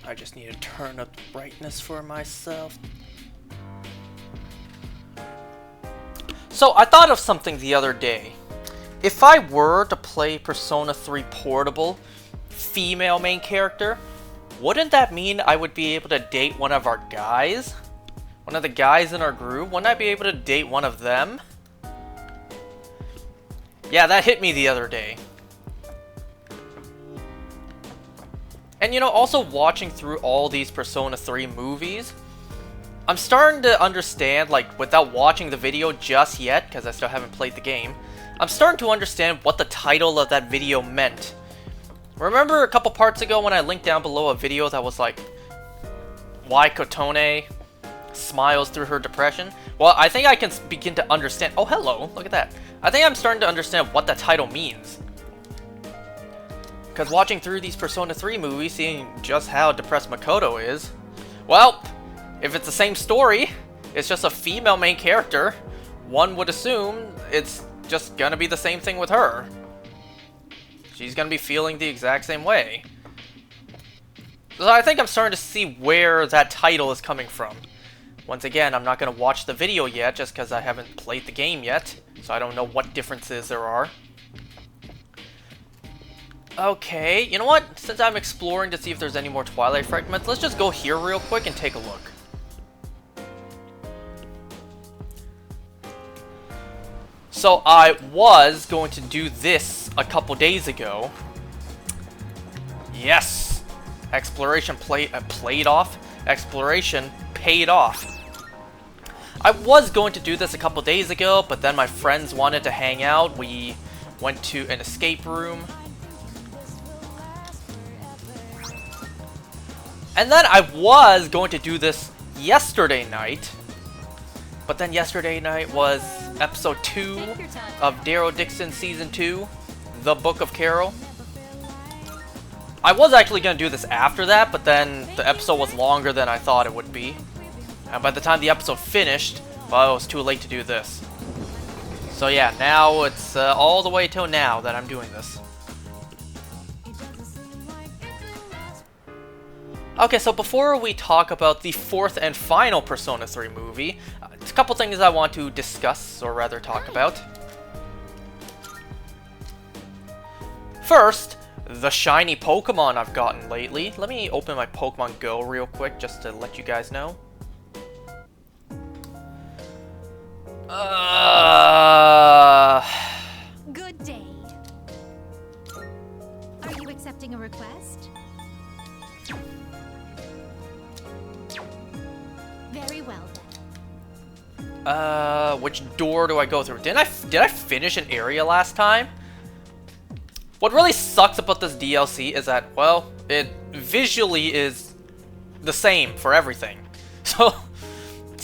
I just need to turn up the brightness for myself. So I thought of something the other day. If I were to play Persona 3 Portable, female main character, wouldn't that mean I would be able to date one of our guys? One of the guys in our group? Wouldn't I be able to date one of them? Yeah, that hit me the other day. And you know, also watching through all these Persona 3 movies, I'm starting to understand, like, without watching the video just yet, because I still haven't played the game, I'm starting to understand what the title of that video meant. Remember a couple parts ago when I linked down below a video that was like, why Kotone smiles through her depression? Well, I think I can begin to understand. Oh, hello, look at that. I think I'm starting to understand what that title means. Because watching through these Persona 3 movies, seeing just how depressed Makoto is, well, if it's the same story, it's just a female main character, one would assume it's just gonna be the same thing with her. She's gonna be feeling the exact same way. So I think I'm starting to see where that title is coming from. Once again, I'm not gonna watch the video yet just because I haven't played the game yet, so I don't know what differences there are. Okay, you know what? Since I'm exploring to see if there's any more Twilight fragments, let's just go here real quick and take a look. So I was going to do this a couple days ago. Yes! Exploration played off. Exploration paid off. I was going to do this a couple days ago, but then my friends wanted to hang out. We went to an escape room. And then I was going to do this yesterday night. But then yesterday night was episode 2 of Daryl Dixon Season 2, The Book of Carol. I was actually going to do this after that, but then the episode was longer than I thought it would be. And by the time the episode finished, well, it was too late to do this. So yeah, now it's all the way till now that I'm doing this. Okay, so before we talk about the fourth and final Persona 3 movie, a couple things I want to discuss, or rather talk about. First, the shiny Pokemon I've gotten lately. Let me open my Pokemon Go real quick just to let you guys know. Good day. Are you accepting a request? Very well then. Which door do I go through? Did I finish an area last time? What really sucks about this DLC is that, well, it visually is the same for everything. So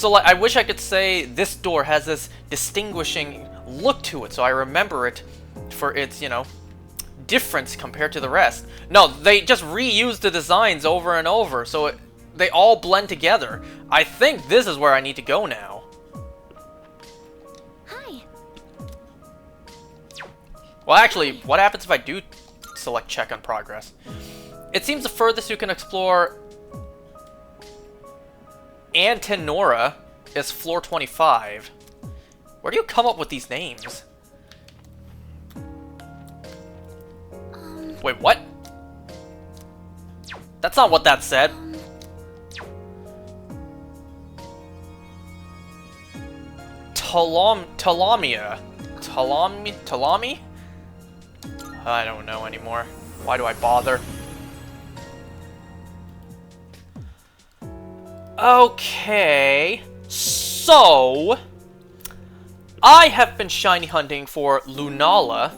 like, I wish I could say this door has this distinguishing look to it, so I remember it for its, you know, difference compared to the rest. No, they just reuse the designs over and over, so they all blend together. I think this is where I need to go now. Hi. Well, actually, what happens if I do select check on progress? It seems the furthest you can explore Antenora is floor 25. Where do you come up with these names? Wait, what? That's not what that said. Talamia? Talami? I don't know anymore. Why do I bother? Okay, so I have been shiny hunting for Lunala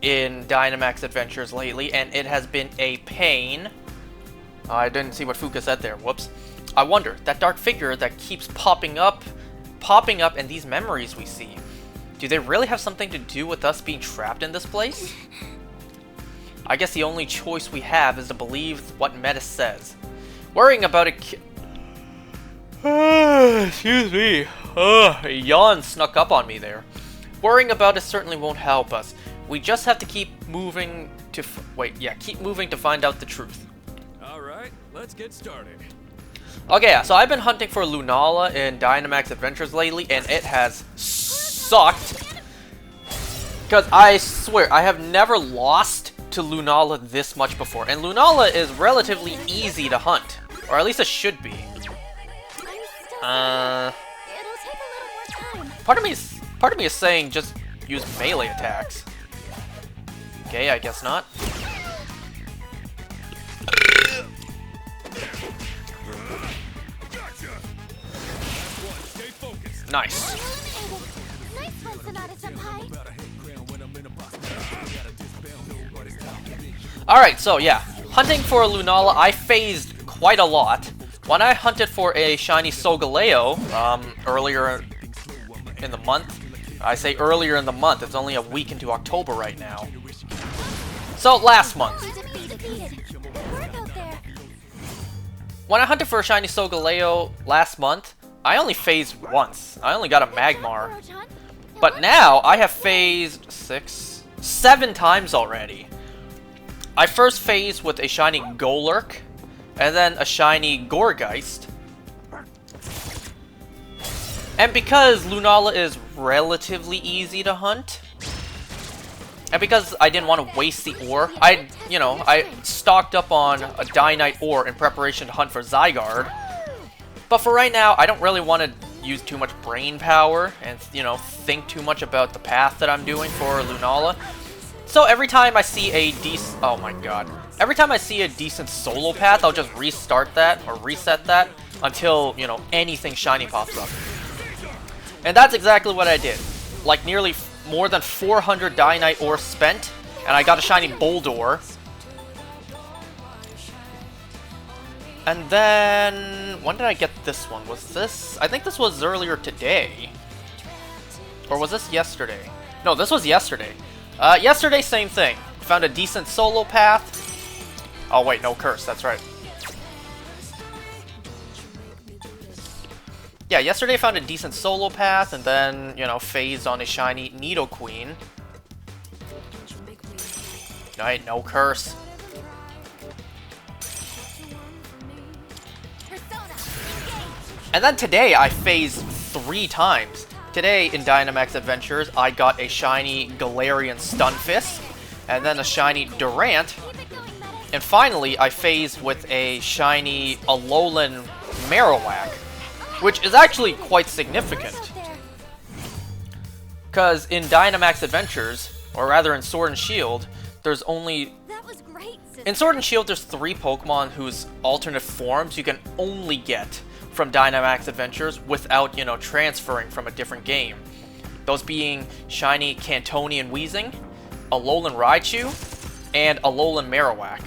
in Dynamax Adventures lately, and it has been a pain. I didn't see what Fuka said there, whoops. I wonder, that dark figure that keeps popping up in these memories we see, do they really have something to do with us being trapped in this place? I guess the only choice we have is to believe what Metis says. Worrying about it... Excuse me. A yawn snuck up on me there. Worrying about it certainly won't help us. We just have to keep moving to keep moving to find out the truth. Alright, let's get started. Okay, yeah, so I've been hunting for Lunala in Dynamax Adventures lately, and it has sucked. Because I swear, I have never lost to Lunala this much before. And Lunala is relatively easy to hunt. Or at least it should be. It'll take a little more time. Part of me is saying just use melee attacks. Okay, I guess not. Nice. Nice one, Sonata-senpai. Alright, so yeah. Hunting for Lunala, I phased quite a lot. When I hunted for a shiny Solgaleo, earlier in the month. I say earlier in the month, it's only a week into October right now. So, last month. Defeated. Good work out there. When I hunted for a shiny Solgaleo last month, I only phased once. I only got a Magmar. Koro-chan. But now, I have phased 7 times already. I first phased with a shiny Golurk, and then a shiny Gourgeist. And because Lunala is relatively easy to hunt, and because I didn't want to waste the ore, I stocked up on a Dynite ore in preparation to hunt for Zygarde. But for right now, I don't really want to use too much brain power and, think too much about the path that I'm doing for Lunala. So every time I see a decent... Oh my god. Every time I see a decent solo path, I'll just restart that or reset that until, anything shiny pops up. And that's exactly what I did. Like nearly more than 400 Dynite ore spent, and I got a shiny Boldore. And then... When did I get this one? Was this... I think this was earlier today. Or was this yesterday? No, this was yesterday. Yesterday, same thing. Found a decent solo path. Oh wait, no curse, that's right. Yeah, yesterday found a decent solo path, and then, phased on a shiny Nidoqueen. Right, no curse. And then today, I phased 3 times. Today, in Dynamax Adventures, I got a shiny Galarian Stunfisk, and then a shiny Durant, and finally, I phased with a shiny Alolan Marowak, which is actually quite significant. Because in Dynamax Adventures, or rather in Sword and Shield, there's only... That was great, sister. In Sword and Shield, there's 3 Pokemon whose alternate forms you can only get from Dynamax Adventures without, transferring from a different game. Those being shiny Cantonian Weezing, Alolan Raichu, and Alolan Marowak.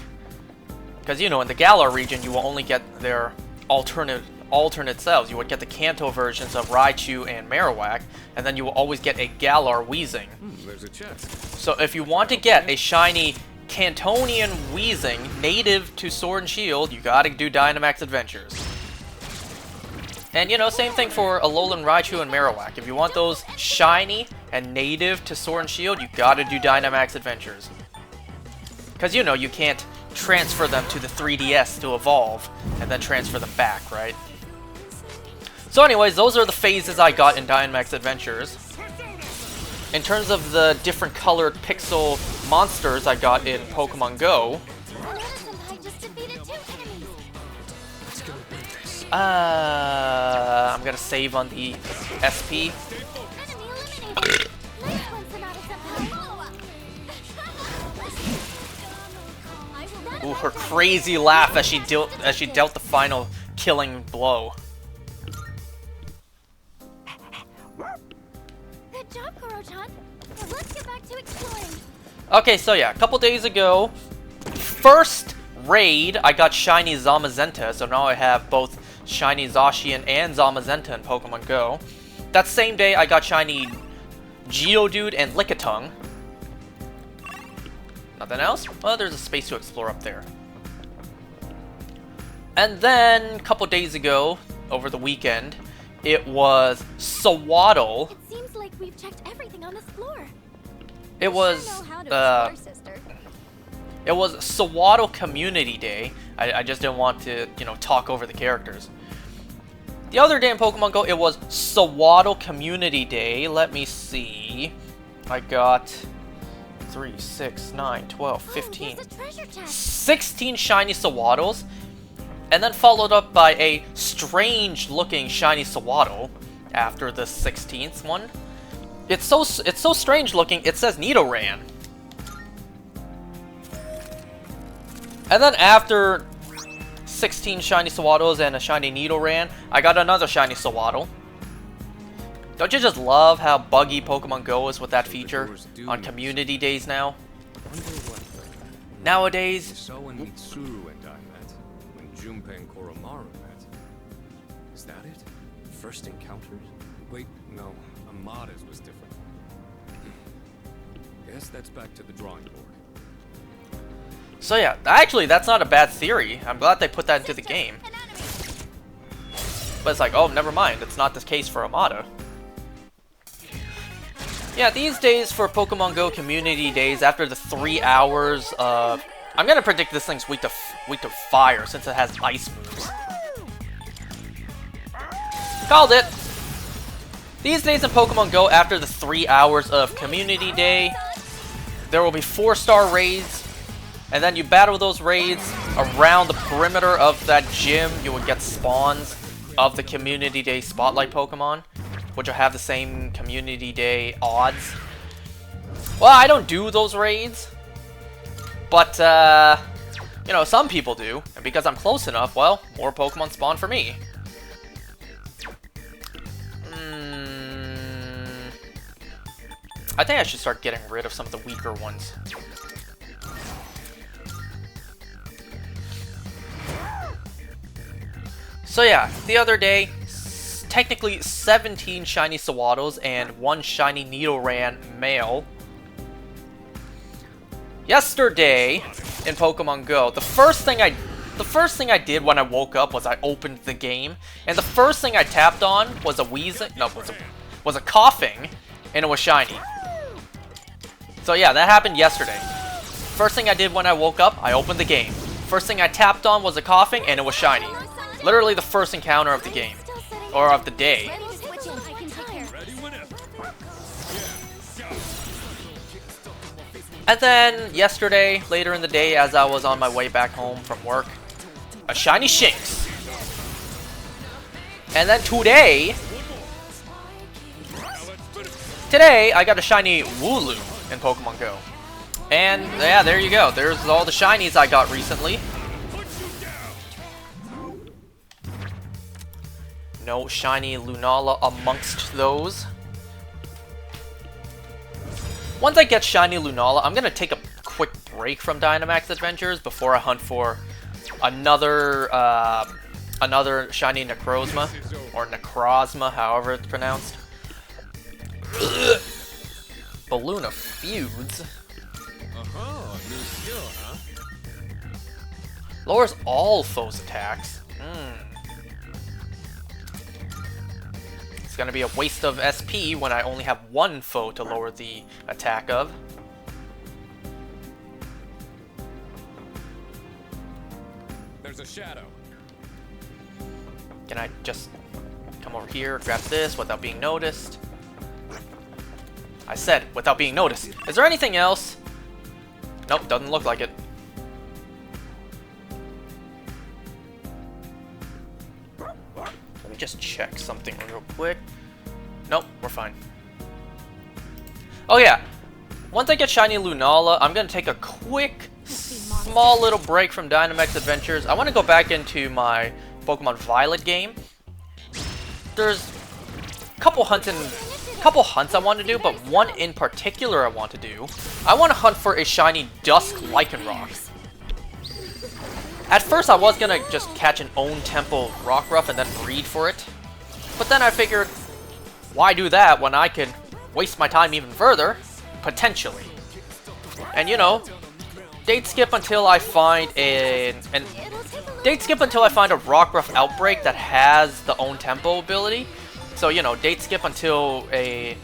Because, in the Galar region, you will only get their alternate selves. You would get the Kanto versions of Raichu and Marowak, and then you will always get a Galar Weezing. There's a chest. So if you want to get a shiny Cantonian Weezing native to Sword and Shield, you gotta do Dynamax Adventures. And, same thing for Alolan Raichu and Marowak. If you want those shiny and native to Sword and Shield, you gotta do Dynamax Adventures. Because, you can't transfer them to the 3DS to evolve, and then transfer them back, right? So anyways, those are the phases I got in Dynamax Adventures. In terms of the different colored pixel monsters I got in Pokemon Go, Sonata-senpai just defeated 2 enemies. I'm gonna save on the SP. Enemy eliminated. Nice one, Sonata-senpai. Ooh, her crazy laugh as she dealt the final killing blow. Good job, Koro-chan. Now let's get back to exploring. Okay, so yeah, a couple days ago, first raid, I got shiny Zamazenta, so now I have both shiny Zacian and Zamazenta in Pokemon Go. That same day, I got shiny Geodude and Lickitung. Nothing else? Well, there's a space to explore up there. And then, a couple days ago, over the weekend, it was Sawaddle. It seems like we've checked everything on this floor. It was, Sure know how to explore, sister. It was Sawaddle Community Day. I just didn't want to, you know, talk over the characters. The other day in Pokemon Go, it was Sawaddle Community Day. Let me see. I got 3, 6, 9, 12, 15, 16 shiny Sawaddles. And then followed up by a strange looking shiny Sawaddle after the 16th one. It's so strange looking, it says Nidoran. And then after 16 shiny Sawaddles and a shiny Nidoran, I got another shiny Sawaddle. Don't you just love how buggy Pokemon Go is with that feature on community days now? Nowadays, So when Mitsuru and I met, when Junpei and Koromaru met. Is that it? First encounters? Wait, no. Amada's was different. Guess that's back to the drawing board. so yeah, actually that's not a bad theory. I'm glad they put that into the game. But it's like, oh, never mind, it's not the case for Amada. Yeah, these days for Pokemon Go community days, after the 3 hours of... I'm gonna predict this thing's weak to fire since it has ice moves. Called it! These days in Pokemon Go, after the 3 hours of community day, there will be 4-star raids, and then you battle those raids around the perimeter of that gym. You will get spawns of the community day spotlight Pokemon, which will have the same community day odds. Well, I don't do those raids, but you know, some people do, and because I'm close enough, well, more Pokemon spawn for me. I think I should start getting rid of some of the weaker ones. So yeah, the other day, technically 17 shiny Sawaddles and 1 shiny Nidoran male. Yesterday in Pokemon Go, the first thing I did when I woke up was I opened the game, and the first thing I tapped on was a wheezing, no, was a coughing, and it was shiny. So yeah, that happened yesterday. First thing I did when I woke up, I opened the game. First thing I tapped on was a coughing, and it was shiny. Literally the first encounter of the game. Or of the day. And then, yesterday, later in the day, as I was on my way back home from work, a shiny Shinx. And then today, I got a shiny Wooloo in Pokemon Go. And, yeah, there you go. There's all the shinies I got recently. No shiny Lunala amongst those. Once I get shiny Lunala, I'm gonna take a quick break from Dynamax Adventures before I hunt for another shiny Necrozma, or Necrozma, however it's pronounced. Balloona Feuds. New skill, huh? Lowers all foes' attacks. It's gonna be a waste of SP when I only have 1 foe to lower the attack of. There's a shadow. Can I just come over here, grab this without being noticed? I said without being noticed. Is there anything else? Nope, doesn't look like it. Let me just check something real quick. Nope, we're fine. Oh yeah, once I get shiny Lunala, I'm gonna take a quick, small little break from Dynamax Adventures. I want to go back into my Pokemon Violet game. There's a couple hunts I want to do, but one in particular I want to do. I want to hunt for a shiny Dusk Lycanroc. At first I was gonna just catch an Own Temple Rockruff and then breed for it, but then I figured, why do that when I can waste my time even further, potentially? And you know, date skip until I find a Rockruff Outbreak that has the Own Tempo ability. So you know, date skip until an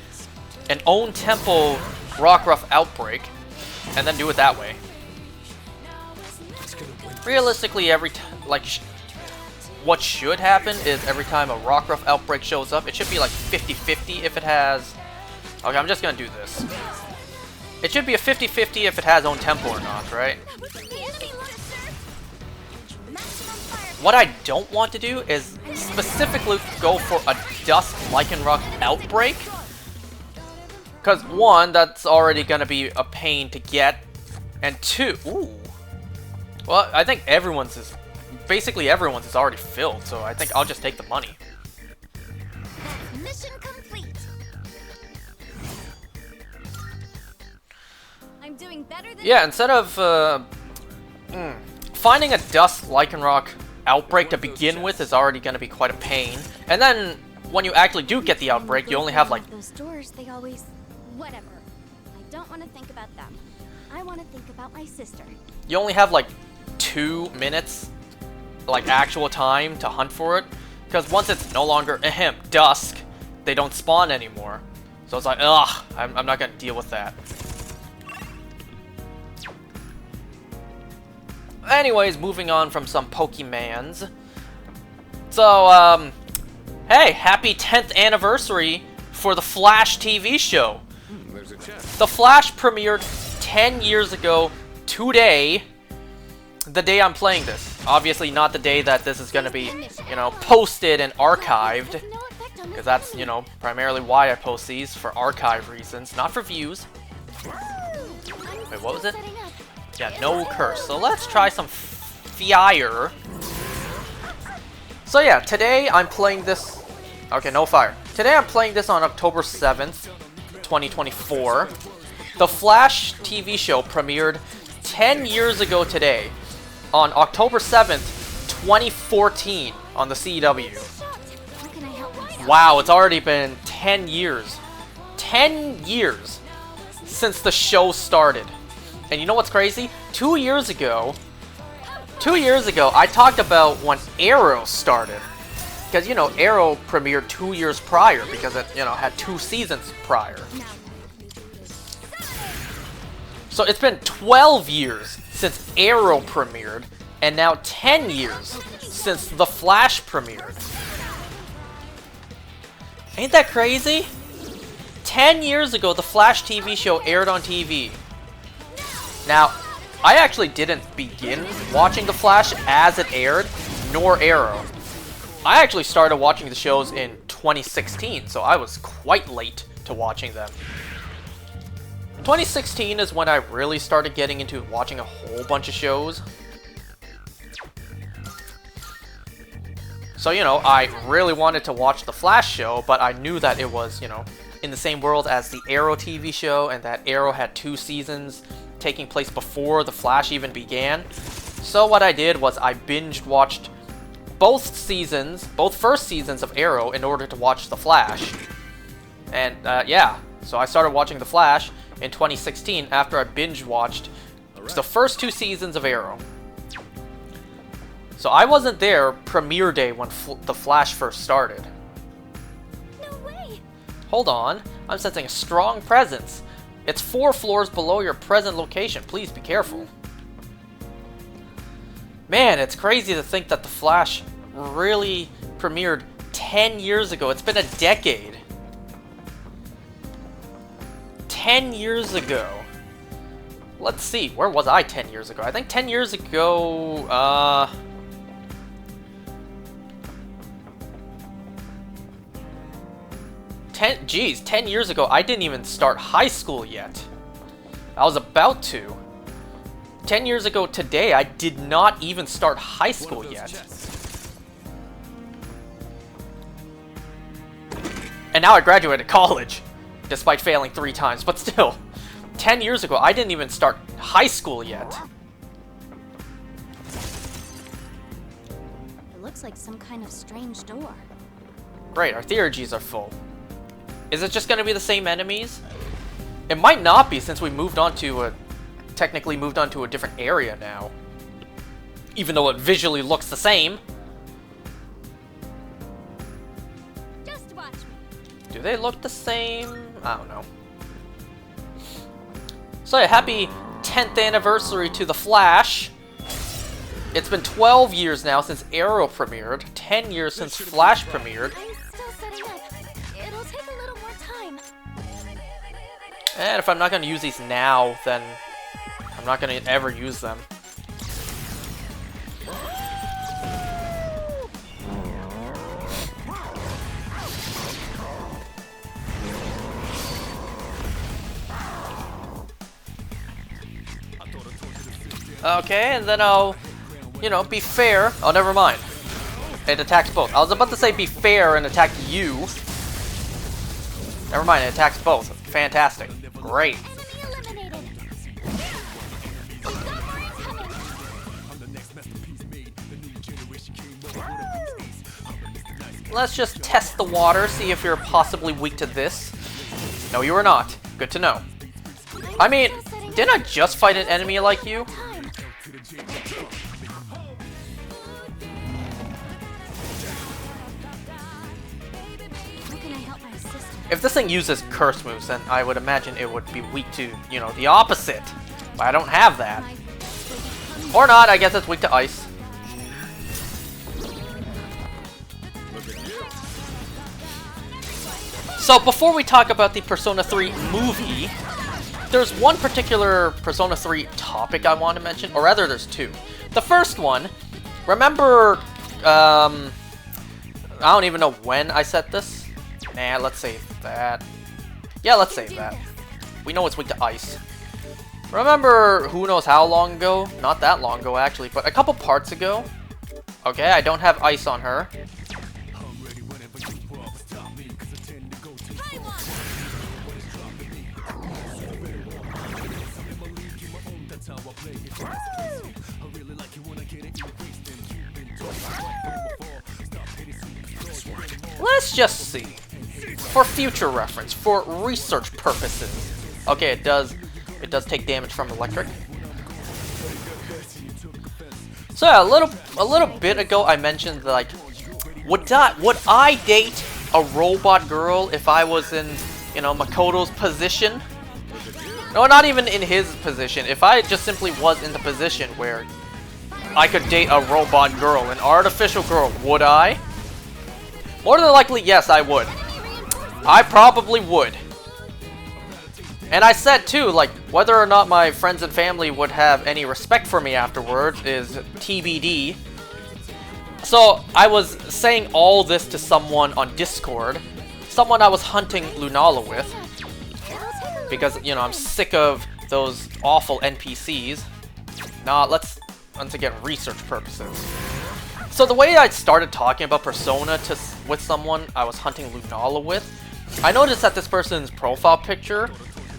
Own Tempo Rockruff Outbreak, and then do it that way. realistically, what should happen is every time a Rockruff outbreak shows up, it should be like 50-50 if it has... Okay, I'm just gonna do this. It should be a 50-50 if it has own tempo or not, right? What I don't want to do is specifically go for a Dusk Lycanroc outbreak. Because one, that's already gonna be a pain to get. And two, ooh. Well, I think basically everyone's is already filled, so I think I'll just take the money. Mission complete. I'm doing better than Yeah, instead of finding a Dusk Lycanroc outbreak to begin with is already going to be quite a pain. And then when you actually do get the outbreak, you only have like... Those doors, they always... Whatever. I don't want to think about them. I want to think about my sister. You only have like 2 minutes, like actual time to hunt for it. Because once it's no longer, dusk, they don't spawn anymore. So it's like, ugh, I'm not going to deal with that. Anyways, moving on from some Pokemans. So, hey, happy 10th anniversary for the Flash TV show. There's a chest. The Flash premiered 10 years ago today, the day I'm playing this. Obviously not the day that this is going to be, posted and archived. Because that's, primarily why I post these, for archive reasons, not for views. Wait, what was it? Yeah, no curse. So let's try some fire. So yeah, today I'm playing this... Okay, no fire. Today I'm playing this on October 7th, 2024. The Flash TV show premiered 10 years ago today, on October 7th, 2014, on the CW. Wow, it's already been 10 years. 10 years since the show started. And you know what's crazy? 2 years ago, I talked about when Arrow started. Because, Arrow premiered 2 years prior, because it, had 2 seasons prior. So it's been 12 years since Arrow premiered, and now 10 years since The Flash premiered. Ain't that crazy? 10 years ago, the Flash TV show aired on TV. Now, I actually didn't begin watching The Flash as it aired, nor Arrow. I actually started watching the shows in 2016, so I was quite late to watching them. 2016 is when I really started getting into watching a whole bunch of shows. So, I really wanted to watch the Flash show, but I knew that it was, in the same world as the Arrow TV show, and that Arrow had 2 seasons taking place before the Flash even began. So what I did was I binge watched both first seasons of Arrow in order to watch the Flash. And yeah, so I started watching the Flash in 2016 after I binge watched the first 2 seasons of Arrow. So I wasn't there premiere day when the Flash first started. No way. Hold on, I'm sensing a strong presence. It's 4 floors below your present location. Please be careful. Man, it's crazy to think that The Flash really premiered 10 years ago. It's been a decade. 10 years ago. Let's see, where was I 10 years ago? I think 10 years ago, 10 years ago, I didn't even start high school yet. I was about to. 10 years ago today, I did not even start high school yet. And now I graduated college, despite failing 3 times, but still. 10 years ago, I didn't even start high school yet. It looks like some kind of strange door. Great, our Theurgies are full. Is it just going to be the same enemies? It might not be, since we technically moved on to a different area now. Even though it visually looks the same. Just watch me. Do they look the same? I don't know. So yeah, happy 10th anniversary to The Flash. It's been 12 years now since Arrow premiered, 10 years since Flash premiered, I'm still setting up. It'll take a little more time. and if I'm not going to use these now, then I'm not going to ever use them. Okay, and then I'll, you know, be fair. Oh, never mind. It attacks both. I was about to say be fair and attack you. Never mind, it attacks both. Fantastic. Great. Enemy eliminated. Let's just test the water, see if you're possibly weak to this. No, you are not. Good to know. I mean, didn't I just fight an enemy like you? How can I help my sister? If this thing uses curse moves, then I would imagine it would be weak to, you know, the opposite. But I don't have that. My best will become Or not, I guess it's weak to ice. So before we talk about the Persona 3 movie, there's one particular Persona 3 topic I want to mention, or rather there's two. The first one, remember, I don't even know when I said this. Nah, let's save that. Yeah, let's save that. We know it's weak to ice. Remember who knows how long ago? Not that long ago actually, but a couple parts ago. Okay, I don't have ice on her. Let's just see. For future reference, for research purposes. Okay, it does take damage from electric. So yeah, a little bit ago I mentioned that, like, would I date a robot girl if I was in, you know, Makoto's position? No, not even in his position. If I just simply was in the position where I could date a robot girl, an artificial girl, would I? More than likely, yes, I would. I probably would. And I said too, like, whether or not my friends and family would have any respect for me afterwards is TBD. So, I was saying all this to someone on Discord, someone I was hunting Lunala with, because, you know, I'm sick of those awful NPCs. Nah, let's, once again, research purposes. So the way I started talking about Persona with someone I was hunting Lunala with, I noticed that this person's profile picture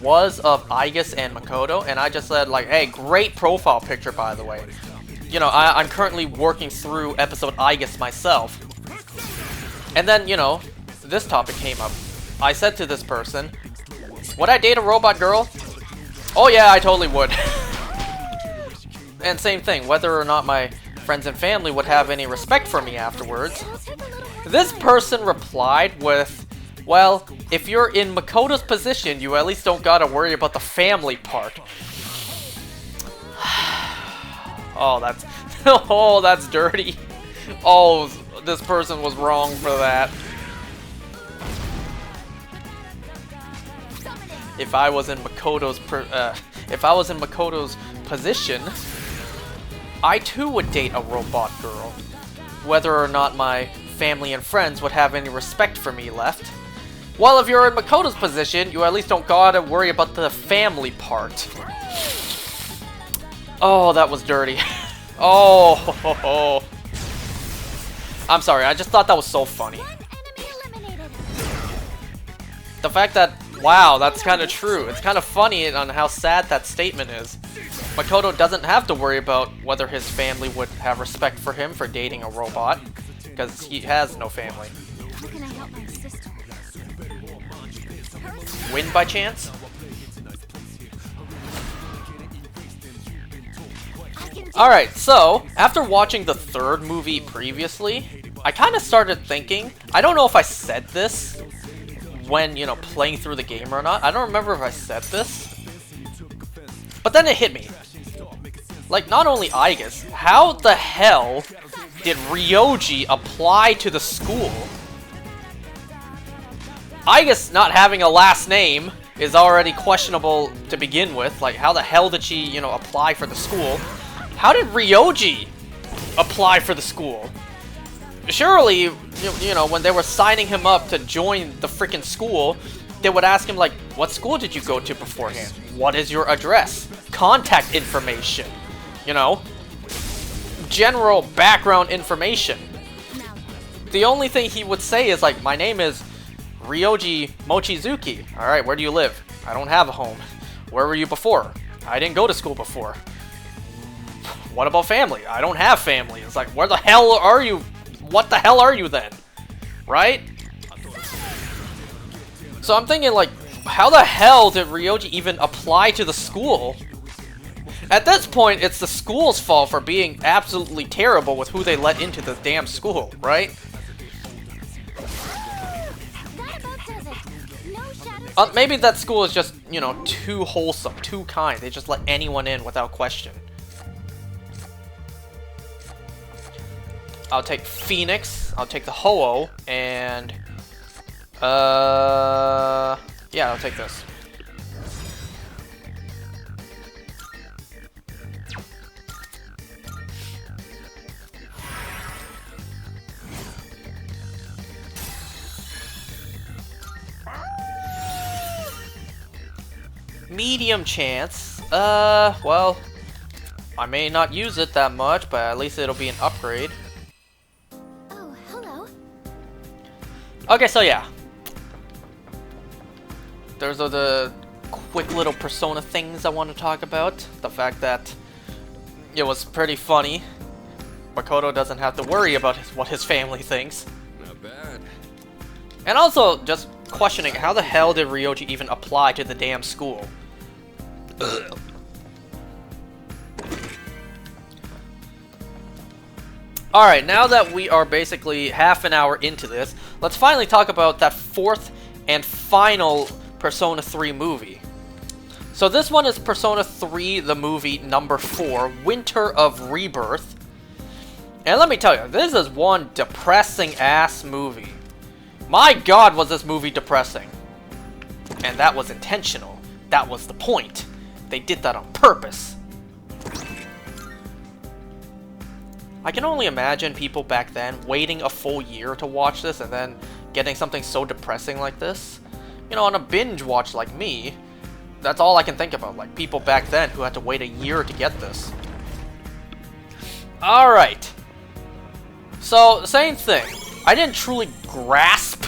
was of Aigis and Makoto, and I just said, like, hey, great profile picture, by the way. You know, I'm currently working through episode Aigis myself. And then, you know, this topic came up. I said to this person, would I date a robot girl? Oh yeah, I totally would. And same thing, whether or not my friends and family would have any respect for me afterwards. This person replied with, well, if you're in Makoto's position, you at least don't gotta worry about the family part. Oh, that's oh, that's dirty. Oh, this person was wrong for that. If I was in Makoto's position, I too would date a robot girl, whether or not my family and friends would have any respect for me left. Well, if you're in Makoto's position, you at least don't gotta worry about the family part. Oh, that was dirty. Oh, I'm sorry, I just thought that was so funny. The fact that, wow, that's kind of true. It's kind of funny on how sad that statement is. Makoto doesn't have to worry about whether his family would have respect for him for dating a robot, because he has no family. How can I help my sister? Win by chance? Alright, so, after watching the third movie previously, I kind of started thinking, I don't know if I said this when, you know, playing through the game or not. I don't remember if I said this. But then it hit me. like, not only Aigis, how the hell did Ryoji apply to the school? Aigis not having a last name is already questionable to begin with. Like, how the hell did she, you know, apply for the school? How did Ryoji apply for the school? Surely, you know, when they were signing him up to join the freaking school, they would ask him, like, what school did you go to beforehand? What is your address? Contact information. You know? General background information. The only thing he would say is, like, my name is Ryoji Mochizuki. Alright, where do you live? I don't have a home. Where were you before? I didn't go to school before. What about family? I don't have family. It's like, where the hell are you? What the hell are you then? Right? So I'm thinking, like, how the hell did Ryoji even apply to the school? At this point, it's the school's fault for being absolutely terrible with who they let into the damn school, right? Maybe that school is just, you know, too wholesome, too kind. They just let anyone in without question. I'll take Phoenix, I'll take the Ho-Oh, and... yeah, I'll take this. Medium chance. Well, I may not use it that much, but at least it'll be an upgrade. Oh, hello. Okay, so yeah. Those are the quick little Persona things I want to talk about. The fact that it was pretty funny. Makoto doesn't have to worry about what his family thinks. Not bad. And also, just questioning, how the hell did Ryoji even apply to the damn school? Alright, now that we are basically half an hour into this, let's finally talk about that fourth and final Persona 3 movie. So this one is Persona 3, the movie number 4, Winter of Rebirth. And let me tell you, this is one depressing ass movie. My god, was this movie depressing. And that was intentional. That was the point. They did that on purpose. I can only imagine people back then waiting a full year to watch this and then getting something so depressing like this. You know, on a binge watch like me, that's all I can think about. Like, people back then who had to wait a year to get this. Alright. So, same thing. I didn't truly grasp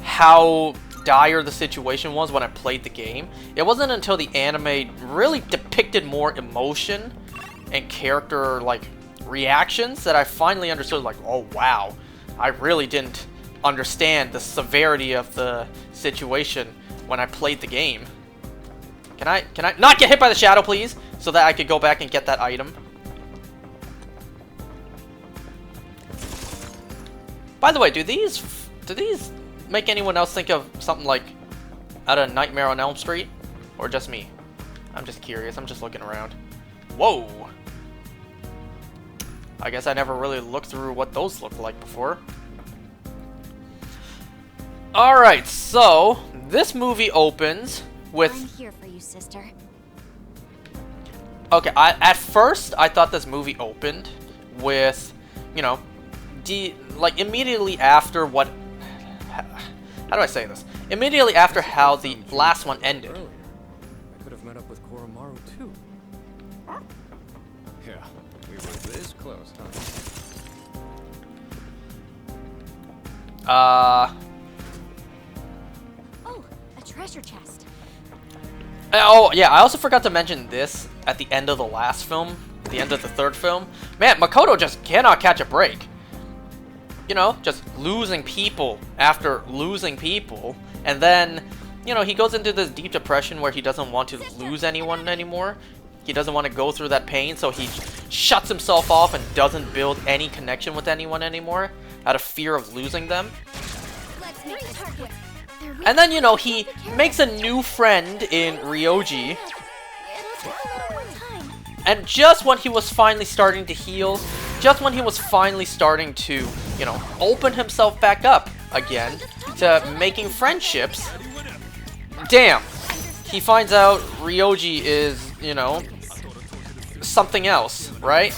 how dire the situation was when I played the game. It wasn't until the anime really depicted more emotion and character, like, reactions that I finally understood, like, oh wow, I really didn't understand the severity of the situation when I played the game. Can I not get hit by the shadow, please? So that I could go back and get that item. By the way, do these make anyone else think of something like out of Nightmare on Elm Street? Or just me? I'm just curious, I'm just looking around. Whoa! I guess I never really looked through what those looked like before. Alright, so this movie opens with... I'm here for you, sister. Okay, at first I thought this movie opened with, you know, like immediately after what... How do I say this? Immediately after how the last one ended. Earlier, I could have met up with Koromaru too. Yeah, we were this close, huh? Oh, a treasure chest. Oh, yeah, I also forgot to mention this at the end of the last film, the end of the third film. Man, Makoto just cannot catch a break. You know, just losing people after losing people. And then, you know, he goes into this deep depression where he doesn't want to lose anyone anymore. He doesn't want to go through that pain, so he shuts himself off and doesn't build any connection with anyone anymore out of fear of losing them. Let's make this quick. And then, you know, he makes a new friend in Ryoji. One more time. And just when he was finally starting to heal, just when he was finally starting to, you know, open himself back up again to making friendships, damn, he finds out Ryoji is, you know, something else, right?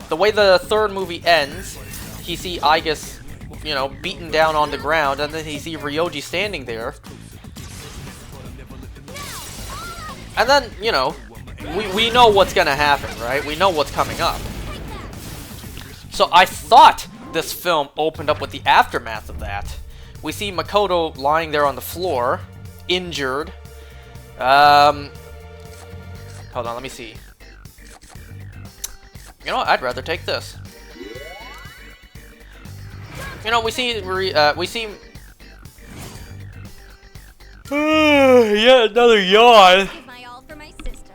The way the third movie ends, he see Aigis, you know, beaten down on the ground, and then he see Ryoji standing there. And then, you know, we know what's gonna happen, right? We know what's coming up. So I thought this film opened up with the aftermath of that. We see Makoto lying there on the floor, injured. Hold on, let me see. You know what? I'd rather take this. You know, we see yeah, another yawn. Give my all for my sister.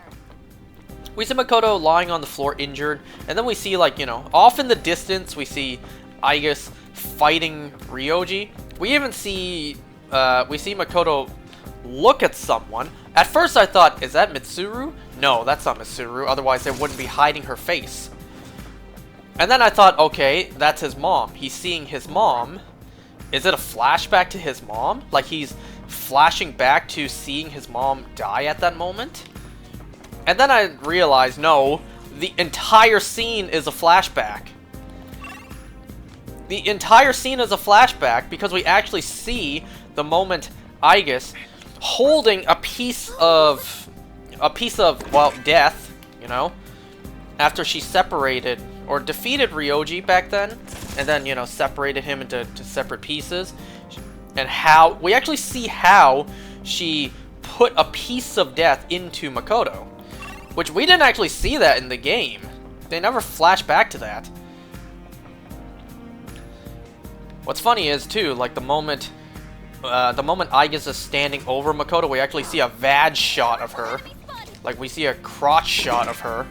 We see Makoto lying on the floor injured, and then we see, like, you know, off in the distance, we see Aigis fighting Ryoji. We even see, we see Makoto look at someone. At first I thought, is that Mitsuru? No, that's not Mitsuru, otherwise they wouldn't be hiding her face. And then I thought, okay, that's his mom. He's seeing his mom. Is it a flashback to his mom? Like he's flashing back to seeing his mom die at that moment? And then I realized, no, the entire scene is a flashback. The entire scene is a flashback because we actually see the moment Aigis holding a piece of, well, death, you know, after she separated or defeated Ryoji back then, and then, you know, separated him into separate pieces, and how we actually see how she put a piece of death into Makoto, which we didn't actually see that in the game. They never flash back to that. What's funny is too, like the moment Aigis is standing over Makoto, we actually see a vag shot of her, like we see a crotch shot of her.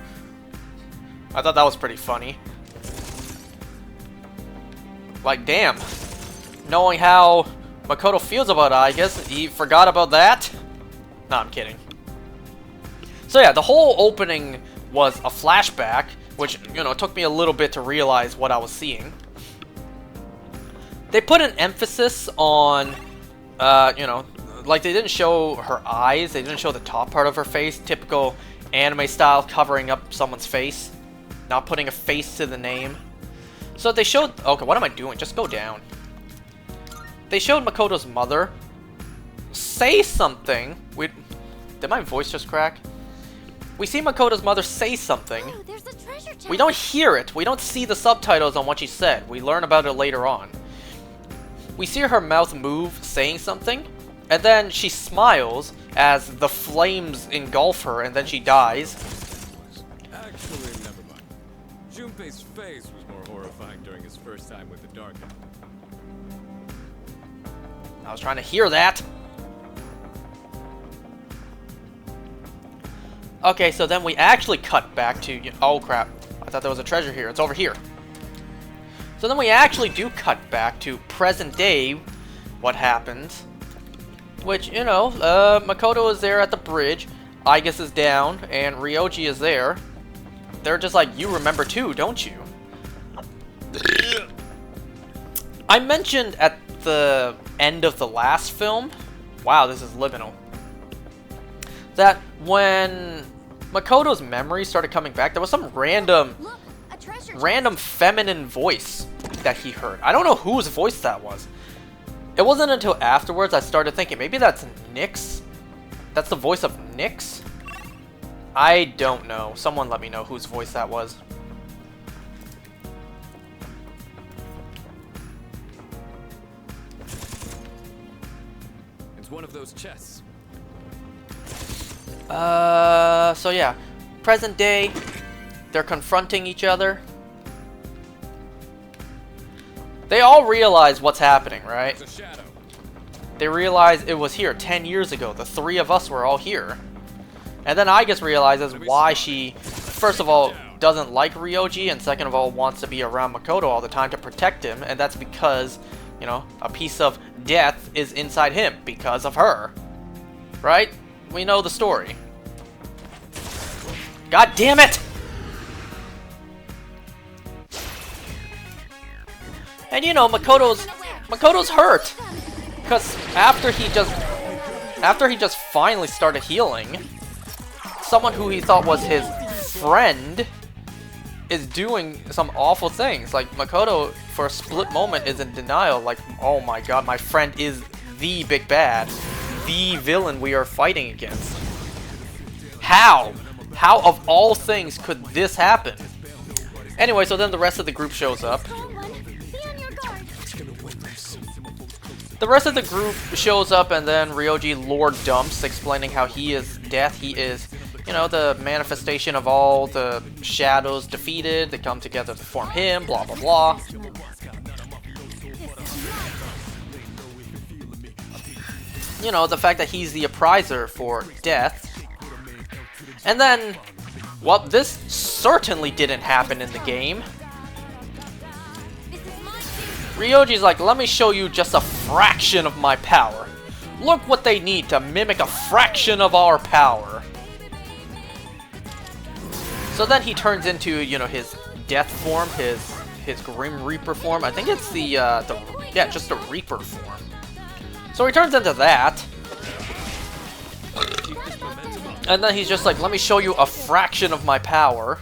I thought that was pretty funny. Like, damn. Knowing how Makoto feels about Aigis, he forgot about that? No, I'm kidding. So yeah, the whole opening was a flashback, which, you know, took me a little bit to realize what I was seeing. They put an emphasis on, you know, like they didn't show her eyes, they didn't show the top part of her face, typical anime style covering up someone's face. Not putting a face to the name. So they showed... Okay, what am I doing? Just go down. They showed Makoto's mother say something. Did my voice just crack? We see Makoto's mother say something. Oh, there's a treasure chest. We don't hear it. We don't see the subtitles on what she said. We learn about it later on. We see her mouth move, saying something. And then she smiles as the flames engulf her, and then she dies. Actually, never mind. Junpei's face was more horrifying during his first time with the Dark Elf. I was trying to hear that. Okay, so then we actually cut back to... Oh, crap. I thought there was a treasure here. It's over here. So then we actually do cut back to present day what happens. Which, you know, Makoto is there at the bridge. Aigis is down, and Ryoji is there. They're just like, you remember too, don't you? I mentioned at the end of the last film, wow, this is liminal, that when Makoto's memory started coming back, there was some random feminine voice that he heard. I don't know whose voice that was. It wasn't until afterwards I started thinking, maybe that's Nyx? That's the voice of Nyx? I don't know. Someone let me know whose voice that was. It's one of those chests. So yeah. Present day. They're confronting each other. They all realize what's happening, right? It's a shadow. They realize it was here 10 years ago. The three of us were all here. And then Aigis realizes why she, first of all, doesn't like Ryoji, and second of all, wants to be around Makoto all the time to protect him, and that's because, you know, a piece of death is inside him because of her. Right? We know the story. God damn it! And you know, Makoto's hurt! Because after he just finally started healing, someone who he thought was his friend is doing some awful things. Like, Makoto, for a split moment, is in denial. Like, oh my god, my friend is the big bad. The villain we are fighting against. How? How, of all things, could this happen? Anyway, so then the rest of the group shows up. The rest of the group shows up, and then Ryoji lore dumps, explaining how he is death. He is, you know, the manifestation of all the shadows defeated. They come together to form him, blah blah blah. You know, the fact that he's the appriser for death. And then, well, this certainly didn't happen in the game. Ryoji's like, let me show you just a fraction of my power. Look what they need to mimic a fraction of our power. So then he turns into, you know, his death form, his Grim Reaper form. I think it's yeah, just a Reaper form. So he turns into that. And then he's just like, let me show you a fraction of my power.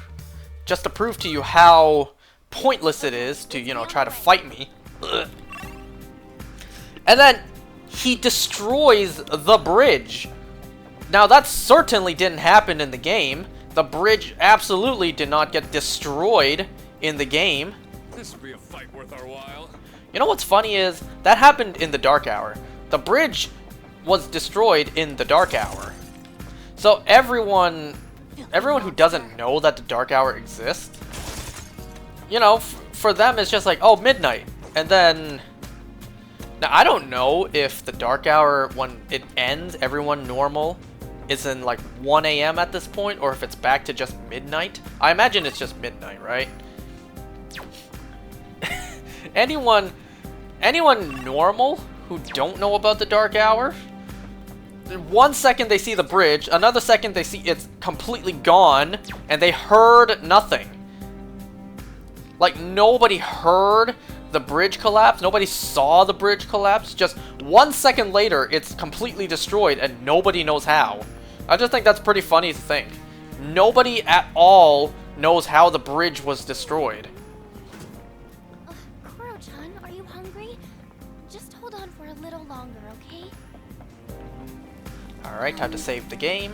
Just to prove to you how pointless it is to, you know, try to fight me. Ugh. And then he destroys the bridge. Now that certainly didn't happen in the game. The bridge absolutely did not get destroyed in the game. This will be a fight worth our while. You know what's funny is that happened in the Dark Hour. The bridge was destroyed in the Dark Hour. So everyone who doesn't know that the Dark Hour exists, you know, for them it's just like, oh, midnight. And then, now I don't know if the Dark Hour, when it ends, everyone normal is in like 1 AM at this point, or if it's back to just midnight. I imagine it's just midnight, right? Anyone normal who don't know about the Dark Hour, 1 second they see the bridge, another second they see it's completely gone, and they heard nothing. Like, nobody heard the bridge collapse, nobody saw the bridge collapse, just 1 second later it's completely destroyed and nobody knows how. I just think that's pretty funny to think. Nobody at all knows how the bridge was destroyed. Koro-chan, are you hungry? Just hold on for a little longer, okay? Alright, time to save the game.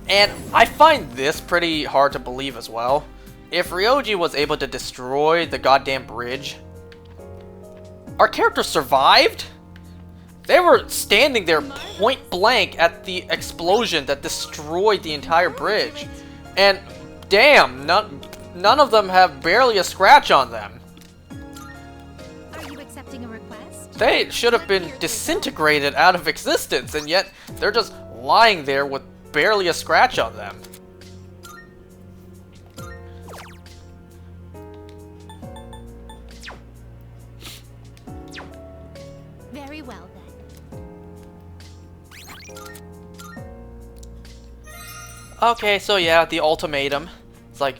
And I find this pretty hard to believe as well. If Ryoji was able to destroy the goddamn bridge, our characters survived? They were standing there point blank at the explosion that destroyed the entire bridge. And damn, none of them have barely a scratch on them. Are you accepting a request? They should have been disintegrated out of existence, and yet they're just lying there with barely a scratch on them. Very well then. Okay, so yeah, the ultimatum. It's like,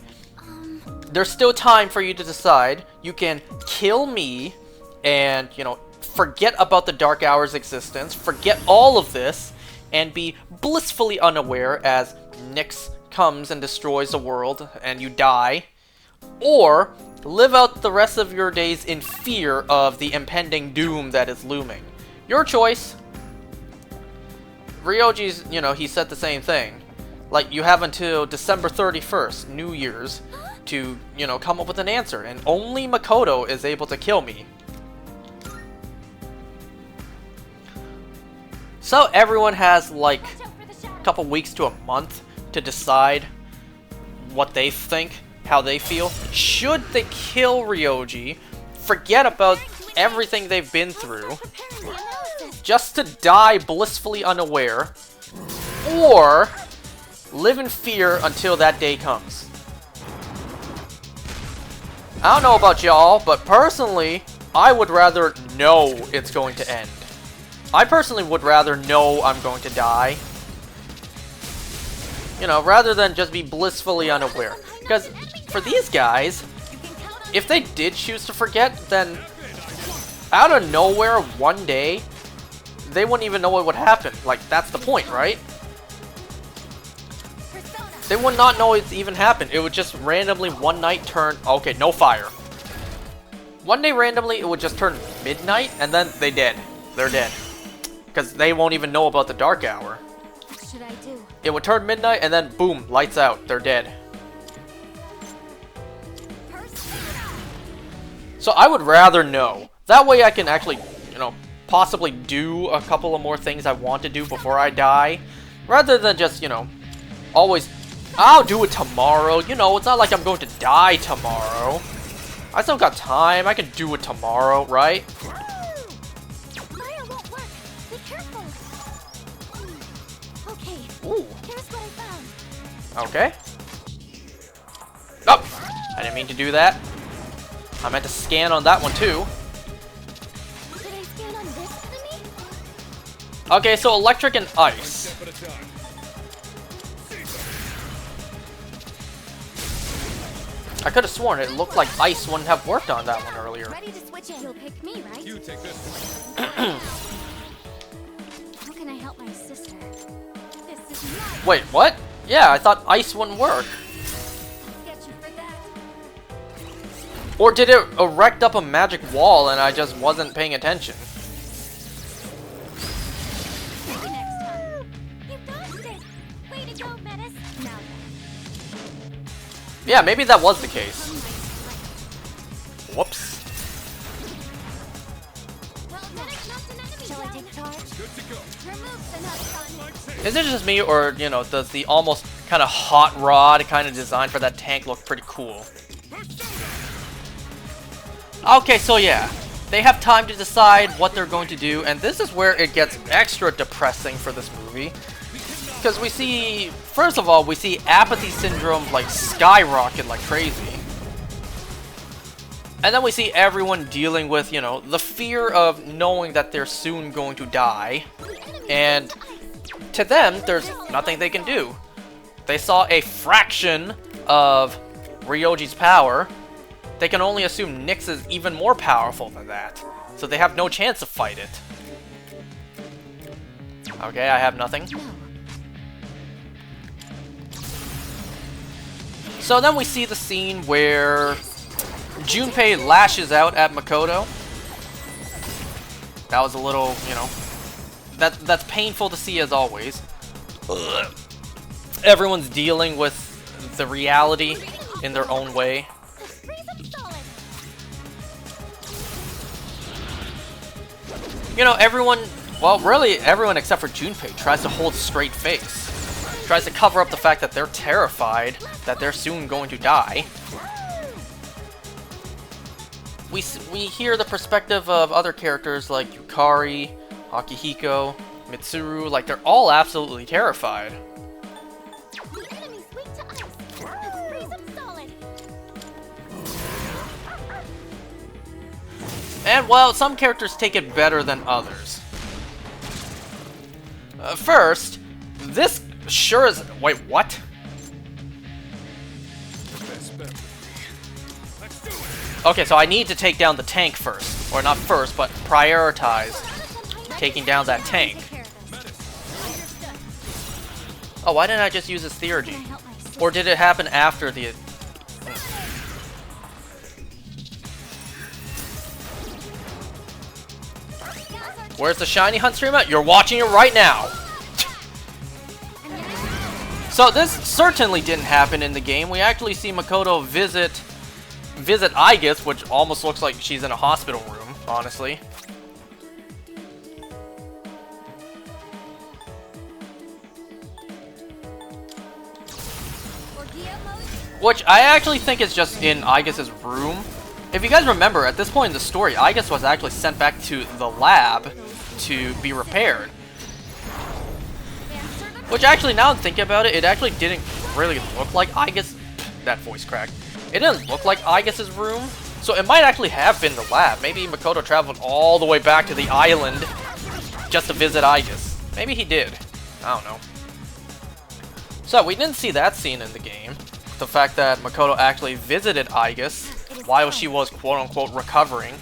there's still time for you to decide. You can kill me and, you know, forget about the Dark Hour's existence, forget all of this, and be blissfully unaware as Nyx comes and destroys the world and you die. Or live out the rest of your days in fear of the impending doom that is looming. Your choice. Ryoji's, you know, he said the same thing. Like, you have until December 31st, New Year's, to, you know, come up with an answer. And only Makoto is able to kill me. So everyone has, like, a couple weeks to a month to decide what they think, how they feel. Should they kill Ryoji, forget about everything they've been through, just to die blissfully unaware, or live in fear until that day comes? I don't know about y'all, but personally, I would rather know it's going to end. I personally would rather know I'm going to die. You know, rather than just be blissfully unaware. Because for these guys, if they did choose to forget, then out of nowhere, one day, they wouldn't even know what would happen. Like, that's the point, right? They would not know it even happened. It would just randomly one night turn... Okay, no fire. One day randomly, it would just turn midnight, and then they dead. They're dead. Because they won't even know about the dark hour. What should I do? It would turn midnight, and then boom, lights out. They're dead. So I would rather know. That way I can actually, you know, possibly do a couple of more things I want to do before I die. Rather than just, you know, always, I'll do it tomorrow. You know, it's not like I'm going to die tomorrow. I still got time. I can do it tomorrow, right? Fire won't work. Be careful. Okay. Ooh. Here's what I found. Okay. Oh! I didn't mean to do that. I meant to scan on that one too. Should I scan on this enemy? Okay, so electric and ice. I could have sworn it looked like ice wouldn't have worked on that one earlier. Ready to switch in. You'll pick me, right? You take this. How can I help my sister? This is my Wait, what? Yeah, I thought ice wouldn't work. get you for that. Or did it erect up a magic wall and I just wasn't paying attention? See you next time. You dodged it. Way to go, Menace. Now then. Yeah, maybe that was the case. Whoops. Well, Menace knocked an enemy Shall I take charge? Good to go. Remove the nuts. Is it just me, or, you know, does the almost kind of hot rod kind of design for that tank look pretty cool? Okay, so yeah. They have time to decide what they're going to do, and this is where it gets extra depressing for this movie. Because we see, first of all, we see apathy syndrome like skyrocket like crazy. And then we see everyone dealing with, you know, the fear of knowing that they're soon going to die. And to them, there's nothing they can do. They saw a fraction of Ryoji's power. They can only assume Nyx is even more powerful than that. So they have no chance to fight it. Okay, I have nothing. So then we see the scene where Junpei lashes out at Makoto. That was a little, you know, that's painful to see as always. Ugh. Everyone's dealing with the reality in their own way. You know, everyone, well, really everyone except for Junpei tries to hold a straight face. Tries to cover up the fact that they're terrified that they're soon going to die. We hear the perspective of other characters like Yukari, Akihiko, Mitsuru, like they're all absolutely terrified. The enemy's weak to ice. Let's freeze them solid. And, well, some characters take it better than others. First, this sure is... Wait, what? Okay, so I need to take down the tank first. Or not first, but prioritize taking down that tank. Oh, why didn't I just use his theurgy? Or did it happen after the... Where's the shiny hunt stream at? You're watching it right now! So this certainly didn't happen in the game. We actually see Makoto visit Aigis, which almost looks like she's in a hospital room, honestly. Which I actually think is just in Aigis' room. If you guys remember, at this point in the story, Aigis was actually sent back to the lab to be repaired. Which actually, now I'm thinking about it, it actually didn't really look like Aigis... That voice crack. It didn't look like Aigis' room, so it might actually have been the lab. Maybe Makoto traveled all the way back to the island just to visit Aigis. Maybe he did. I don't know. So, we didn't see that scene in the game. The fact that Makoto actually visited Aigis while she was quote-unquote recovering.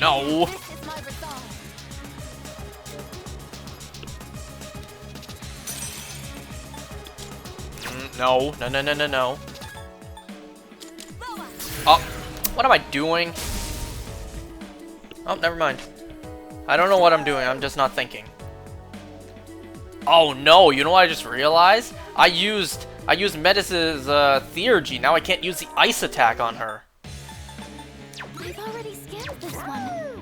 No! This is my resolve. No, no, no, no, no, no. Roa. Oh, what am I doing? Oh, never mind. I don't know what I'm doing, I'm just not thinking. Oh no, you know what I just realized? I used Metis' Theurgy, now I can't use the ice attack on her. I've already scanned this one.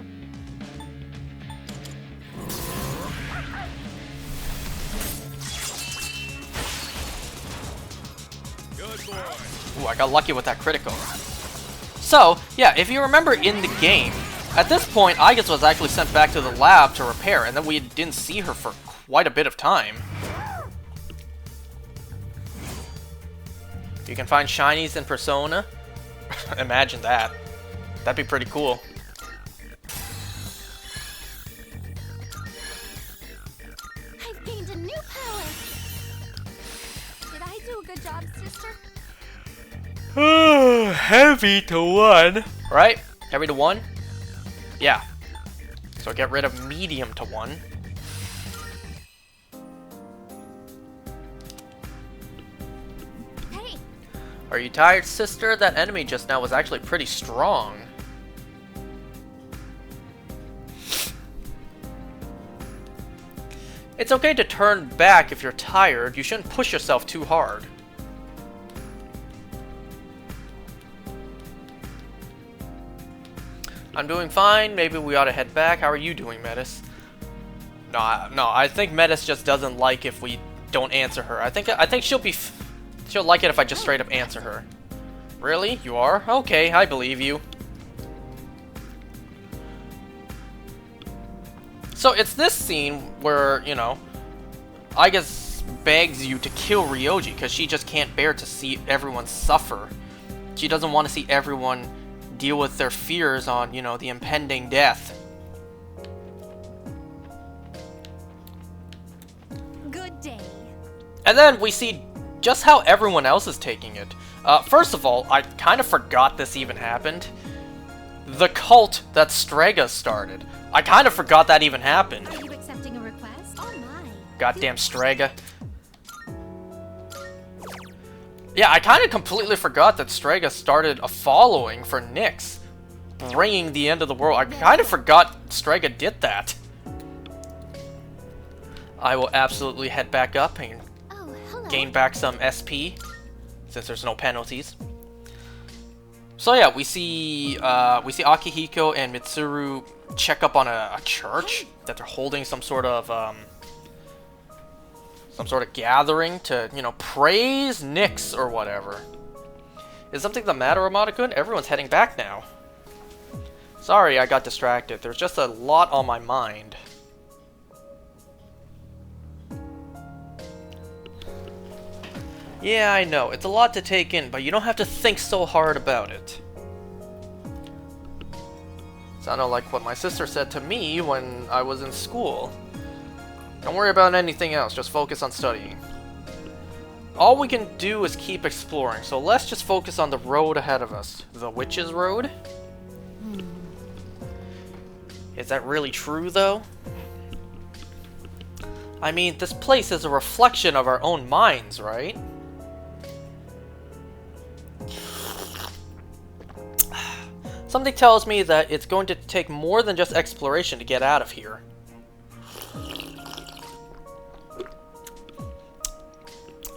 Good boy. Ooh, I got lucky with that critical. So, yeah, if you remember in the game, at this point, Aigis was actually sent back to the lab to repair, and then we didn't see her for quite a bit of time. You can find shinies in Persona. Imagine that. That'd be pretty cool. I've gained a new power. Did I do a good job, sister? Heavy to 1. Right? Heavy to 1? Yeah. So get rid of medium to 1. Hey, Are you tired, sister? That enemy just now was actually pretty strong. It's okay to turn back if you're tired. You shouldn't push yourself too hard. I'm doing fine. Maybe we ought to head back. How are you doing, Metis? No, I think Metis just doesn't like if we don't answer her. I think she'll like it if I just straight up answer her. Really? You are? Okay, I believe you. So it's this scene where, you know, Aigis begs you to kill Ryoji because she just can't bear to see everyone suffer. She doesn't want to see everyone deal with their fears on, you know, the impending death. good day. And then we see just how everyone else is taking it. First of all, I kind of forgot this even happened. The cult that Strega started. I kind of forgot that even happened. Are you accepting a request? Oh my. Goddamn Strega. Yeah, I kind of completely forgot that Strega started a following for Nyx, bringing the end of the world. I kind of forgot Strega did that. I will absolutely head back up and Oh, hello. gain back some SP, since there's no penalties. So yeah, we see Akihiko and Mitsuru check up on a church that they're holding some sort of gathering to, you know, praise Nyx or whatever. Is something the matter, Amada-kun? Everyone's heading back now. Sorry, I got distracted. There's just a lot on my mind. Yeah, I know. It's a lot to take in, but you don't have to think so hard about it. Sounded like what my sister said to me when I was in school. Don't worry about anything else, just focus on studying. All we can do is keep exploring, so let's just focus on the road ahead of us. The Witch's Road? Is that really true, though? I mean, this place is a reflection of our own minds, right? Something tells me that it's going to take more than just exploration to get out of here.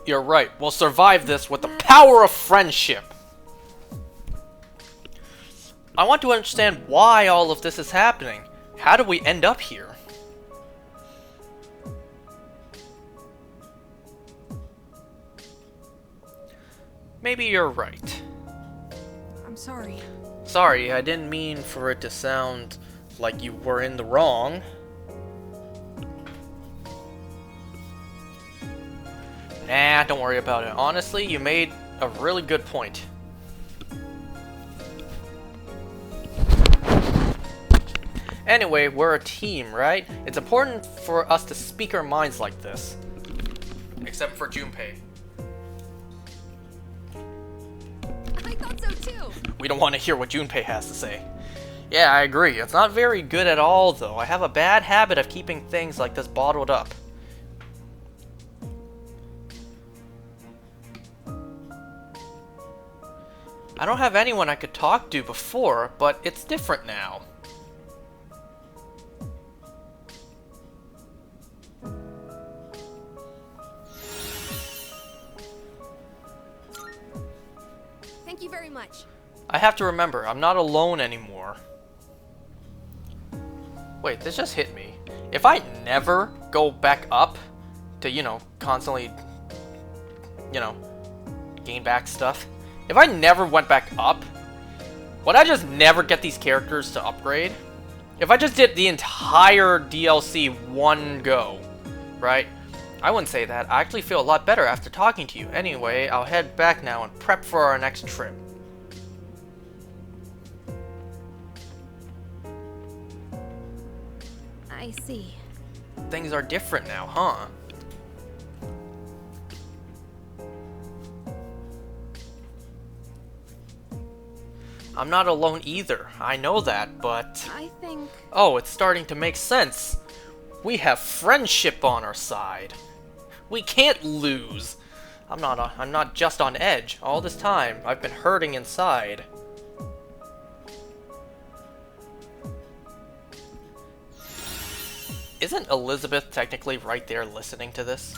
You're right. We'll survive this with the power of friendship. I want to understand why all of this is happening. How did we end up here? Maybe you're right. I'm sorry. Sorry, I didn't mean for it to sound like you were in the wrong. Nah, don't worry about it. Honestly, you made a really good point. Anyway, we're a team, right? It's important for us to speak our minds like this. Except for Junpei. I thought so too. We don't want to hear what Junpei has to say. Yeah, I agree. It's not very good at all, though. I have a bad habit of keeping things like this bottled up. I don't have anyone I could talk to before, but it's different now. Thank you very much. I have to remember, I'm not alone anymore. Wait, this just hit me. If I never go back up to, you know, constantly, you know, gain back stuff. If I never went back up, would I just never get these characters to upgrade? If I just did the entire DLC one go, right? I wouldn't say that. I actually feel a lot better after talking to you. Anyway, I'll head back now and prep for our next trip. I see. Things are different now, huh? I'm not alone either. I know that, but... I think... Oh, it's starting to make sense. We have friendship on our side. We can't lose. I'm not just on edge. All this time, I've been hurting inside. Isn't Elizabeth technically right there listening to this?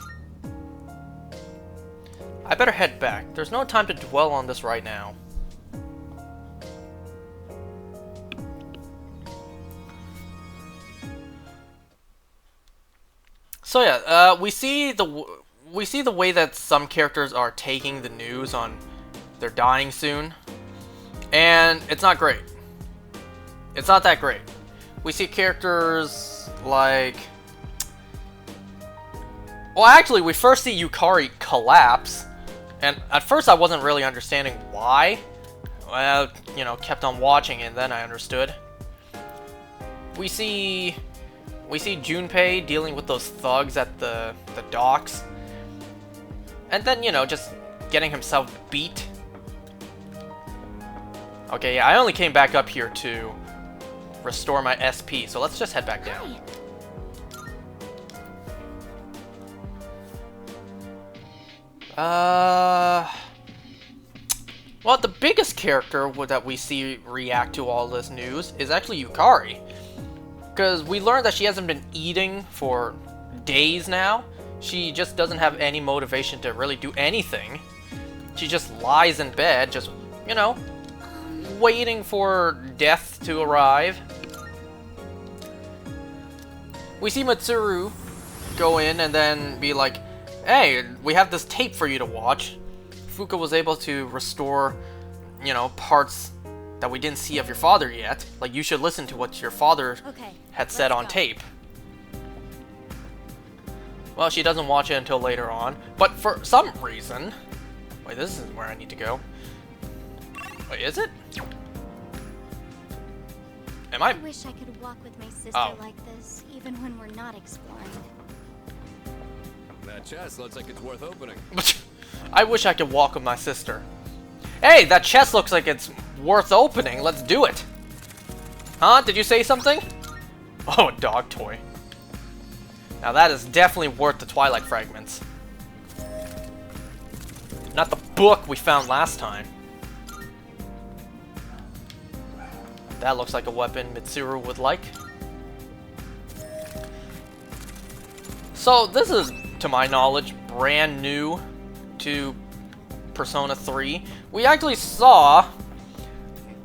I better head back. There's no time to dwell on this right now. So yeah, we see the way that some characters are taking the news on they're dying soon, and it's not great. It's not that great. We see characters like... Well, actually, we first see Yukari collapse, and at first I wasn't really understanding why. Well, you know, kept on watching and then I understood. We see Junpei dealing with those thugs at the docks. And then, you know, just getting himself beat. Okay, yeah, I only came back up here to restore my SP, so let's just head back down. Well, the biggest character that we see react to all this news is actually Yukari. Because we learned that she hasn't been eating for days now. She just doesn't have any motivation to really do anything. She just lies in bed, just, you know, waiting for death to arrive. We see Mitsuru go in and then be like, hey, we have this tape for you to watch. Fuka was able to restore, you know, parts that we didn't see of your father yet. Like, you should listen to what your father had said on tape. Well, she doesn't watch it until later on, but for some reason... Wait, this isn't where I need to go. Wait, is it? Am I wish I could walk with my sister like this, even when we're not exploring. That chest looks like it's worth opening. I wish I could walk with my sister. Hey, that chest looks like it's worth opening. Let's do it. Huh? Did you say something? Oh, a dog toy. Now that is definitely worth the Twilight Fragments. Not the book we found last time. That looks like a weapon Mitsuru would like. So this is, to my knowledge, brand new to Persona 3. We actually saw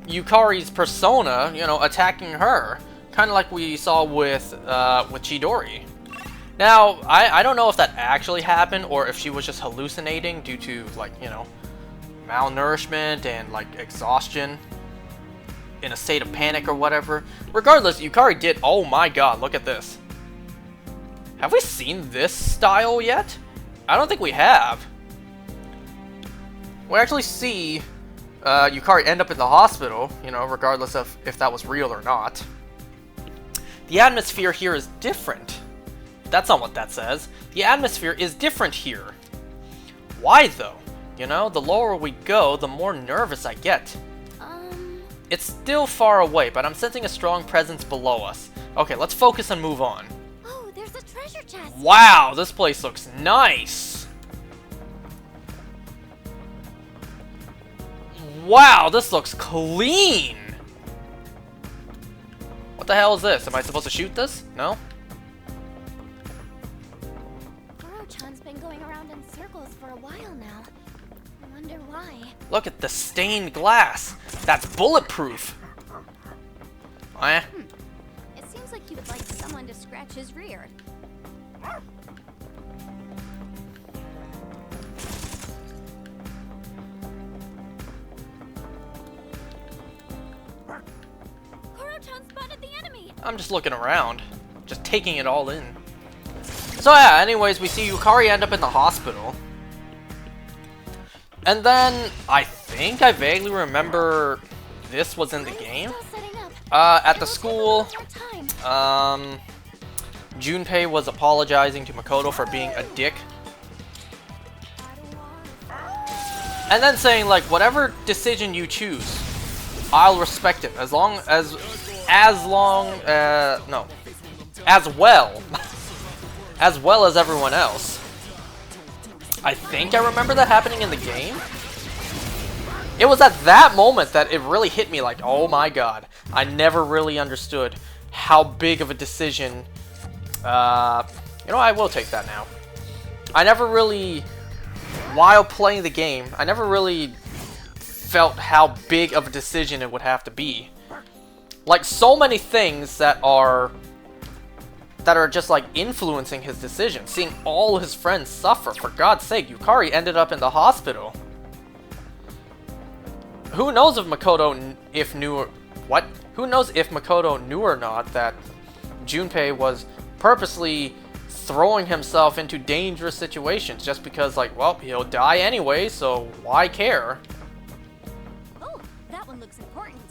Yukari's persona, you know, attacking her. Kind of like we saw with Chidori. Now, I don't know if that actually happened or if she was just hallucinating due to, like, you know, malnourishment and, like, exhaustion in a state of panic or whatever. Regardless, Yukari did... Oh my god, look at this. Have we seen this style yet? I don't think we have. We actually see Yukari end up in the hospital, you know, regardless of if that was real or not. The atmosphere here is different. That's not what that says. The atmosphere is different here. Why though? You know, the lower we go, the more nervous I get. It's still far away, but I'm sensing a strong presence below us. Okay, let's focus and move on. Oh, there's a treasure chest. Wow, this place looks nice. Wow, this looks clean. What the hell is this? Am I supposed to shoot this? No? Goro-chan's been going around in circles for a while now. I wonder why. Look at the stained glass. That's bulletproof. Eh? It seems like you would like someone to scratch his rear. Goro-chan spotted the enemy! I'm just looking around. Just taking it all in. So yeah, anyways, we see Yukari end up in the hospital. And then, I think I vaguely remember this was in the game. At the school, Junpei was apologizing to Makoto for being a dick. And then saying, like, whatever decision you choose, I'll respect it. As well as everyone else. I think I remember that happening in the game. It was at that moment that it really hit me like, oh my god. I never really understood how big of a decision... you know, I will take that now. I never really... While playing the game, I never really felt how big of a decision it would have to be. Like, so many things that are just like influencing his decision. Seeing all his friends suffer. For God's sake, Yukari ended up in the hospital. Who knows if Makoto knew or not that Junpei was purposely throwing himself into dangerous situations just because, like, well, he'll die anyway, so why care? Oh, that one looks important.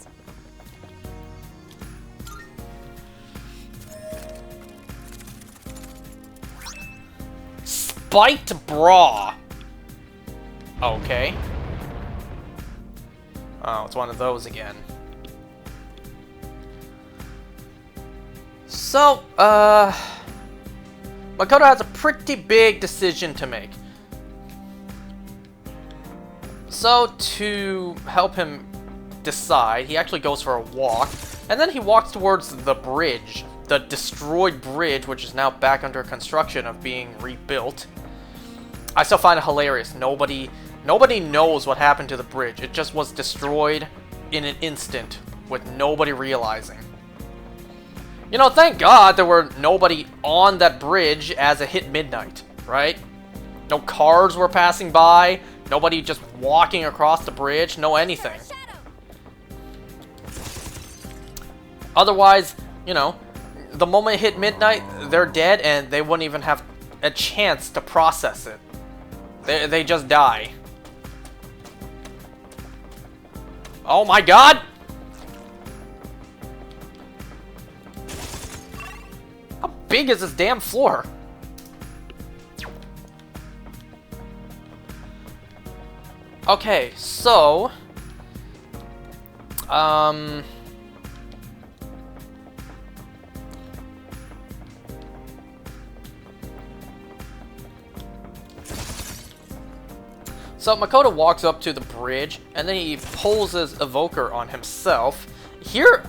Spiked bra. Okay. Oh, it's one of those again. So, Makoto has a pretty big decision to make. So, to help him decide, he actually goes for a walk, and then he walks towards the bridge. The destroyed bridge, which is now back under construction of being rebuilt. I still find it hilarious. Nobody knows what happened to the bridge. It just was destroyed in an instant with nobody realizing. You know, thank God there were nobody on that bridge as it hit midnight, right? No cars were passing by, nobody just walking across the bridge, no anything. Otherwise, you know, the moment it hit midnight, they're dead and they wouldn't even have a chance to process it. They just die. Oh my god! How big is this damn floor? Okay, so... So Makoto walks up to the bridge, and then he pulls his evoker on himself. Here,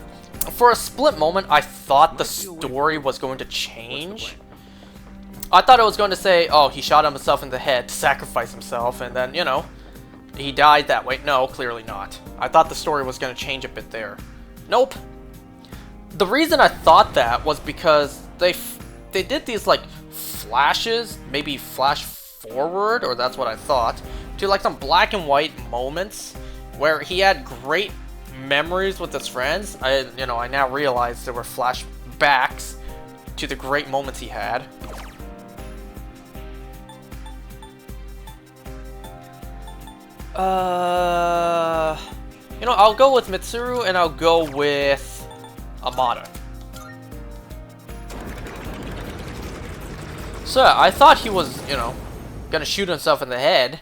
for a split moment, I thought the story was going to change. I thought it was going to say, oh, he shot himself in the head to sacrifice himself, and then, you know, he died that way. No, clearly not. I thought the story was going to change a bit there. Nope. The reason I thought that was because they did these, like, flashes, maybe flash forward, or that's what I thought, to like some black and white moments where he had great memories with his friends. I now realize there were flashbacks to the great moments he had. You know, I'll go with Mitsuru and I'll go with Amada. So I thought he was, gonna shoot himself in the head.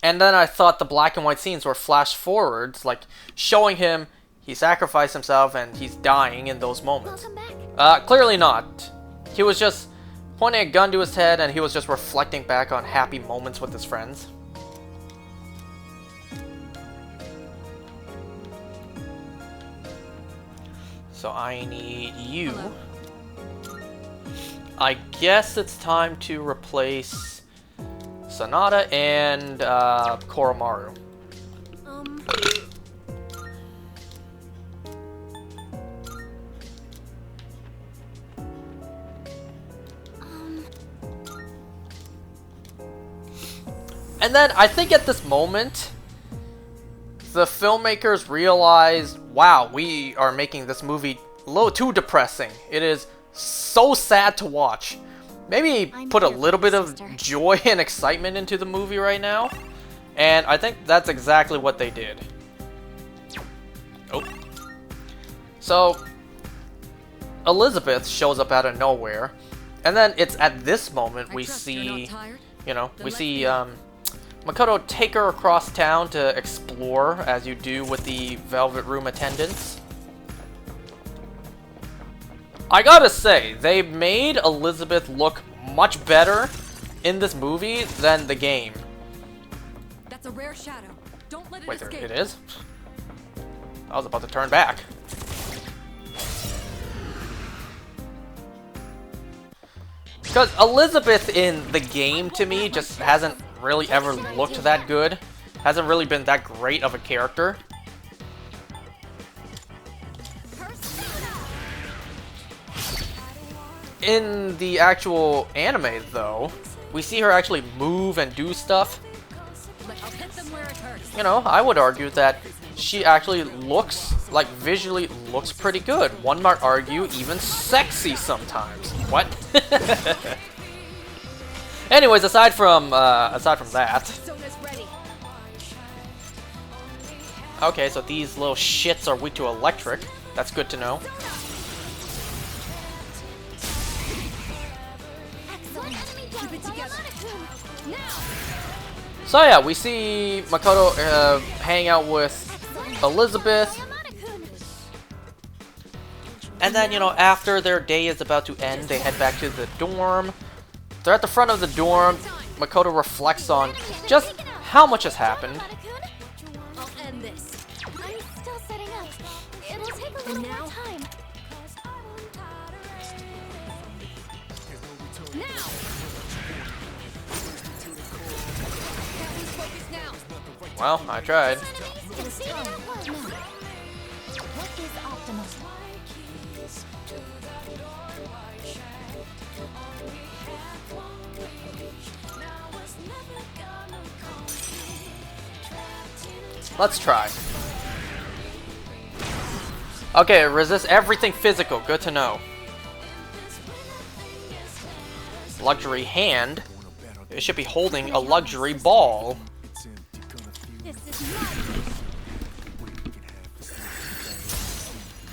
And then I thought the black and white scenes were flash forwards, like showing him he sacrificed himself and he's dying in those moments. Welcome back. Clearly not. He was just pointing a gun to his head and he was just reflecting back on happy moments with his friends. So I need you. Hello. I guess it's time to replace Sonata and Koromaru. Um, And then I think at this moment, the filmmakers realized, wow, we are making this movie a little too depressing. It is so sad to watch. Maybe I'm put a here little for bit you, of sister. joy and excitement into the movie right now. And I think that's exactly what they did. Oh. So, Elizabeth shows up out of nowhere. And then it's at this moment we see, we see Makoto take her across town to explore, as you do with the Velvet Room attendants. I gotta say, they made Elizabeth look much better in this movie than the game. That's a rare shadow. Don't let it Wait, there escape. it is? I was about to turn back. Because Elizabeth in the game, to me, just hasn't really ever looked that good. Hasn't really been that great of a character. In the actual anime, though, we see her actually move and do stuff. I'll hit them where it hurts. I would argue that she actually looks, like, visually looks pretty good. One might argue even sexy sometimes. What? Anyways, aside from that. Sona's ready. Okay, so these little shits are weak to electric. That's good to know. excellent. Enemy down. Keep it together. Now. So yeah, we see Makoto hang out with Elizabeth. And then, after their day is about to end, they head back to the dorm. They're at the front of the dorm. Makoto reflects on just how much has happened. I'll end this. I'm still setting up. It'll take a little more time. Now. Can't lose focus now. Well, I tried. It's time. What is optimal? Let's try. Okay, resist everything physical. Good to know. Luxury hand. It should be holding a luxury ball. This is mine.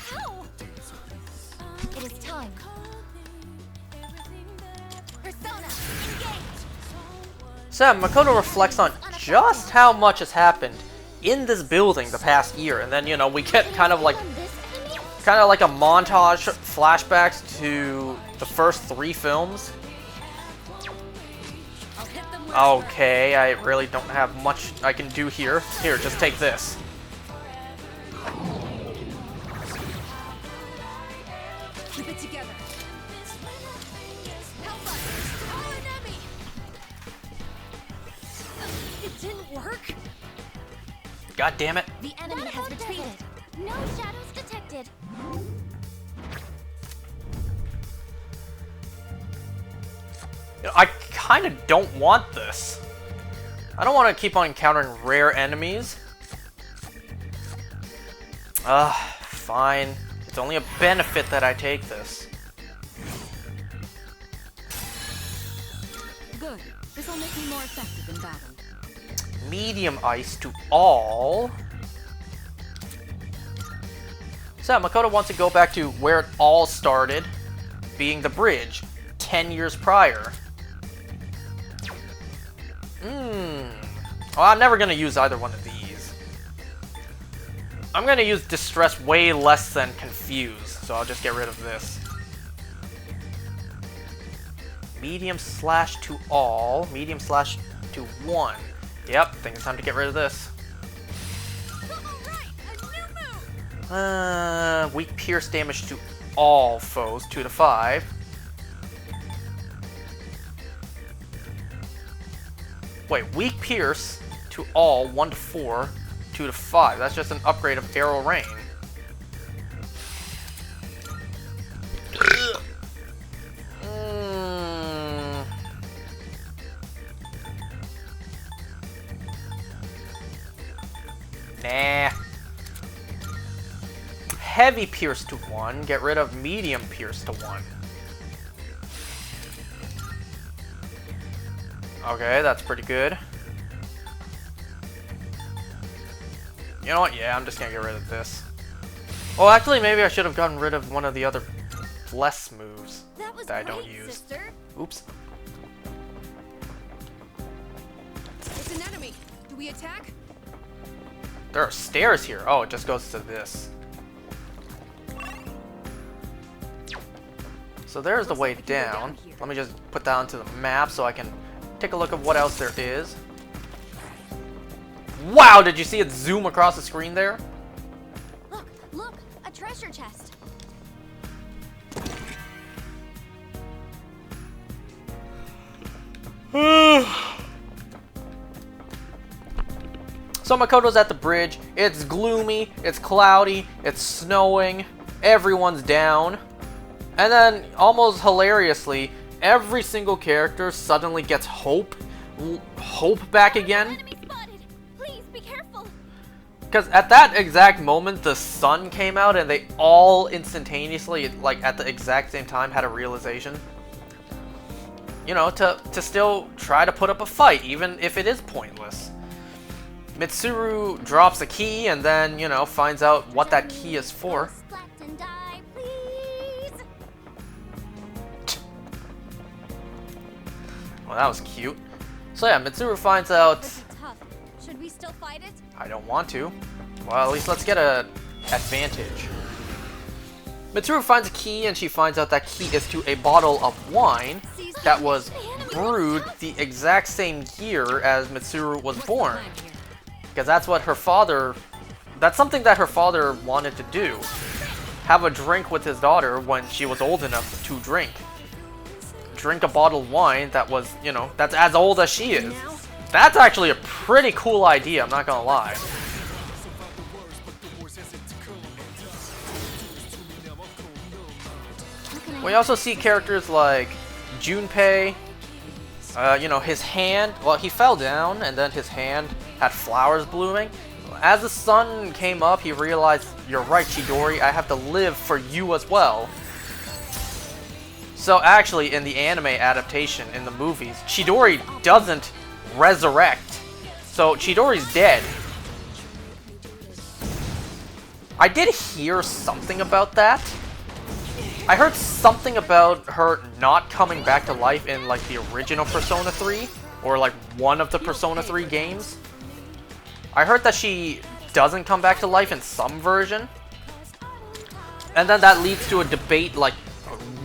How? It is time. Persona, engage. So Makoto reflects on just how much has happened in this building the past year, and then we get kind of like a montage flashbacks to the first 3 films. I'll hit them where Okay, I really don't have much I can do here. Here, just take this. Keep it together. Help us. Call an enemy. It didn't work. God damn it. The enemy has retreated. No shadows detected. I kind of don't want this. I don't want to keep on encountering rare enemies. Fine. It's only a benefit that I take this. Good. This will make me more effective in battle. Medium ice to all. So Makoto wants to go back to where it all started, being the bridge. 10 years prior. Well, I'm never gonna use either one of these. I'm gonna use Distress way less than Confuse, so I'll just get rid of this. Medium slash to all, medium slash to 1. Yep, think it's time to get rid of this. Weak pierce damage to all foes, 2 to 5. Wait, weak pierce to all, 1 to 4, 2 to 5. That's just an upgrade of Arrow Rain. Nah. Heavy pierce to 1, get rid of medium pierce to 1. Okay, that's pretty good. You know what? Yeah, I'm just gonna get rid of this. Well, actually, maybe I should have gotten rid of one of the other bless moves that I don't use. Sister. Oops. It's an enemy. Do we attack? There are stairs here. Oh, it just goes to this. So there's the way down. Let me just put that onto the map so I can take a look at what else there is. Wow, did you see it zoom across the screen there? Look, a treasure chest. So Makoto's at the bridge. It's gloomy, it's cloudy, it's snowing, everyone's down. And then, almost hilariously, every single character suddenly gets hope back again. Enemy spotted. Please be careful. Because at that exact moment, the sun came out and they all instantaneously, like at the exact same time, had a realization. You know, to still try to put up a fight, even if it is pointless. Mitsuru drops a key and then, you know, finds out what that key is for. Splat and die, please. Well, that was cute. So yeah, Mitsuru finds out... This is tough. Should we still fight it? I don't want to. Well, at least let's get a advantage. Mitsuru finds a key and she finds out that key is to a bottle of wine that was brewed the exact same year as Mitsuru was born. Because that's what her father... That's something that her father wanted to do. Have a drink with his daughter when she was old enough to drink. Drink a bottle of wine that was, you know, that's as old as she is. That's actually a pretty cool idea, I'm not gonna lie. We also see characters like Junpei. You know, his hand, well, he fell down and then his hand had flowers blooming. As the sun came up, he realized, you're right, Chidori, I have to live for you as well. So actually, in the anime adaptation, in the movies, Chidori doesn't resurrect. So Chidori's dead. I did hear something about that. I heard something about her not coming back to life in like the original Persona 3 or like one of the Persona 3 games. I heard that she doesn't come back to life in some version. And then that leads to a debate like,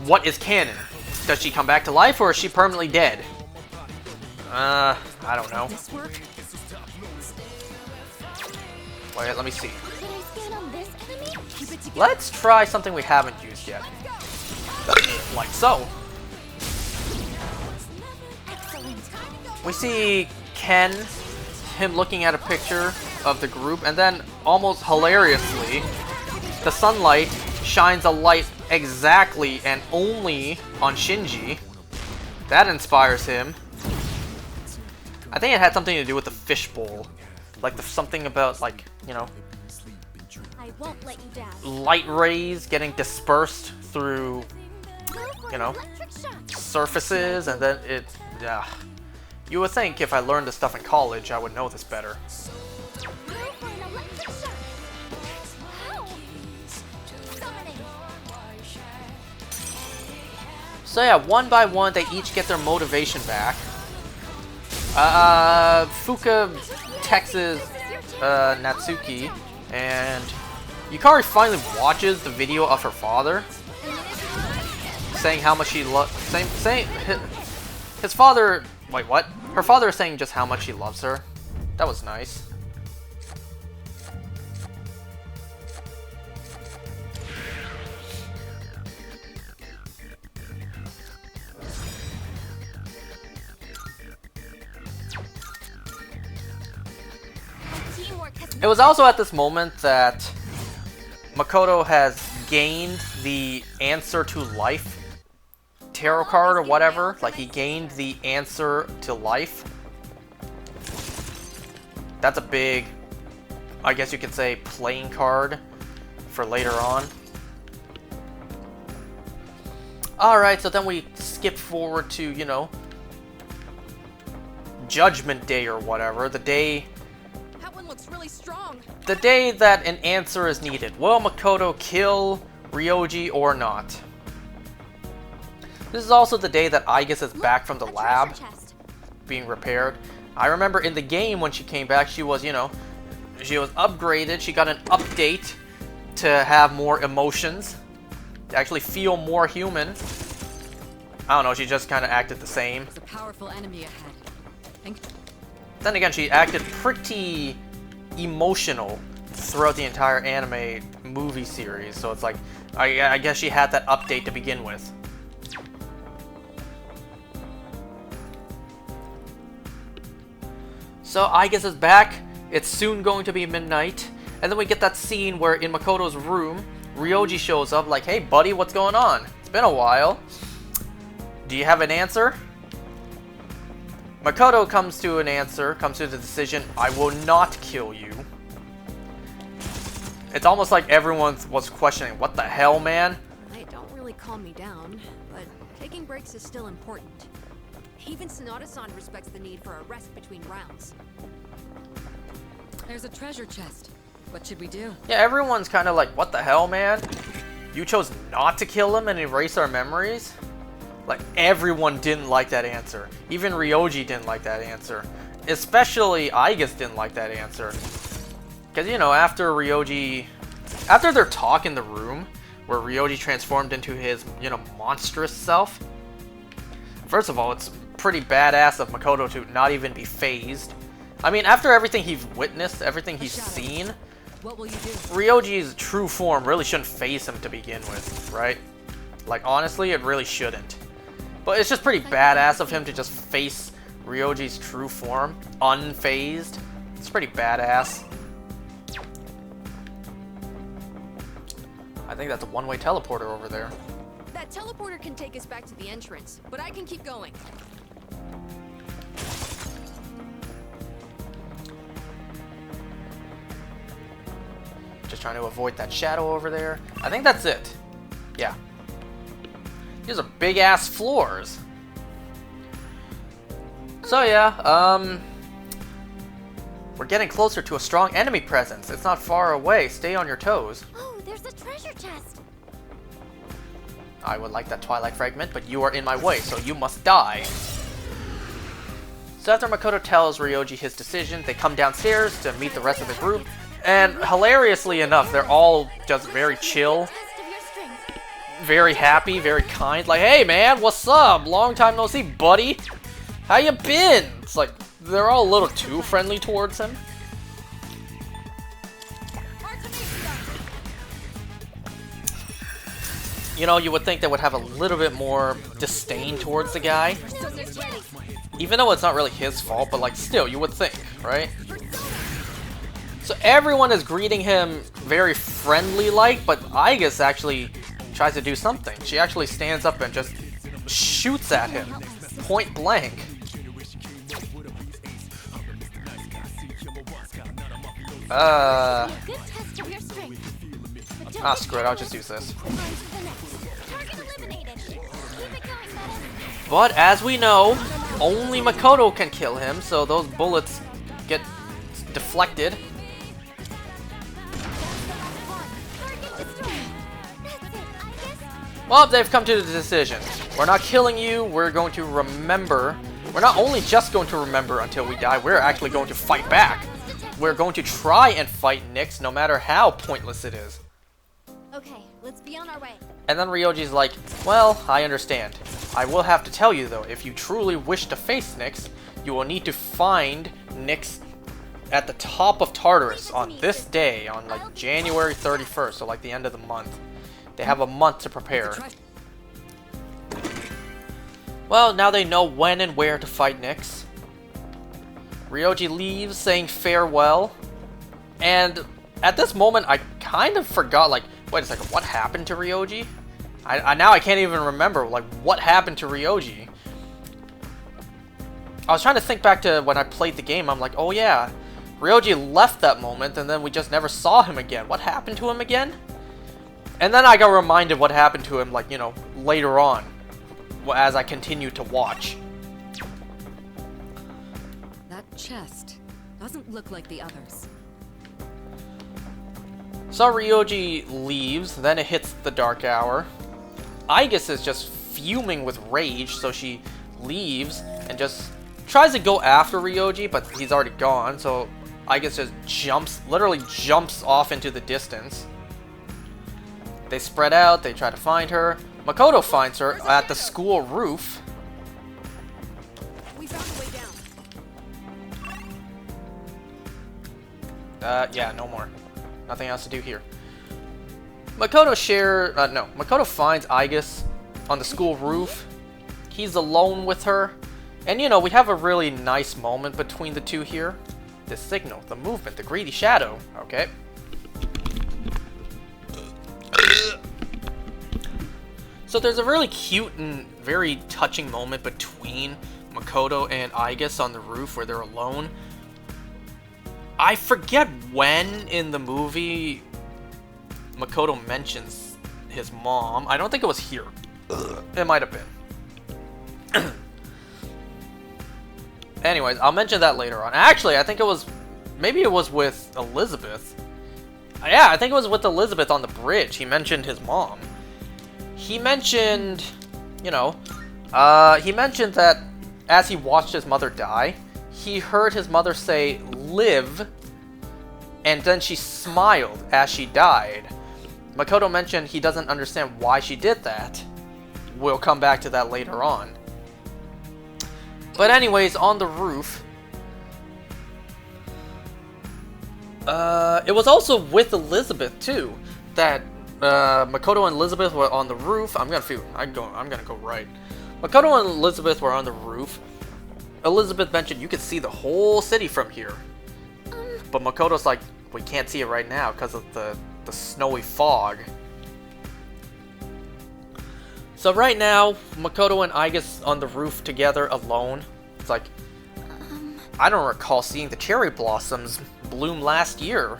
what is canon? Does she come back to life or is she permanently dead? I don't know. Wait, let me see. Should I stand on this enemy? Keep it together. Let's try something we haven't used yet. Like so. Excellent. We see Ken, him looking at a picture of the group, and then almost hilariously, the sunlight shines a light exactly and only on Shinji. That inspires him. I think it had something to do with the fishbowl. Like something about, like, you know, I won't let you down. light rays getting dispersed through, you know, Electric shock. surfaces, and then it, yeah. You would think if I learned this stuff in college, I would know this better. Go for an electric shock. Ow. Summoning. So yeah, one by one, they each get their motivation back. Fuka texts Natsuki, and Yukari finally watches the video of her father, saying how much she loves. Saying his father. Wait, what? Her father is saying just how much he loves her. That was nice. It was also at this moment that Makoto has gained the answer to life tarot card or whatever. Like, he gained the answer to life. That's a big, I guess you could say, playing card for later on. Alright, so then we skip forward to, you know, Judgment Day or whatever. The day... That one looks really strong. The day that an answer is needed. Will Makoto kill Ryoji or not? This is also the day that Aigis is back from the lab, being repaired. I remember in the game when she came back, she was, you know, she was upgraded. She got an update to have more emotions, to actually feel more human. I don't know, she just kind of acted the same. It's a powerful enemy ahead. Then again, she acted pretty emotional throughout the entire anime movie series, so it's like, I guess she had that update to begin with. So Aigis is back, it's soon going to be midnight, and then we get that scene where in Makoto's room, Ryoji shows up like, hey buddy, what's going on? It's been a while. Do you have an answer? Makoto comes to the decision, I will not kill you. It's almost like everyone was questioning, what the hell, man? They don't really calm me down, but taking breaks is still important. Even Sonata-san respects the need for a rest between rounds. There's a treasure chest. What should we do? Yeah, everyone's kind of like, what the hell, man? You chose not to kill him and erase our memories? Like, everyone didn't like that answer. Even Ryoji didn't like that answer. Especially Aigis didn't like that answer. Because, you know, after their talk in the room, where Ryoji transformed into his, you know, monstrous self. First of all, it's pretty badass of Makoto to not even be phased. I mean, after everything he's witnessed, everything he's seen, What will you do? Ryoji's true form really shouldn't phase him to begin with, right? Like, honestly, it really shouldn't. But it's just pretty badass of him to just face Ryoji's true form, unfazed. It's pretty badass. I think that's a one-way teleporter over there. That teleporter can take us back to the entrance, but I can keep going. Just trying to avoid that shadow over there. I think that's it. Yeah. These are big-ass floors. So yeah, we're getting closer to a strong enemy presence. It's not far away. Stay on your toes. Oh, there's a treasure chest. I would like that Twilight Fragment, but you are in my way, so you must die. So after Makoto tells Ryoji his decision, they come downstairs to meet the rest of the group. And hilariously enough, they're all just very chill, Test of your strength. very happy, very kind. Like, hey man, what's up? Long time no see, buddy. How you been? It's like, they're all a little too friendly towards him. You know, you would think they would have a little bit more disdain towards the guy. Even though it's not really his fault, but like, still, you would think, right? So everyone is greeting him very friendly-like, but Aigis actually tries to do something. She actually stands up and just shoots at him, point blank. Good test of your strength. But don't Screw it, I'll just use this. on to the next. Target eliminated. Keep it going, Metis. But as we know, only Makoto can kill him, so those bullets get deflected. That's the last one. Target destroyed. That's it, I guess. Well, they've come to the decision. We're not killing you, we're going to remember. We're not only just going to remember until we die, we're actually going to fight back. We're going to try and fight Nyx, no matter how pointless it is. Okay, let's be on our way. And then Ryoji's like, well, I understand. I will have to tell you though, if you truly wish to face Nyx, you will need to find Nyx at the top of Tartarus on this day, on like January 31st, so like the end of the month. They have a month to prepare. Well, now they know when and where to fight Nyx. Ryoji leaves, saying farewell. And at this moment, I kind of forgot, like, wait a second, what happened to Ryoji? Now I can't even remember, like, what happened to Ryoji. I was trying to think back to when I played the game. I'm like, oh yeah, Ryoji left that moment, and then we just never saw him again. What happened to him again? And then I got reminded what happened to him, like, you know, later on, as I continued to watch. That chest doesn't look like the others. So Ryoji leaves, then it hits the dark hour. Aigis is just fuming with rage, so she leaves and just tries to go after Ryoji, but he's already gone, so Aigis just literally jumps off into the distance. They spread out, they try to find her. Makoto finds her at the school roof. We found a way down. Yeah, no more. Nothing else to do here. Makoto finds Aigis on the school roof. He's alone with her. And you know, we have a really nice moment between the two here. The signal, the movement, the greedy shadow. Okay. So there's a really cute and very touching moment between Makoto and Aigis on the roof where they're alone. I forget when in the movie Makoto mentions his mom. I don't think it was here. It might have been. Anyways, I'll mention that later on. Actually, I think it was... Maybe it was with Elizabeth. Yeah, I think it was with Elizabeth on the bridge. He mentioned his mom. He mentioned... You know... he mentioned that as he watched his mother die, he heard his mother say, "Live," and then she smiled as she died. Makoto mentioned he doesn't understand why she did that. We'll come back to that later on. But anyways, on the roof... it was also with Elizabeth, too, that Makoto and Elizabeth were on the roof. I'm gonna go right. Makoto and Elizabeth were on the roof. Elizabeth mentioned you could see the whole city from here. But Makoto's like, we can't see it right now because of the snowy fog. So right now, Makoto and Aigis on the roof together alone. It's like, I don't recall seeing the cherry blossoms bloom last year.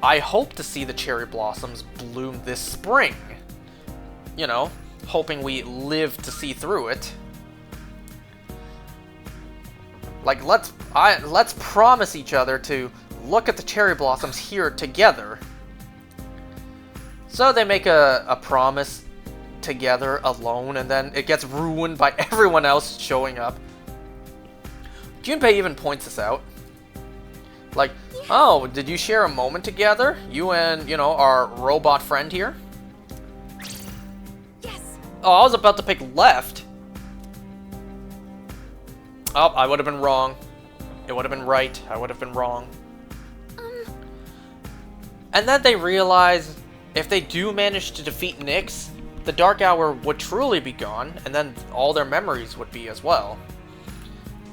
I hope to see the cherry blossoms bloom this spring. You know, hoping we live to see through it. Like, let's promise each other to look at the cherry blossoms here together. So they make a promise together alone, and then it gets ruined by everyone else showing up. Junpei even points this out. Like, oh, did you share a moment together? You and, you know, our robot friend here? Yes. Oh, I was about to pick left. Oh, I would have been wrong. It would have been right. I would have been wrong. And then they realize if they do manage to defeat Nyx, the Dark Hour would truly be gone, and then all their memories would be as well.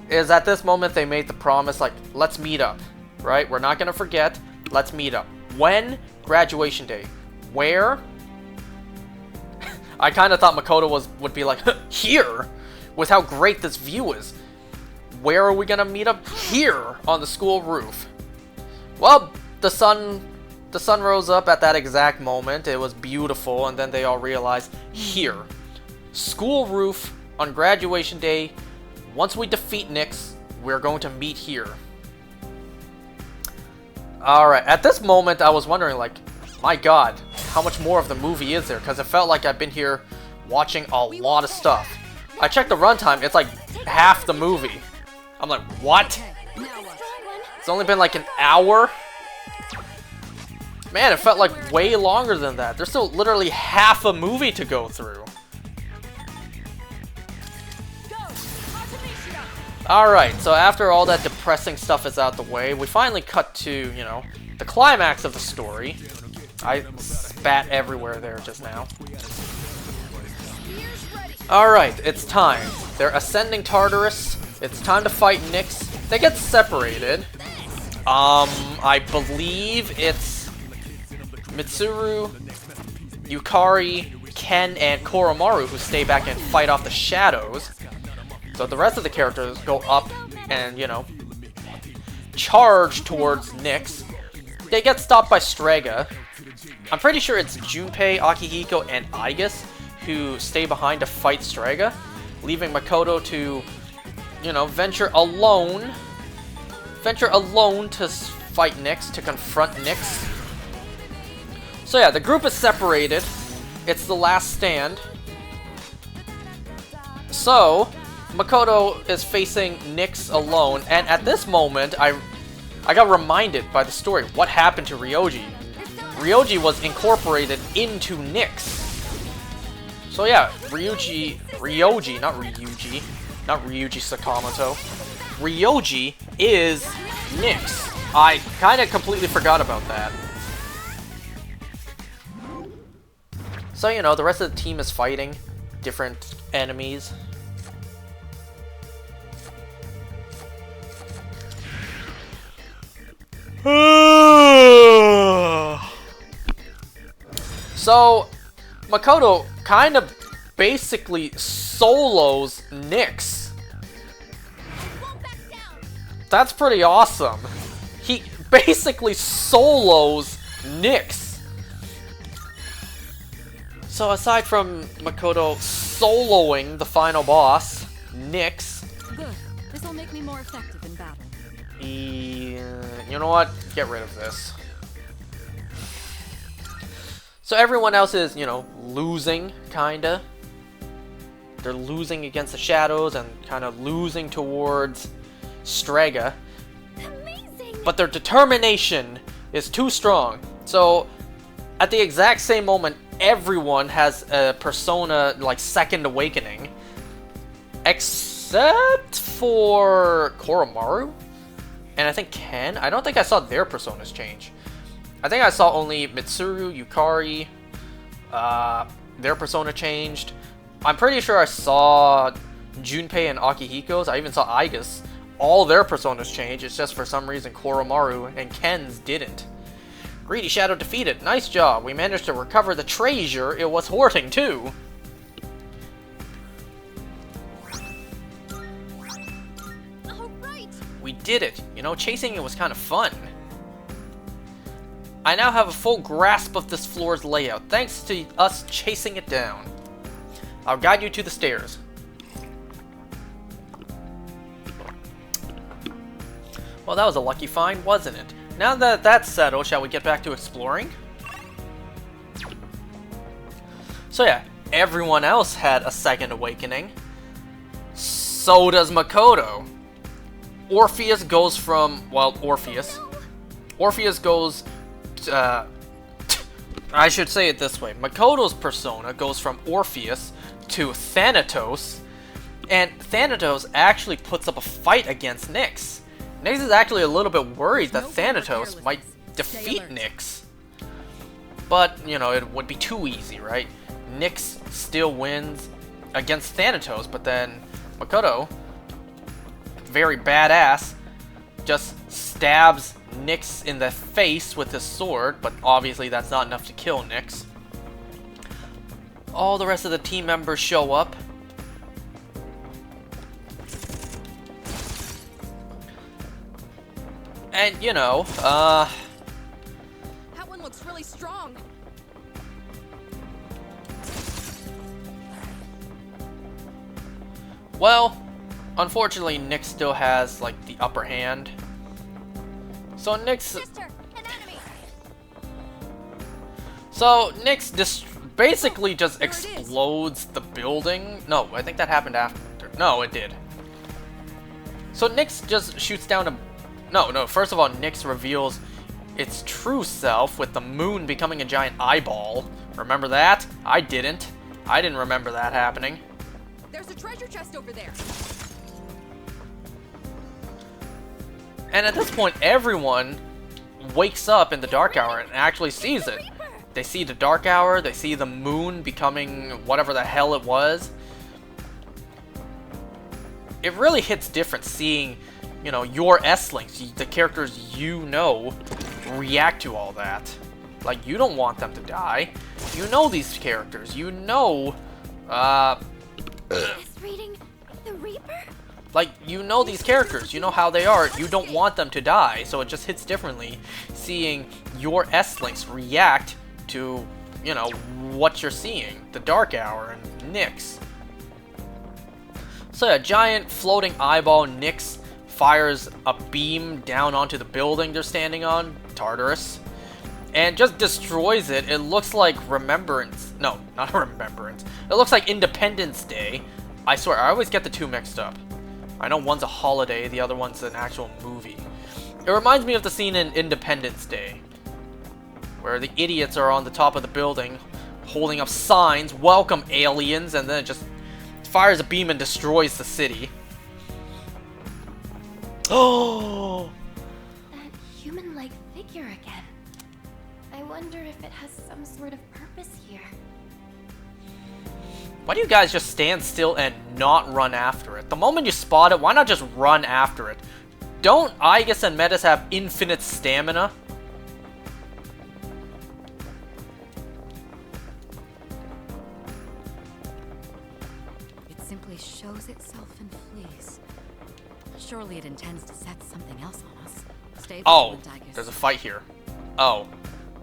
Is at this moment they made the promise, like, let's meet up, right? We're not gonna forget. Let's meet up. When? Graduation day. Where? I kind of thought Makoto would be like, here, with how great this view is. Where are we gonna meet up? Here, on the school roof. Well, the sun rose up at that exact moment. It was beautiful, and then they all realized, here. School roof on graduation day. Once we defeat Nyx, we're going to meet here. Alright, at this moment, I was wondering, like, my god, how much more of the movie is there, because it felt like I've been here watching a lot of stuff. I checked the runtime, it's like half the movie. I'm like, what? It's only been like an hour? Man, it felt like way longer than that. There's still literally half a movie to go through. Alright, so after all that depressing stuff is out the way, we finally cut to, you know, the climax of the story. I spat everywhere there just now. Alright, it's time. They're ascending Tartarus. It's time to fight Nyx. They get separated. I believe it's Mitsuru, Yukari, Ken, and Koromaru who stay back and fight off the shadows. So the rest of the characters go up and, you know, charge towards Nyx. They get stopped by Strega. I'm pretty sure it's Junpei, Akihiko, and Aigis who stay behind to fight Strega, leaving Makoto to, you know, venture alone to fight Nyx, to confront Nyx. So yeah, the group is separated. It's the last stand. So Makoto is facing Nyx alone, and at this moment, I got reminded by the story what happened to Ryoji. Ryoji was incorporated into Nyx. So yeah, Ryoji, not Ryuji Sakamoto. Ryoji is Nyx. I kind of completely forgot about that. So, you know, the rest of the team is fighting different enemies. So, Makoto kind of basically solos Nyx. That's pretty awesome. He basically solos Nyx. So aside from Makoto soloing the final boss, Nyx... Good. This'll make me more effective in battle. You know what? Get rid of this. So everyone else is, you know, losing, kinda. They're losing against the shadows and kind of losing towards Strega. Amazing. But their determination is too strong. So at the exact same moment, everyone has a Persona, like, Second Awakening. Except for Koromaru? And I think Ken? I don't think I saw their Personas change. I think I saw only Mitsuru, Yukari, their Persona changed. I'm pretty sure I saw Junpei and Akihiko's. I even saw Aigis. All their Personas changed. It's just for some reason Koromaru and Ken's didn't. Greedy Shadow defeated. Nice job. We managed to recover the treasure it was hoarding too. All right. We did it. You know, chasing it was kind of fun. I now have a full grasp of this floor's layout, thanks to us chasing it down. I'll guide you to the stairs. Well, that was a lucky find, wasn't it? Now that that's settled, shall we get back to exploring? So yeah, everyone else had a Second Awakening. So does Makoto. Orpheus goes from, well, Orpheus goes, I should say it this way. Makoto's persona goes from Orpheus to Thanatos, and Thanatos actually puts up a fight against Nyx. Nyx is actually a little bit worried that Thanatos might defeat Nyx. But, you know, it would be too easy, right? Nyx still wins against Thanatos, but then Makoto, very badass, just stabs Nyx in the face with his sword, but obviously that's not enough to kill Nyx. All the rest of the team members show up. And, you know, That one looks really strong. well, unfortunately Nyx still has, like, the upper hand. So Nyx... Sister, an enemy. So Nyx basically just There it is. explodes the building. No, I think that happened after. No, it did. So Nyx just shoots down a... No, first of all, Nyx reveals its true self with the moon becoming a giant eyeball. Remember that? I didn't. I didn't remember that happening. There's a treasure chest over there. And at this point, everyone wakes up in the dark hour and actually sees it. They see the dark hour, they see the moon becoming whatever the hell it was. It really hits different seeing, you know, your S-Links, the characters you know, react to all that. Like, you don't want them to die. You know these characters. You know, Is reading the Reaper? like, you know these characters. You know how they are. You don't want them to die, so it just hits differently seeing your S-Links react to, you know, what you're seeing. The Dark Hour and Nyx. So a giant floating eyeball, Nyx fires a beam down onto the building they're standing on, Tartarus, and just destroys it. It looks like Remembrance. No, not Remembrance. It looks like Independence Day. I swear, I always get the two mixed up. I know one's a holiday, the other one's an actual movie. It reminds me of the scene in Independence Day, where the idiots are on the top of the building, holding up signs, "Welcome, aliens," and then it just fires a beam and destroys the city. Oh! That human-like figure again. I wonder if it has some sort of purpose here. Why do you guys just stand still and not run after it? The moment you spot it, why not just run after it? Don't Aigis and Metis have infinite stamina? It simply shows itself and flees. Surely it intends to set something else on us. Stay Oh, vigilant, Aegis. there's a fight here. Oh.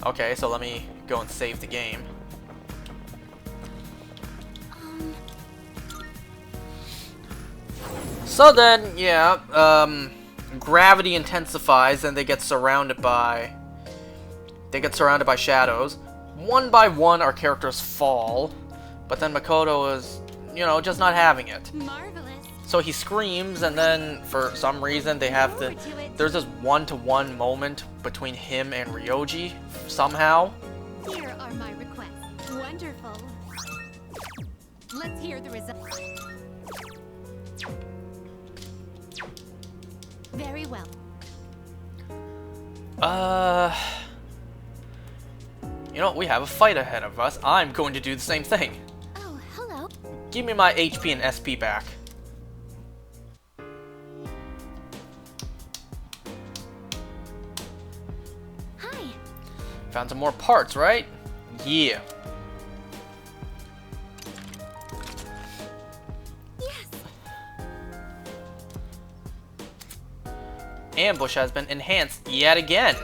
Okay, so let me go and save the game. So then, yeah, gravity intensifies and they get surrounded by shadows. One by one, our characters fall, but then Makoto is, you know, just not having it. Marvelous. So he screams, and then for some reason they have the... There's this one-to-one moment between him and Ryoji, somehow. Here are my requests. Wonderful. Let's hear the results. Very well. You know, we have a fight ahead of us. I'm going to do the same thing. Oh, hello. Give me my HP and SP back. Hi. Found some more parts, right? Yeah. Yes. Ambush has been enhanced yet again.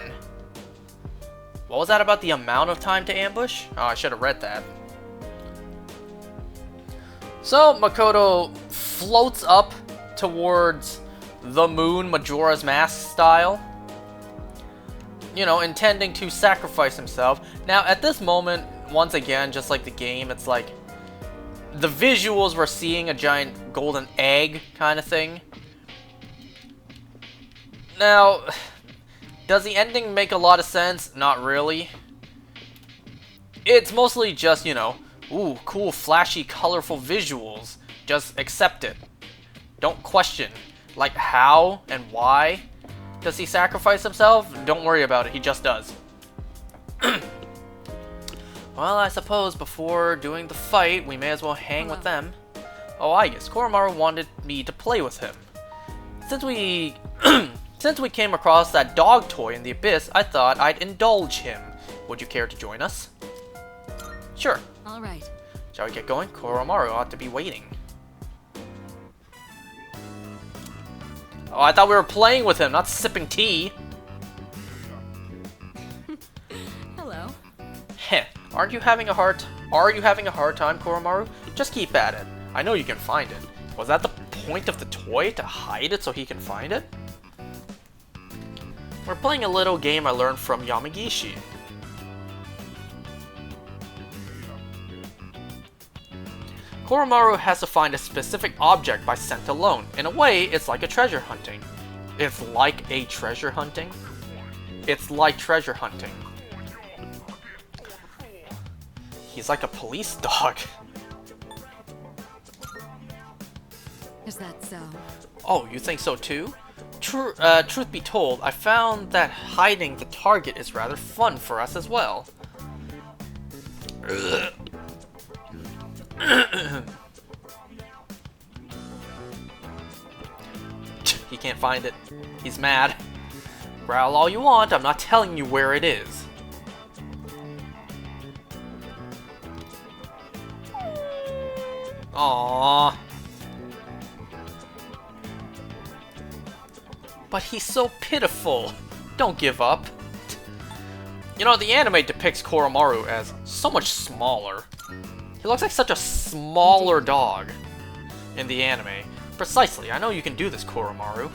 What was that about the amount of time to ambush? Oh, I should have read that. So, Makoto floats up towards the moon, Majora's Mask style. You know, intending to sacrifice himself. Now, at this moment, once again, just like the game, it's like the visuals we're seeing a giant golden egg kind of thing. Now, does the ending make a lot of sense? Not really. It's mostly just, you know, ooh, cool, flashy, colorful visuals. Just accept it. Don't question. Like, how and why does he sacrifice himself? Don't worry about it, he just does. Well, I suppose before doing the fight, we may as well hang with them. Oh, I guess Koromaru wanted me to play with him. Since we... Since we came across that dog toy in the abyss, I thought I'd indulge him. Would you care to join us? Sure. All right. Shall we get going? Koromaru ought to be waiting. Oh, I thought we were playing with him, not sipping tea. Hello. Heh. Are you having a hard time, Koromaru? Just keep at it. I know you can find it. Was that the point of the toy, to hide it so he can find it? We're playing a little game I learned from Yamagishi. Koromaru has to find a specific object by scent alone. In a way, it's like a treasure hunting. It's like a treasure hunting? It's like treasure hunting. He's like a police dog. Is that so? Oh, you think so too? Truth be told, I found that hiding the target is rather fun for us as well. He can't find it. He's mad. Growl all you want, I'm not telling you where it is. Aww. But he's so pitiful. Don't give up. You know, the anime depicts Koromaru as so much smaller. He looks like such a smaller dog in the anime. Precisely, I know you can do this, Koromaru.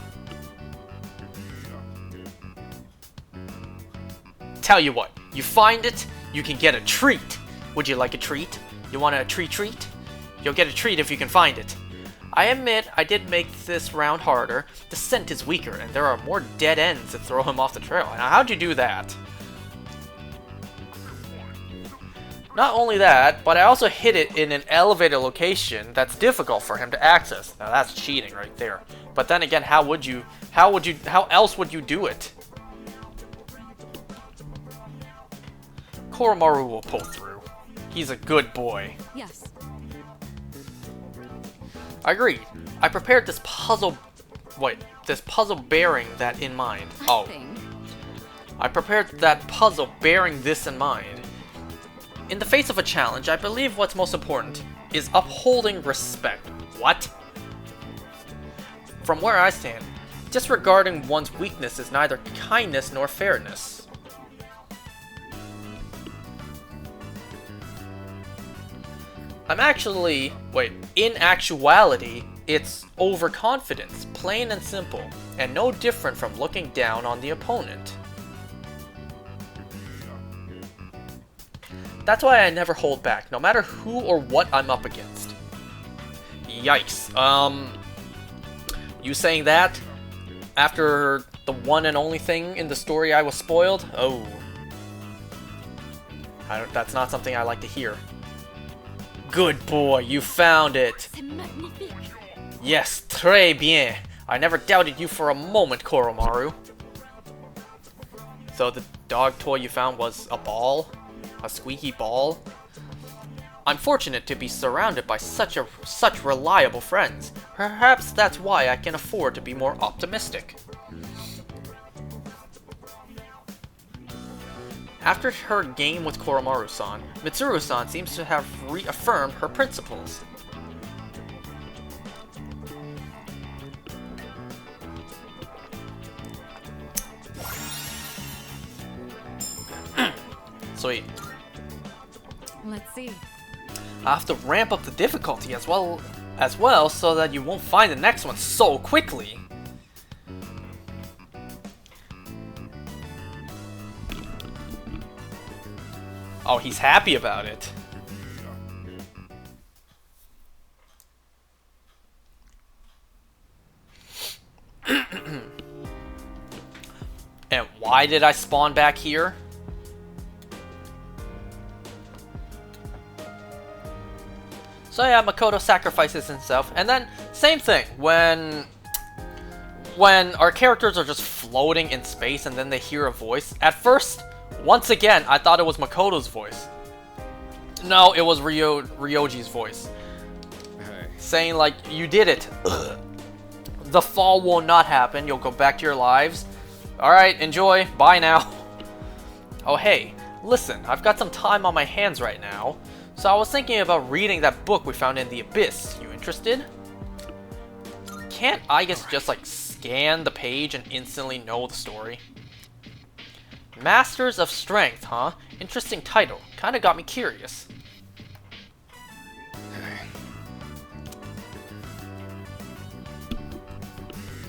Tell you what, you find it, you can get a treat. Would you like a treat? You want a treat? You'll get a treat if you can find it. I admit, I did make this round harder. The scent is weaker, and there are more dead ends that throw him off the trail. Now, how'd you do that? Not only that, but I also hid it in an elevated location that's difficult for him to access. Now that's cheating right there. But then again, how else would you do it? Koromaru will pull through. He's a good boy. Yes. Agreed. I prepared this puzzle bearing that in mind. I prepared that puzzle bearing this in mind. In the face of a challenge, I believe what's most important is upholding respect. What? From where I stand, disregarding one's weakness is neither kindness nor fairness. In actuality, it's overconfidence, plain and simple, and no different from looking down on the opponent. That's why I never hold back, no matter who or what I'm up against. Yikes. You saying that? After the one and only thing in the story I was spoiled? Oh. That's not something I like to hear. Good boy, you found it! Yes, très bien. I never doubted you for a moment, Koromaru. So the dog toy you found was a ball? A squeaky ball? I'm fortunate to be surrounded by such reliable friends. Perhaps that's why I can afford to be more optimistic. After her game with Koromaru-san, Mitsuru-san seems to have reaffirmed her principles. Sweet. Let's see. I have to ramp up the difficulty as well so that you won't find the next one so quickly. Oh, he's happy about it. And why did I spawn back here? So yeah, Makoto sacrifices himself, and then same thing when our characters are just floating in space and then they hear a voice. At first, once again, I thought it was Makoto's voice. No, it was Ryoji's voice. Hey. Saying like, you did it. The fall will not happen. You'll go back to your lives. Alright, enjoy. Bye now. Oh hey, listen, I've got some time on my hands right now. So I was thinking about reading that book we found in the Abyss. You interested? Can't I just like scan the page and instantly know the story? Masters of Strength, huh? Interesting title. Kinda got me curious.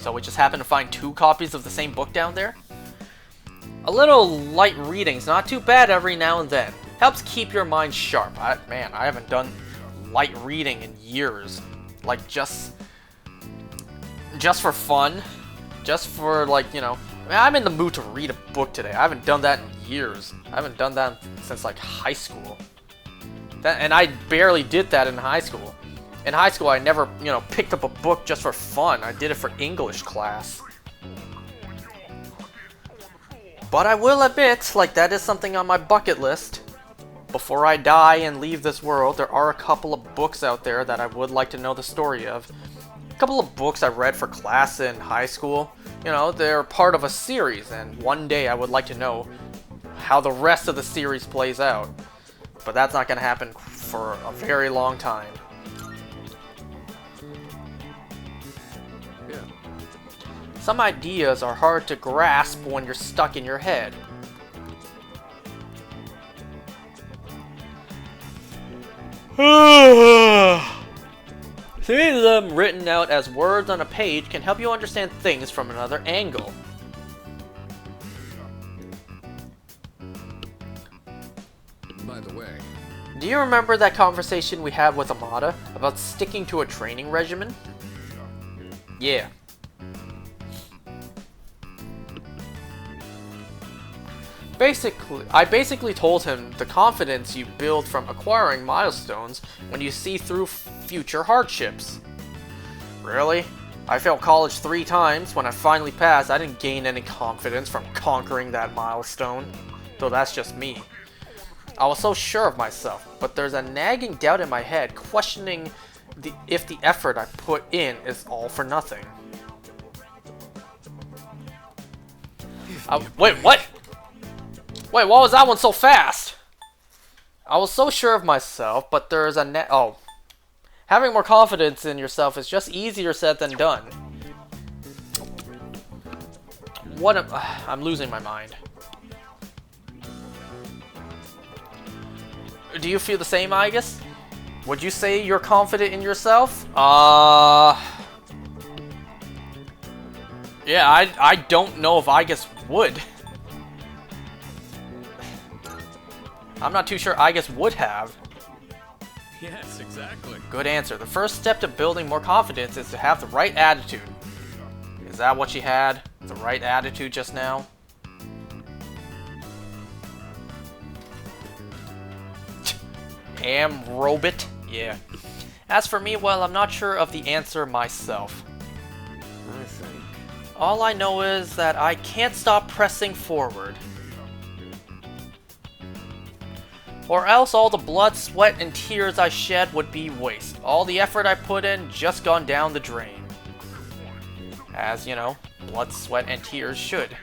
So we just happened to find 2 copies of the same book down there? A little light reading's not too bad every now and then. Helps keep your mind sharp. Man, I haven't done light reading in years. Like, just for fun. Just for, like, you know... I mean, I'm in the mood to read a book today. I haven't done that in years. I haven't done that since, like, high school. And I barely did that in high school. In high school, I never, you know, picked up a book just for fun. I did it for English class. But I will admit, like, that is something on my bucket list. Before I die and leave this world, there are a couple of books out there that I would like to know the story of. A couple of books I read for class in high school. You know, they're part of a series, and one day I would like to know how the rest of the series plays out. But that's not going to happen for a very long time. Yeah. Some ideas are hard to grasp when you're stuck in your head. Seeing them written out as words on a page can help you understand things from another angle. By the way, Do you remember that conversation we had with Amada about sticking to a training regimen? Yeah. I basically told him the confidence you build from acquiring milestones when you see through future hardships. Really? I failed college 3 times. When I finally passed, I didn't gain any confidence from conquering that milestone. Though that's just me. I was so sure of myself, but there's a nagging doubt in my head questioning if the effort I put in is all for nothing. Wait, what? Wait, why was that one so fast? I was so sure of myself, but there's a having more confidence in yourself is just easier said than done. I'm losing my mind. Do you feel the same, Aigis? Would you say you're confident in yourself? Yeah, I don't know if Aigis would. I'm not too sure Aigis would have. yes, exactly. Good answer. The first step to building more confidence is to have the right attitude. Is that what she had? The right attitude just now? Robot? Yeah. As for me, well, I'm not sure of the answer myself. I think. All I know is that I can't stop pressing forward. Or else all the blood, sweat, and tears I shed would be waste. All the effort I put in just gone down the drain. As, you know, blood, sweat, and tears should.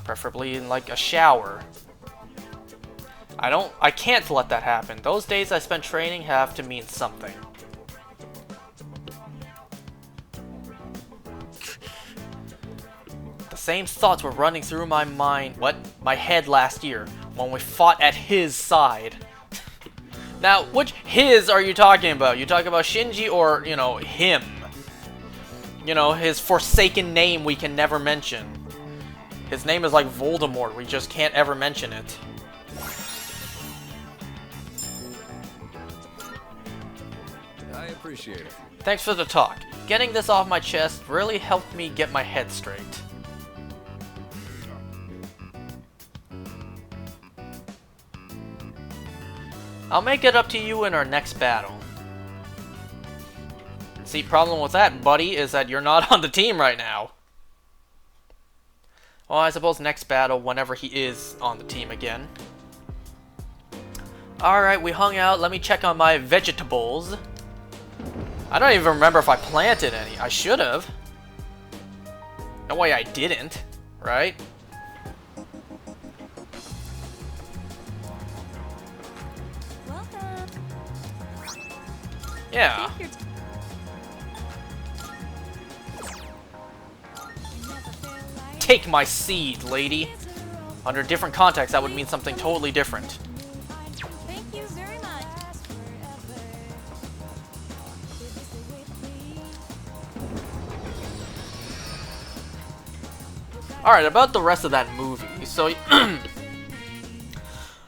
Preferably in, like, a shower. I can't let that happen. Those days I spent training have to mean something. The same thoughts were running through my mind, my head last year, when we fought at his side. Now, which his are you talking about? You talking about Shinji or, you know, him? You know, his forsaken name we can never mention. His name is like Voldemort, we just can't ever mention it. I appreciate it. Thanks for the talk. Getting this off my chest really helped me get my head straight. I'll make it up to you in our next battle. See, problem with that, buddy, is that you're not on the team right now. Well, I suppose next battle, whenever he is on the team again. Alright, we hung out. Let me check on my vegetables. I don't even remember if I planted any. I should have. No way I didn't, right? Welcome. Yeah. Take my seed, lady. Under different contexts, that would mean something totally different. Thank you very much. Alright, about the rest of that movie. So,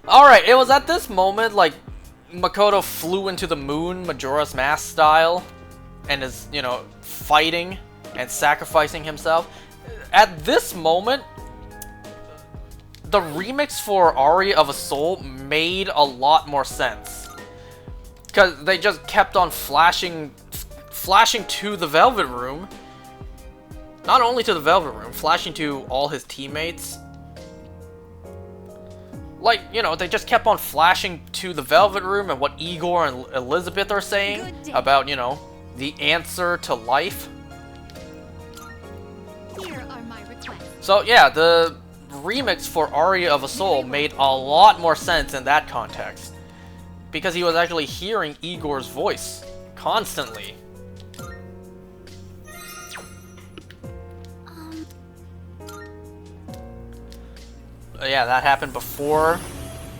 alright, it was at this moment, like, Makoto flew into the moon Majora's Mask style and is, you know, fighting and sacrificing himself. At this moment, the remix for Aria of a Soul made a lot more sense. Because they just kept on flashing to the Velvet Room. Not only to the Velvet Room, flashing to all his teammates. Like, you know, they just kept on flashing to the Velvet Room and what Igor and Elizabeth are saying about, you know, the answer to life. Here are my requests. So yeah, the remix for Aria of a Soul made a lot more sense in that context. Because he was actually hearing Igor's voice constantly. Yeah, that happened before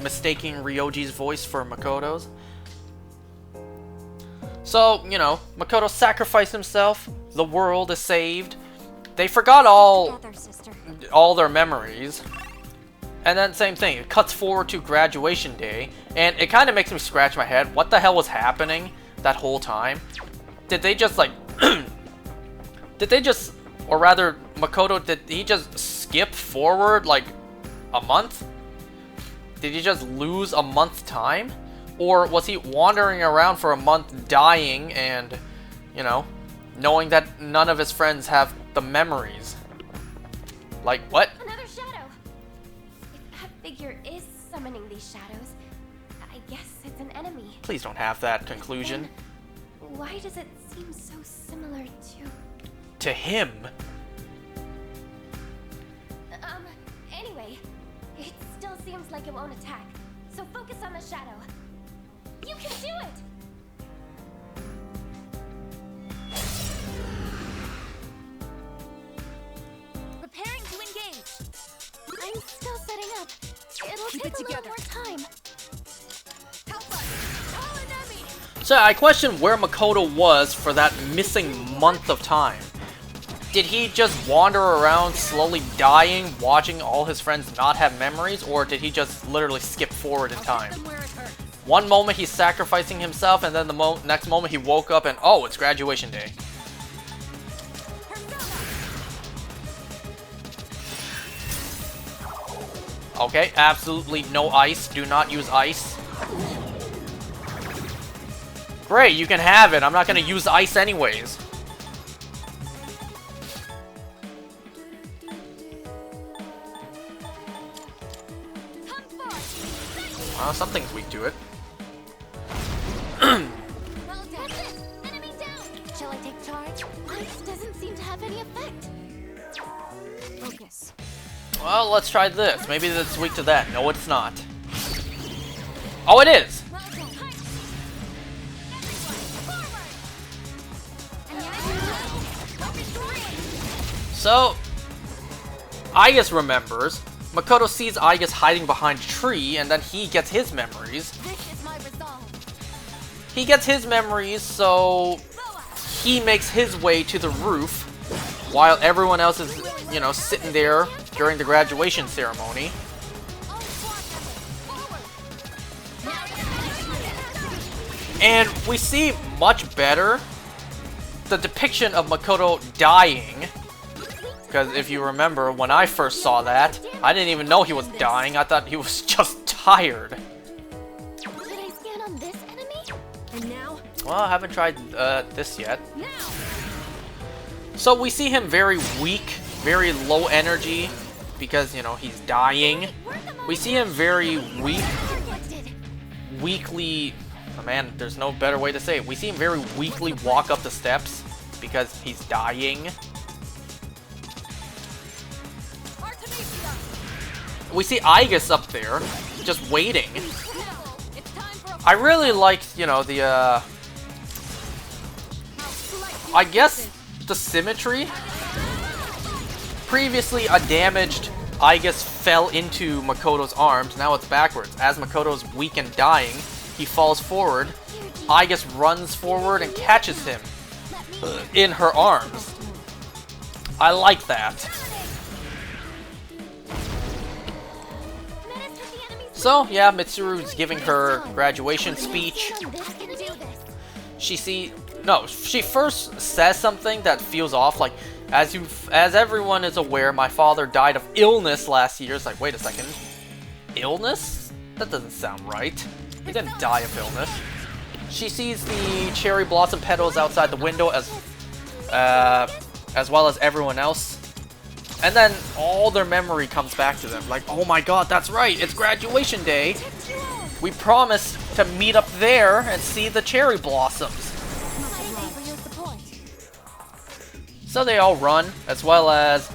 mistaking Ryoji's voice for Makoto's. So, you know, Makoto sacrificed himself, the world is saved. They forgot all their memories. And then same thing, it cuts forward to graduation day, and it kind of makes me scratch my head. What the hell was happening that whole time? Did they just like or rather Makoto, did he just skip forward like a month? Did he just lose a month time? Or was he wandering around for a month dying and, you know, knowing that none of his friends have the memories? Like, what? Another shadow! If that figure is summoning these shadows, I guess it's an enemy. Please don't have that conclusion. Then why does it seem so similar To him. Anyway, it still seems like it won't attack, so focus on the shadow. You can do it! Preparing to engage. I'm still setting up. It'll Keep take it a little together. more time. Help us! Call an enemy! So I question where Makoto was for that missing month of time. Did he just wander around slowly dying, watching all his friends not have memories, or did he just literally skip forward in time? Them where it hurts. One moment he's sacrificing himself, and then the next moment he woke up and, oh, it's graduation day. Okay, absolutely no ice. Do not use ice. Great, you can have it. I'm not gonna use ice anyways. Something's weak to it. Well done. Enemy down! Shall I take charge? Ice doesn't seem to have any effect. Focus. Well, let's try this. Maybe that's weak to that. No, it's not. Oh, it is! Well done. Everyone, forward! So, Aigis remembers. Makoto sees Aigis hiding behind a tree, and then he gets his memories. This is my resolve. He gets his memories, so he makes his way to the roof, while everyone else is, you know, sitting there during the graduation ceremony. All squad members, forward! And we see much better the depiction of Makoto dying. Because if you remember, when I first saw that, I didn't even know he was dying. I thought he was just tired. Did I scan on this enemy? And now? Well, I haven't tried this yet. Now! So we see him very weak, very low energy, because, you know, he's dying. We see him very weak, weakly... Oh man, there's no better way to say it. We see him very weakly walk up the steps, because he's dying. We see Aigis up there, just waiting. I really liked, you know, the, I guess, the symmetry. Previously, a damaged Aigis fell into Makoto's arms, now it's backwards. As Makoto's weak and dying, he falls forward. Aigis runs forward and catches him in her arms. I like that. So, yeah, Mitsuru's giving her graduation speech. She first says something that feels off, like, as everyone is aware, my father died of illness last year. It's like, wait a second. Illness? That doesn't sound right. He didn't die of illness. She sees the cherry blossom petals outside the window as well as everyone else. And then all their memory comes back to them. Like, oh my god, that's right, it's graduation day. We promised to meet up there and see the cherry blossoms. So they all run, as well as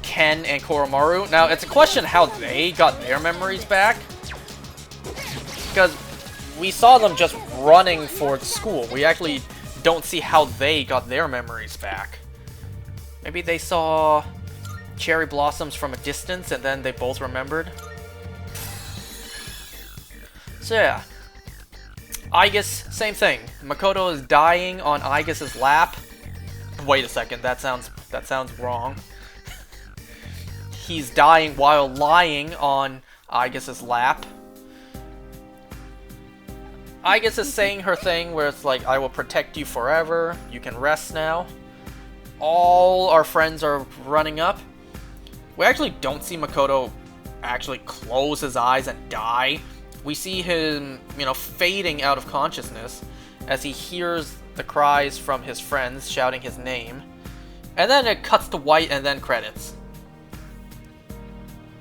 Ken and Koromaru. Now, it's a question how they got their memories back. Because we saw them just running for school. We actually don't see how they got their memories back. Maybe they saw cherry blossoms from a distance and then they both remembered. So yeah. Aigis, same thing. Makoto is dying on Aigis' lap. Wait a second, that sounds wrong. He's dying while lying on Aigis' lap. Aigis is saying her thing where it's like, I will protect you forever, you can rest now. All our friends are running up. We actually don't see Makoto actually close his eyes and die. We see him, fading out of consciousness as he hears the cries from his friends shouting his name. And then it cuts to white and then credits.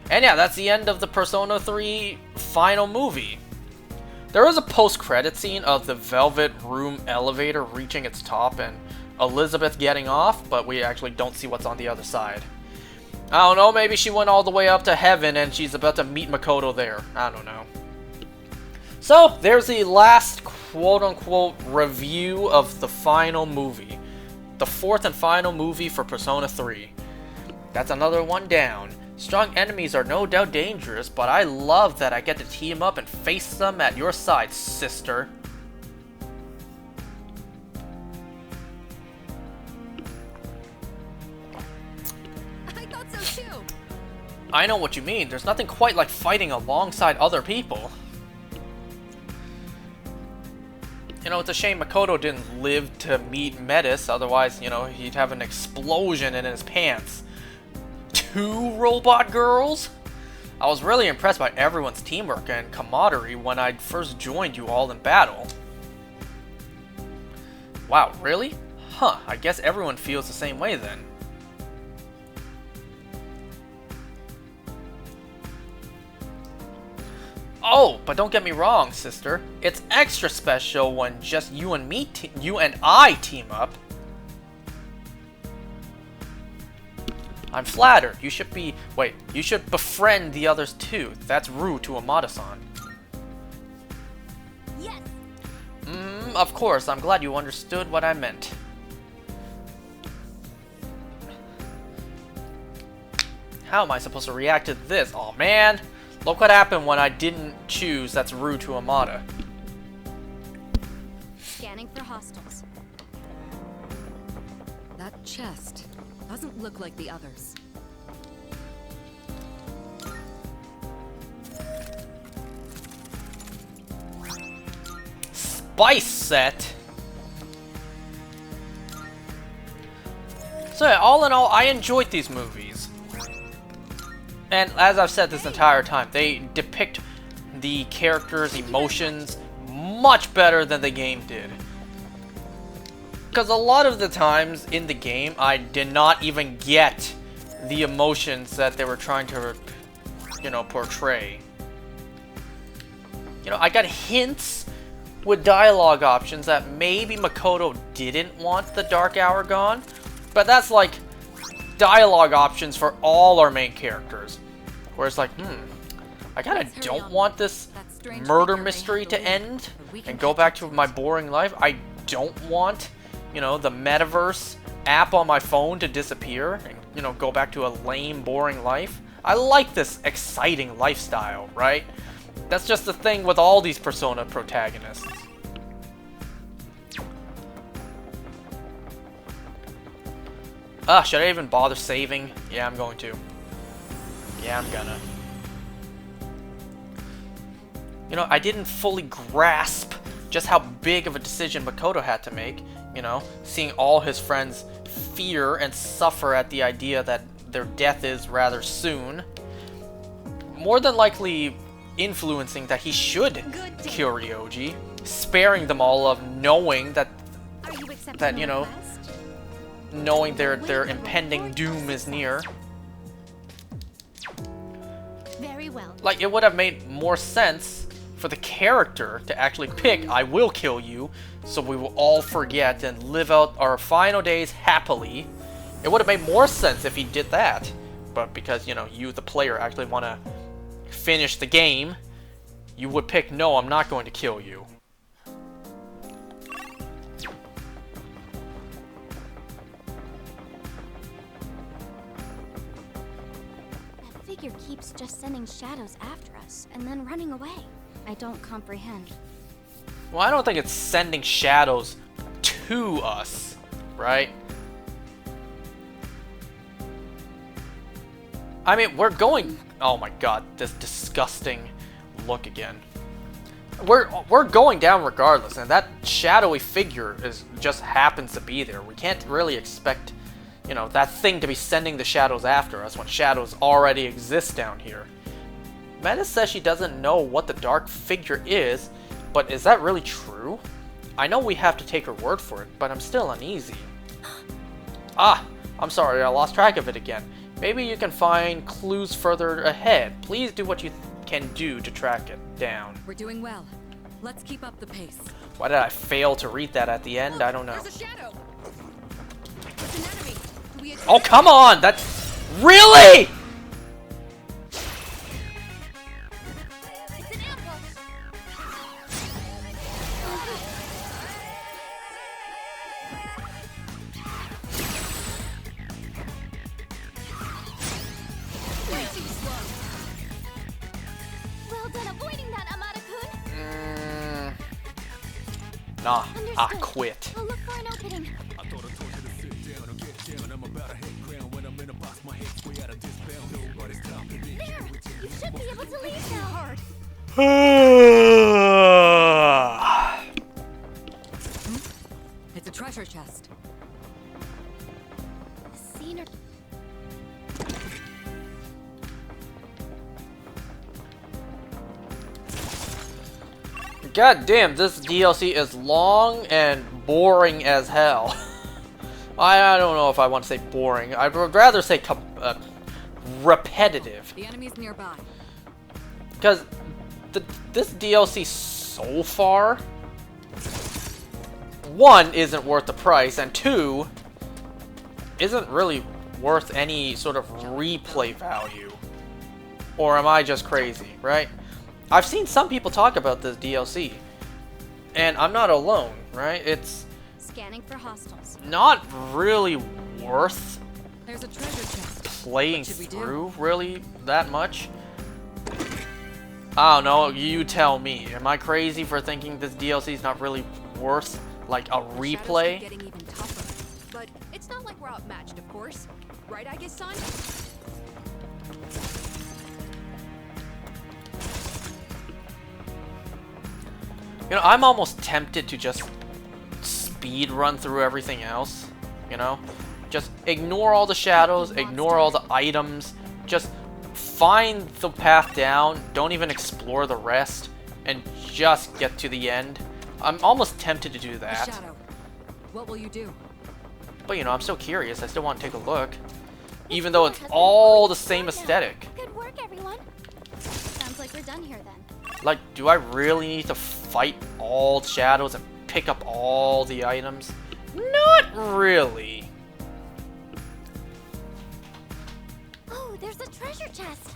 And yeah, that's the end of the Persona 3 final movie. There was a post-credit scene of the Velvet Room elevator reaching its top and Elizabeth getting off, but we actually don't see what's on the other side. I don't know, maybe she went all the way up to heaven and she's about to meet Makoto there. I don't know. So, there's the last quote-unquote review of the final movie. The fourth and final movie for Persona 3. That's another one down. Strong enemies are no doubt dangerous, but I love that I get to team up and face them at your side, sister. I thought so too. I know what you mean. There's nothing quite like fighting alongside other people. It's a shame Makoto didn't live to meet Metis, otherwise, he'd have an explosion in his pants. 2 robot girls? I was really impressed by everyone's teamwork and camaraderie when I first joined you all in battle. Wow, really? Huh, I guess everyone feels the same way then. Oh, but don't get me wrong, sister. It's extra special when just you and I team up. I'm flattered. You should befriend the others too. That's rude to Amada-san. Yes. Of course. I'm glad you understood what I meant. How am I supposed to react to this? Oh man. Look what happened when I didn't choose that's rude to Amada. Scanning for hostiles. That chest doesn't look like the others. Spice set? So yeah, all in all, I enjoyed these movies. And as I've said this entire time, they depict the characters' emotions much better than the game did. Because a lot of the times in the game, I did not even get the emotions that they were trying to, portray. I got hints with dialogue options that maybe Makoto didn't want the Dark Hour gone, but that's like dialogue options for all our main characters. Where it's like, I kinda don't want this murder mystery to end and go back to my boring life. I don't want, the metaverse app on my phone to disappear and, go back to a lame, boring life. I like this exciting lifestyle, right? That's just the thing with all these Persona protagonists. Should I even bother saving? Yeah, I'm going to. Yeah, I'm gonna. You know, I didn't fully grasp just how big of a decision Makoto had to make, you know, seeing all his friends fear and suffer at the idea that their death is rather soon. More than likely influencing that he should kill Ryoji, sparing them all of knowing that, Are you accepting that the you know, request? knowing their impending doom is near. Very well. Like, it would have made more sense for the character to actually pick, I will kill you, so we will all forget and live out our final days happily. It would have made more sense if he did that. But because, you know, you, the player, actually want to finish the game, you would pick, no, I'm not going to kill you. That figure keeps just sending shadows after us and then running away. I don't comprehend. Well, I don't think it's sending shadows to us, right? I mean, we're going... Oh my god, this disgusting look again. We're going down regardless, and that shadowy figure just happens to be there. We can't really expect, you know, that thing to be sending the shadows after us when shadows already exist down here. Menace says she doesn't know what the dark figure is, but is that really true? I know we have to take her word for it, but I'm still uneasy. Ah, I'm sorry, I lost track of it again. Maybe you can find clues further ahead. Please do what you can do to track it down. We're doing well. Let's keep up the pace. Why did I fail to read that at the end? I don't know. There's a shadow. It's an enemy. Do we attack? Oh, come on! That's... Really?! It's an ambush. Way too slow. Well done avoiding that, Amada-kun. Nah, I Understood. quit. I'll look for an opening. I thought I told you to sit down or get down. I'm about to hit ground when I'm in a box. My head's way out of this bound. Nobody's stopping me. There! You should be able to leave now. Hard. It's a treasure chest. Seen her. God damn, this DLC is long and boring as hell. I don't know if I want to say boring. I would rather say repetitive. The enemy's nearby. Because this DLC so far, one, isn't worth the price, and two, isn't really worth any sort of replay value. Or am I just crazy, right? I've seen some people talk about this DLC, and I'm not alone, right? It's Scanning for hostiles. not really worth There's a treasure chest. playing What should we do? through really that much. I don't know, you tell me. Am I crazy for thinking this DLC is not really worth like a The shadows keep replay? getting even tougher. But it's not like we're outmatched, of course. Right, Aigis-san? You know, I'm almost tempted to just speed run through everything else, you know? Just ignore all the shadows, ignore all the items, just find the path down, don't even explore the rest, and just get to the end. I'm almost tempted to do The that. shadow. What will you do? But you know, I'm still curious, I still want to take a look. Even though it's all the same aesthetic. Good work, everyone. Sounds like we're done here then. Like, do I really need to fight all the shadows and pick up all the items? Not really. Oh, there's a treasure chest.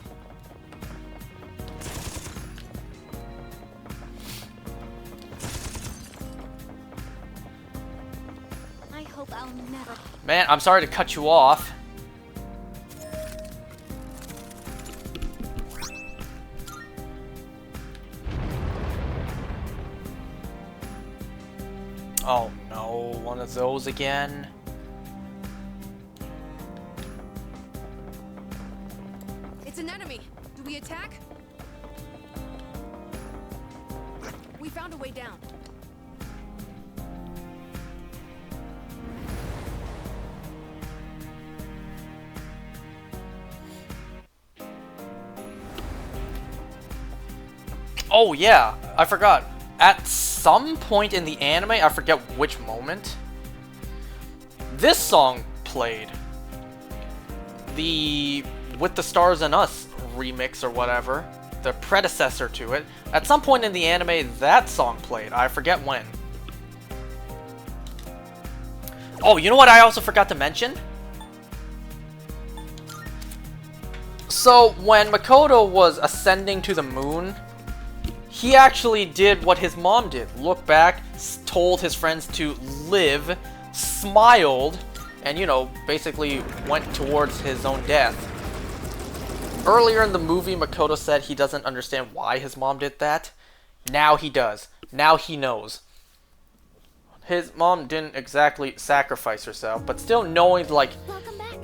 I hope I'll never. Man, I'm sorry to cut you off. Oh no, one of those again. It's an enemy. Do we attack? We found a way down. Oh yeah, I forgot. At some point in the anime, I forget which moment, this song played. The With the Stars and Us remix or whatever, the predecessor to it. At some point in the anime, that song played. I forget when. Oh, you know what I also forgot to mention? So, when Makoto was ascending to the moon, he actually did what his mom did. Looked back, told his friends to live, smiled, and, you know, basically went towards his own death. Earlier in the movie, Makoto said he doesn't understand why his mom did that. Now he does. Now he knows. His mom didn't exactly sacrifice herself, but still knowing, like, Welcome back.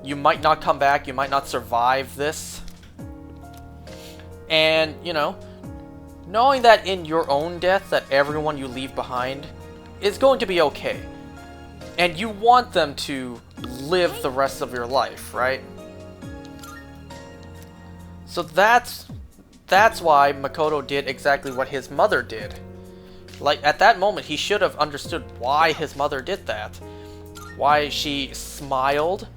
you might not come back, you might not survive this. And, you know, knowing that in your own death, that everyone you leave behind is going to be okay. And you want them to live the rest of your life, right? So that's why Makoto did exactly what his mother did. Like, at that moment, he should have understood why his mother did that. Why she smiled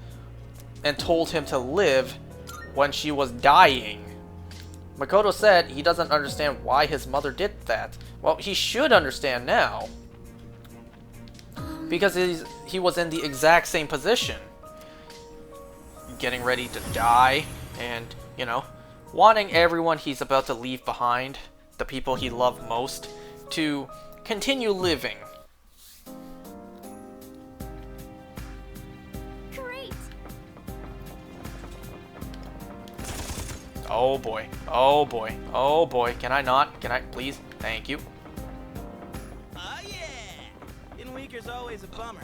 and told him to live when she was dying. Makoto said he doesn't understand why his mother did that. Well, he should understand now. Because he was in the exact same position. Getting ready to die and, you know, wanting everyone he's about to leave behind, the people he loved most, to continue living. Great. Oh boy. Oh boy. Oh boy. Can I not? Can I please? Thank you. Oh yeah! In weaker's always a bummer.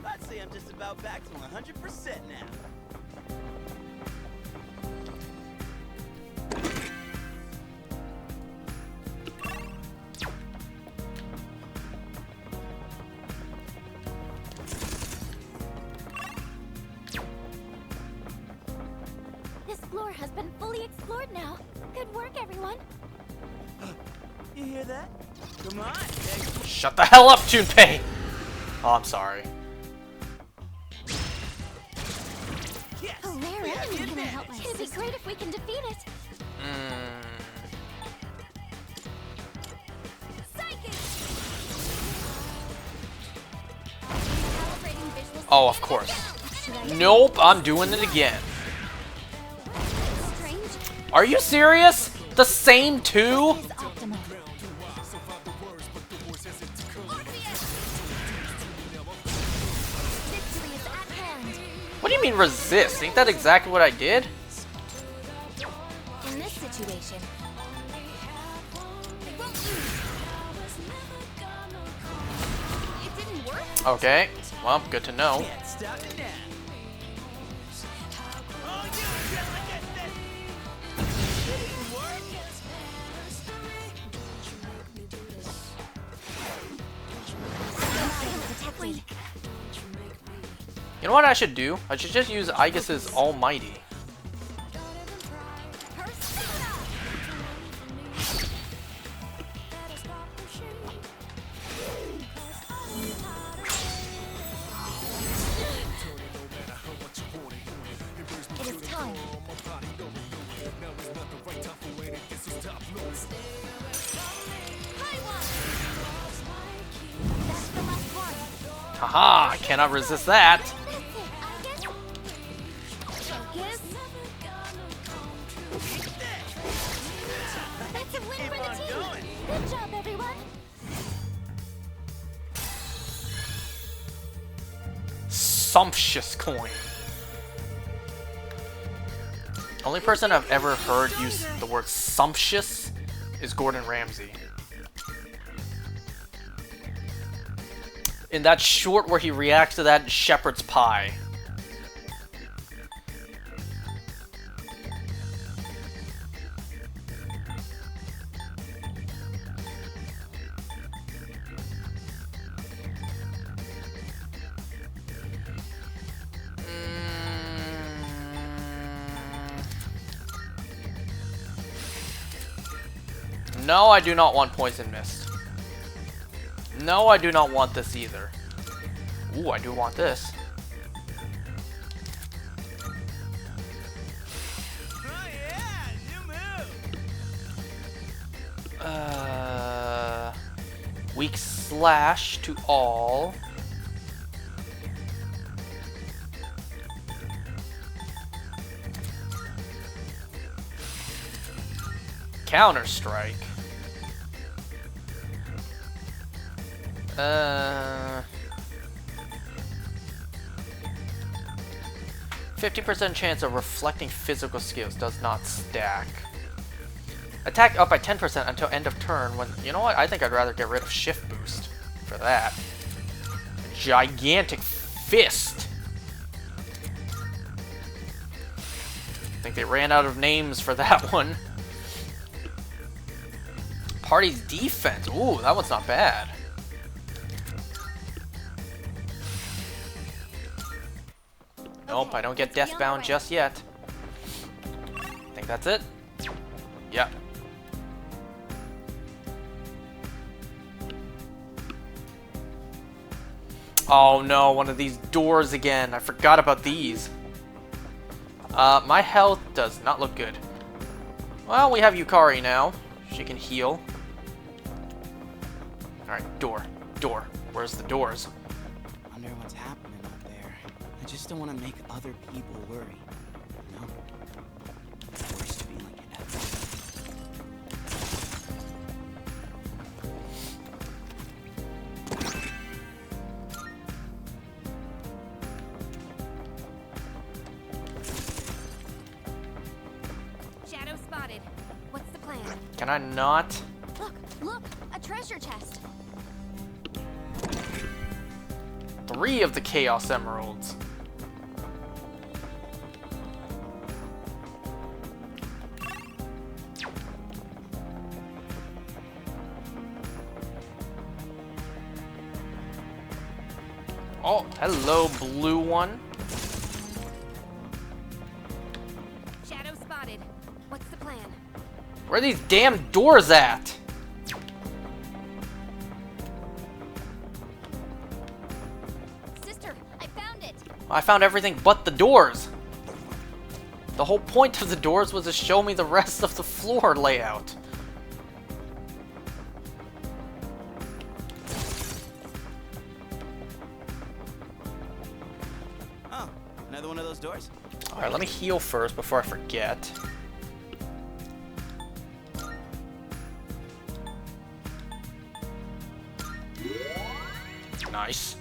I'd say I'm just about back to 100% now. This floor has been fully explored now. Good work, everyone. You hear that? Come on, Egg. Shut the hell up, Junpei! Oh, I'm sorry. Yes! A rare we have enemy the can help us. advantage. It'd be great if we can defeat it. Psychic! Calibrating visual Oh, of scan course. now. Should I Nope, I'm doing it again. strange? Are you serious? The same two? Is optimal. Victory is at hand. What do you mean resist? Ain't that exactly what I did? In this situation, they won't lose. It didn't work. Okay, well, good to know. Can't stop it now. Oh, yeah, I get this. It didn't work. Detected. You know what I should do? I should just use Aegis's Almighty. Persona! It is time. That's the last one. Haha, I cannot resist that. That's it, I guess. Focus. That's a win Keep for the on team. going. Good job, everyone. Sumptuous coin. Only person I've ever heard use the word sumptuous is Gordon Ramsay. In that short where he reacts to that shepherd's pie. No, I do not want Poison Mist. No, I do not want this either. Ooh, I do want this. Oh yeah, new move. Weak slash to all. Counter Strike. 50% chance of reflecting physical skills does not stack. Attack up by 10% until end of turn when, you know what, I think I'd rather get rid of Shift Boost for that. A gigantic fist. I think they ran out of names for that one. Party's defense. Ooh, that one's not bad. Nope, I don't get Deathbound just yet. I think that's it. Yep. Oh no, one of these doors again. I forgot about these. My health does not look good. Well, we have Yukari now. She can heal. Alright, door. Door. Where's the doors? Wonder what's happening out there. I just don't want to make other people worry. You know? Worst feeling ever. Shadow spotted. What's the plan? Can I not? Look, a treasure chest. 3 of the Chaos Emeralds. Oh, hello, blue one. Shadow spotted. What's the plan? Where are these damn doors at? Sister, I found it. I found everything but the doors. The whole point of the doors was to show me the rest of the floor layout. Oh, another one of those doors? Alright, let me heal first before I forget. Nice.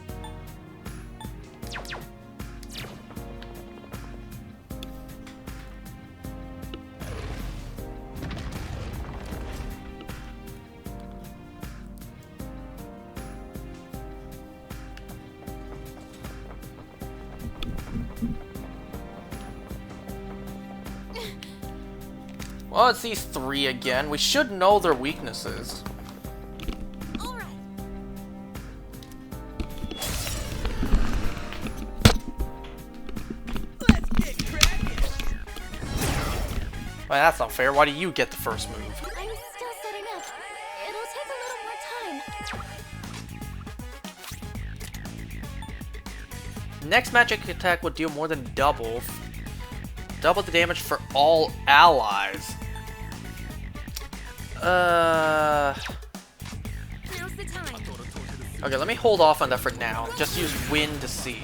Well, it's these 3 again. We should know their weaknesses. All right. Let's get cracking! Well, that's not fair. Why do you get the first move? I'm still setting up. It'll take a little more time. Next magic attack will deal more than double the damage for all allies. Now's the time. Okay, let me hold off on that for now. Just use wind to see.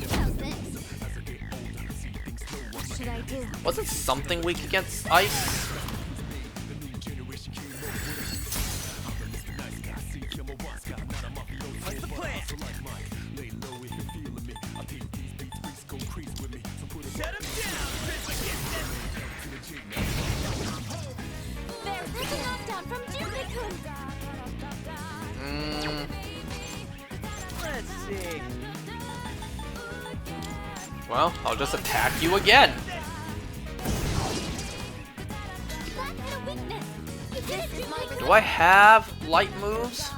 How's this? What should I do? Wasn't something weak against ice? What's the plan? Shut him down, Prince. They're ripping off down from Junpei-kun. Let's see. Well, I'll just attack you again. That hit a weakness. You did it, Junpei-kun. Do I have light moves?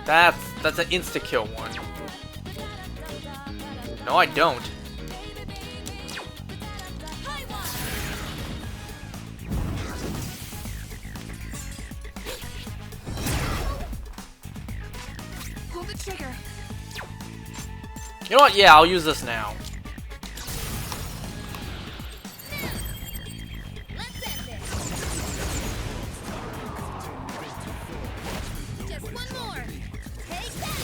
That's an insta-kill one. No, I don't. Pull the trigger. You know what? Yeah, I'll use this now. Let's end this. Just one more. Take that.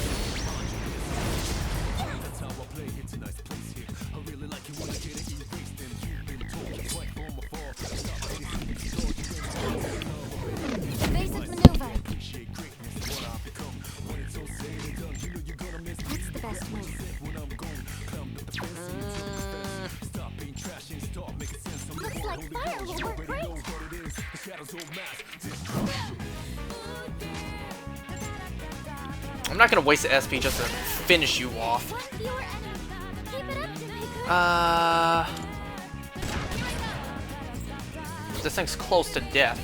Evasive maneuver. What's the best move? Looks like fire will work great. I'm not gonna waste the SP just to finish you off. One fewer enemy. Keep it up, Jinpei-kun. This thing's close to death.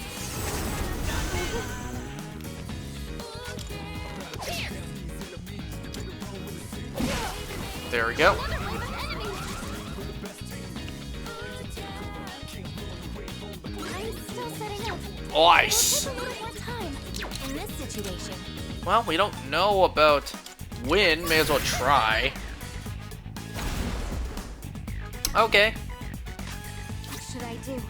There we go. I'm still setting up. Ice. It'll take a little more time. In this situation, Well, we don't know about win. May as well try. Okay. what should I do?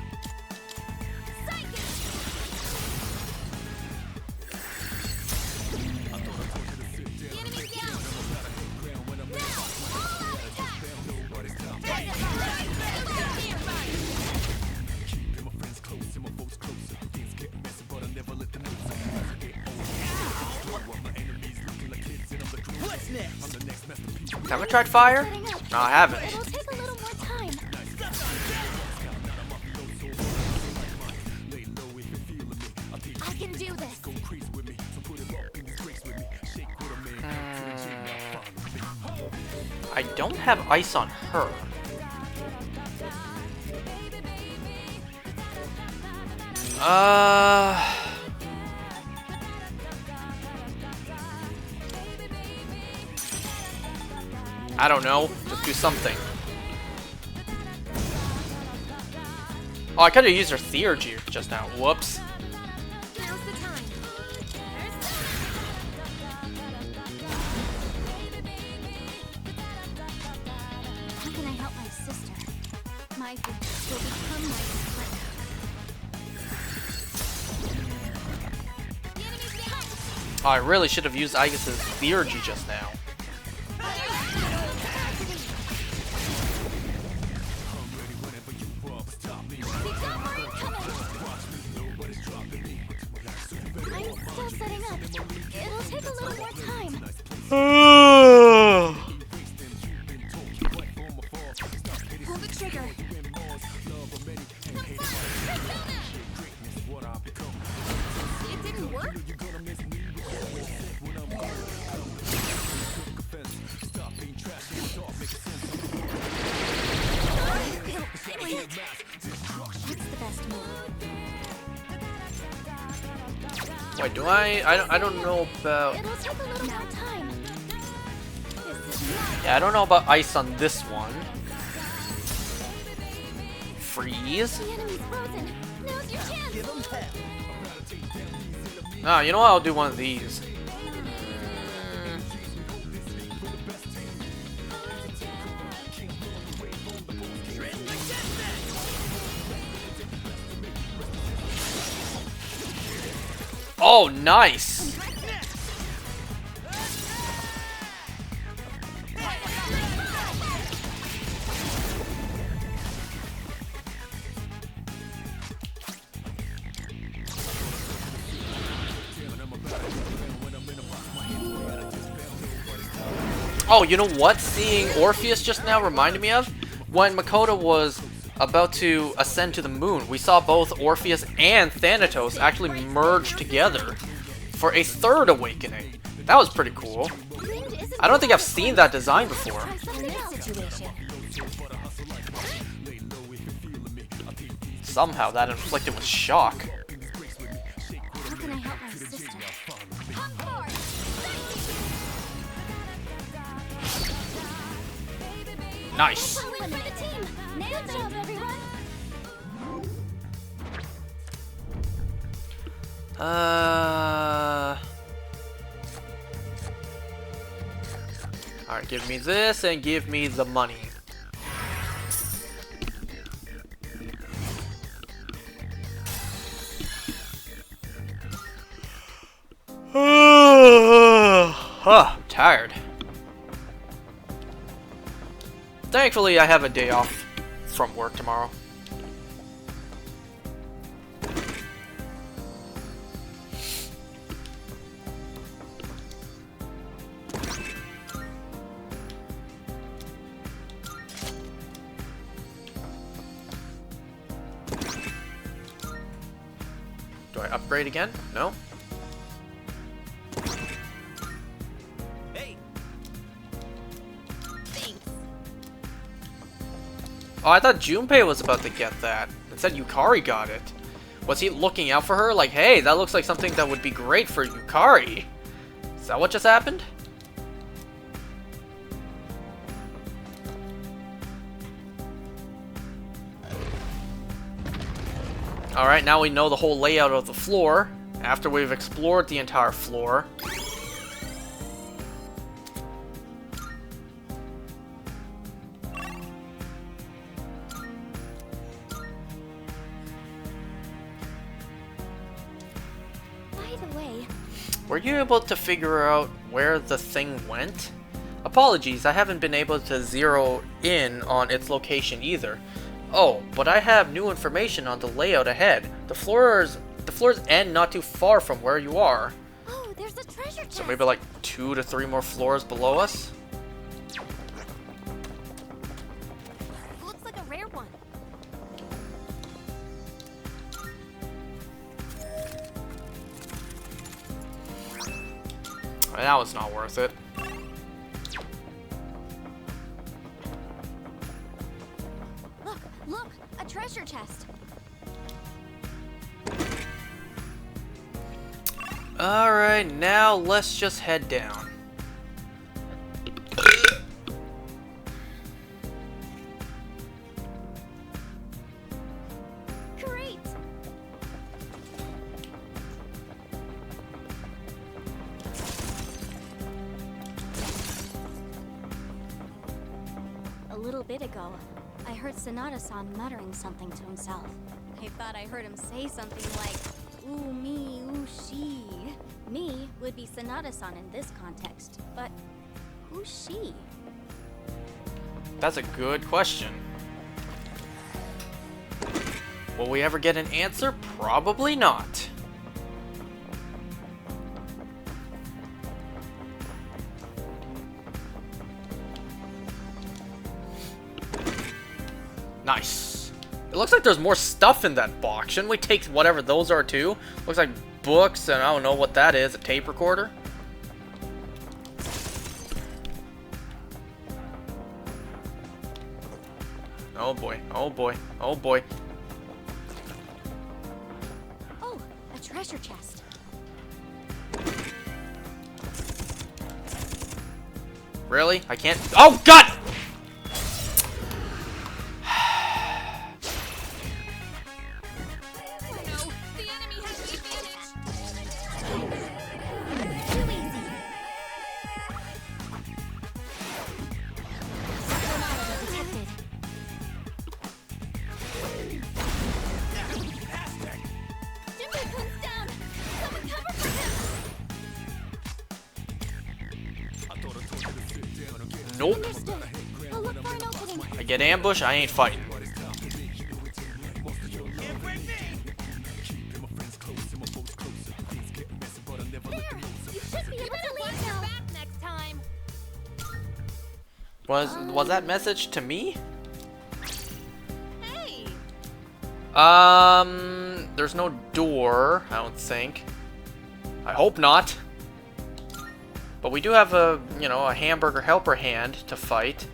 Haven't tried fire? Setting up. No, I haven't. It'll take a little more time. I can do this. I don't have ice on her. I don't know. Just do something. Oh, I could have used her Theurgy just now. Whoops. Now's the time. How can I help my sister? My victory will become my strength. Oh, I really should have used Aegis's Theurgy just now. I'm still setting up. It'll take a little more time. Pull the trigger. It didn't work? What's the best move? Wait, do I don't know about... It'll take a little more time. This is not Yeah, I don't know about ice on this one. Freeze? the enemy's frozen. Now's your chance. Ah, you know what? I'll do one of these. Oh, nice! Oh, you know what? Seeing Orpheus just now reminded me of when Makoto was about to ascend to the moon. We saw both Orpheus and Thanatos actually merge together for a third awakening. That was pretty cool. I don't think I've seen that design before. Try something else. Situation. Somehow that inflicted with shock. How can I help my sister? Come forward. Nice. Win for the team. Good job, everyone. Alright, give me this and give me the money. Tired. Thankfully, I have a day off from work tomorrow. Do I upgrade again? No? Hey. Thanks. Oh, I thought Junpei was about to get that. Instead, Yukari got it. Was he looking out for her? Like, hey, that looks like something that would be great for Yukari. Is that what just happened? Alright, now we know the whole layout of the floor. After we've explored the entire floor. By the way, Were you able to figure out where the thing went? Apologies, I haven't been able to zero in on its location either. Oh, but I have new information on the layout ahead. The floors end not too far from where you are. oh, there's a treasure chest. So maybe like 2 to 3 more floors below us? Looks like a rare one. That was not worth it. Look, a treasure chest. Alright, now let's just head down. Great. A little bit ago, I heard Sonata-san muttering something to himself. I thought I heard him say something like, ooh me, ooh she. Me would be Sonata-san in this context, but who's she? That's a good question. Will we ever get an answer? Probably not. Nice. It looks like there's more stuff in that box. Shouldn't we take whatever those are too? Looks like books and I don't know what that is. A tape recorder? Oh boy. Oh boy. Oh boy. Oh, a treasure chest. Really? I can't. Oh god! No, the enemy has the advantage. Too easy. Sonata detected. Jimmy-kun's down. Someone cover for him. Nope. Understood. I'll look for an opening. I get ambushed, I ain't fighting. You should be able to leave now. Back next time. Was that message to me? Hey. There's no door, I don't think. I hope not. But we do have a, you know, a hamburger helper hand to fight.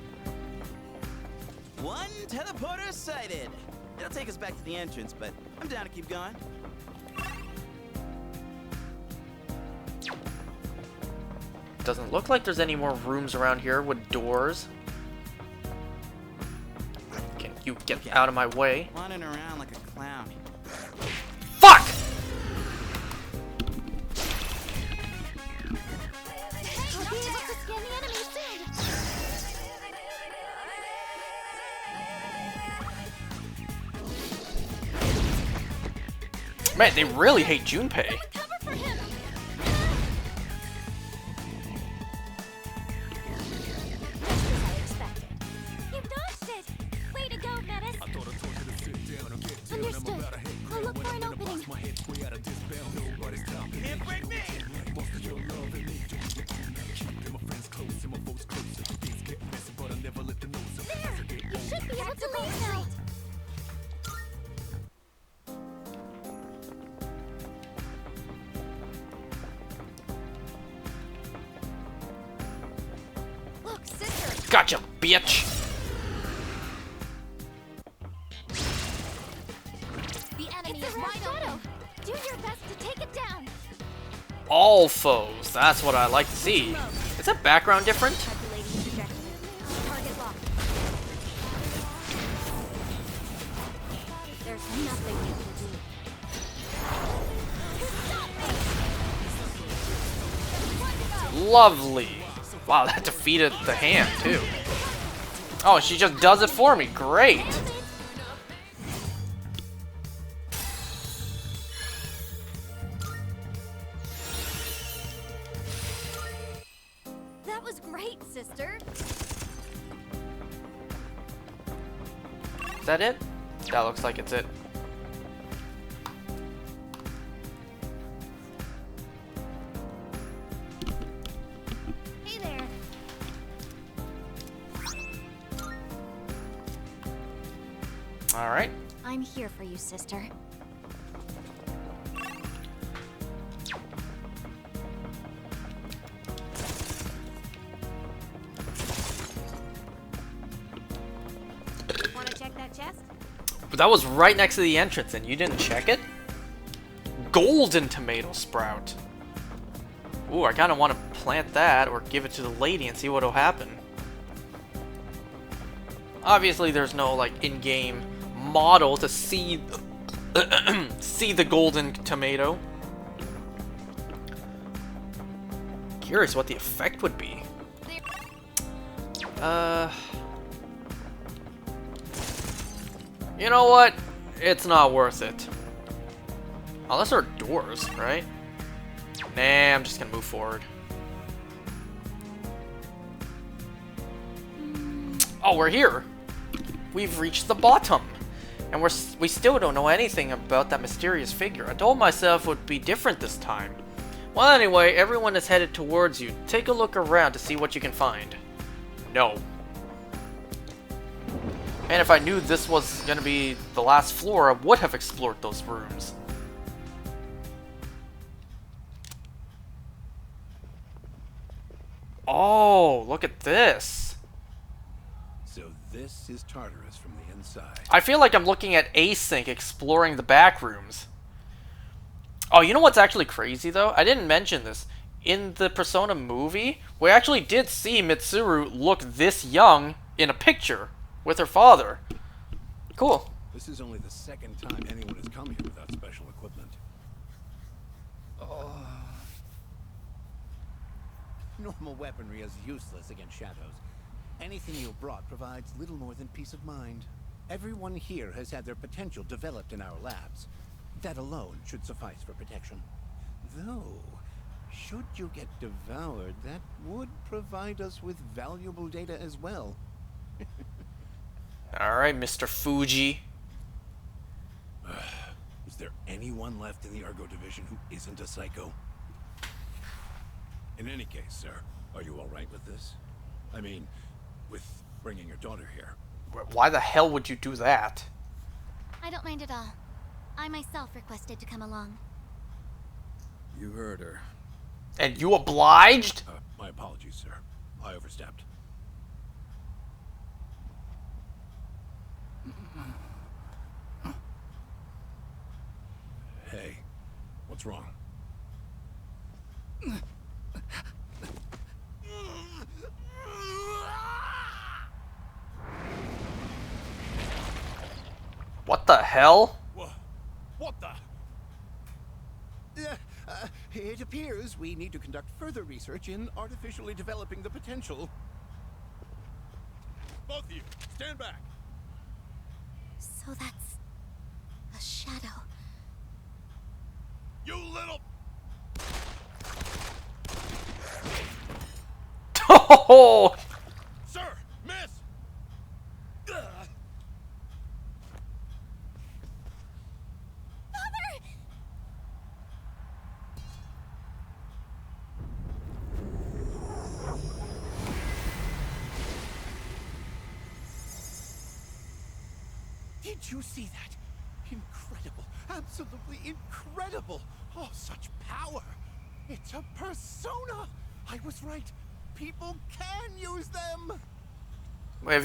One teleporter sighted. It'll take us back to the entrance, but I'm down to keep going. Doesn't look like there's any more rooms around here with doors. you get out of my way. Running around like a clown. Fuck! We'll be able to scan the enemy soon. Man, they really hate Junpei. Cover for him. Just as I expected. You dodged it. Way to go, Metis. Understood. I'll look for an opening. Can't break me! There! You should be able to leave now. Look, sister! Gotcha, bitch! The enemy is wide open. Do your best to take it down. All foes, that's what I like to see. Is that background different? Calculating trajectory. Target locked. There's nothing you can do. Stop me! Lovely. Wow, that defeated the hand, too. Oh, she just does it for me. Great. That was great, sister. Is that it? That looks like it's it. Hey there. Alright. I'm here for you, sister. Wanna check that chest? But that was right next to the entrance and you didn't check it? Golden tomato sprout. Ooh, I kind of want to plant that or give it to the lady and see what'll happen. Obviously, there's no like in-game model to see see the golden tomato. Curious what the effect would be. You know what? It's not worth it. Unless there are doors, right? Nah, I'm just gonna move forward. Oh, we're here! We've reached the bottom! And we still don't know anything about that mysterious figure. I told myself it would be different this time. Well, anyway, everyone is headed towards you. Take a look around to see what you can find. No. And if I knew this was gonna be the last floor, I would have explored those rooms. Oh, look at this. So this is Tartarus from the inside. I feel like I'm looking at Async exploring the back rooms. Oh, you know what's actually crazy though? I didn't mention this. In the Persona movie, we actually did see Mitsuru look this young in a picture with her father. Cool. This is only the second time anyone has come here without special equipment. Normal weaponry is useless against shadows. Anything you brought provides little more than peace of mind. Everyone here has had their potential developed in our labs. That alone should suffice for protection. Though, should you get devoured, that would provide us with valuable data as well. Alright, Mr. Fuji. Is there anyone left in the Argo division who isn't a psycho? In any case, sir, are you all right with this? I mean, with bringing your daughter here. Why the hell would you do that? I don't mind at all. I myself requested to come along. You heard her. And you obliged? My apologies, sir. I overstepped. Hey, what's wrong? the hell? What the? It appears we need to conduct further research in artificially developing the potential. Both of you, stand back. So that's a shadow. You little... Oh! Sir! Miss! Ugh. Did you see that? Incredible. Absolutely incredible. Oh, such power. It's a persona. I was right. People can use them. Wait,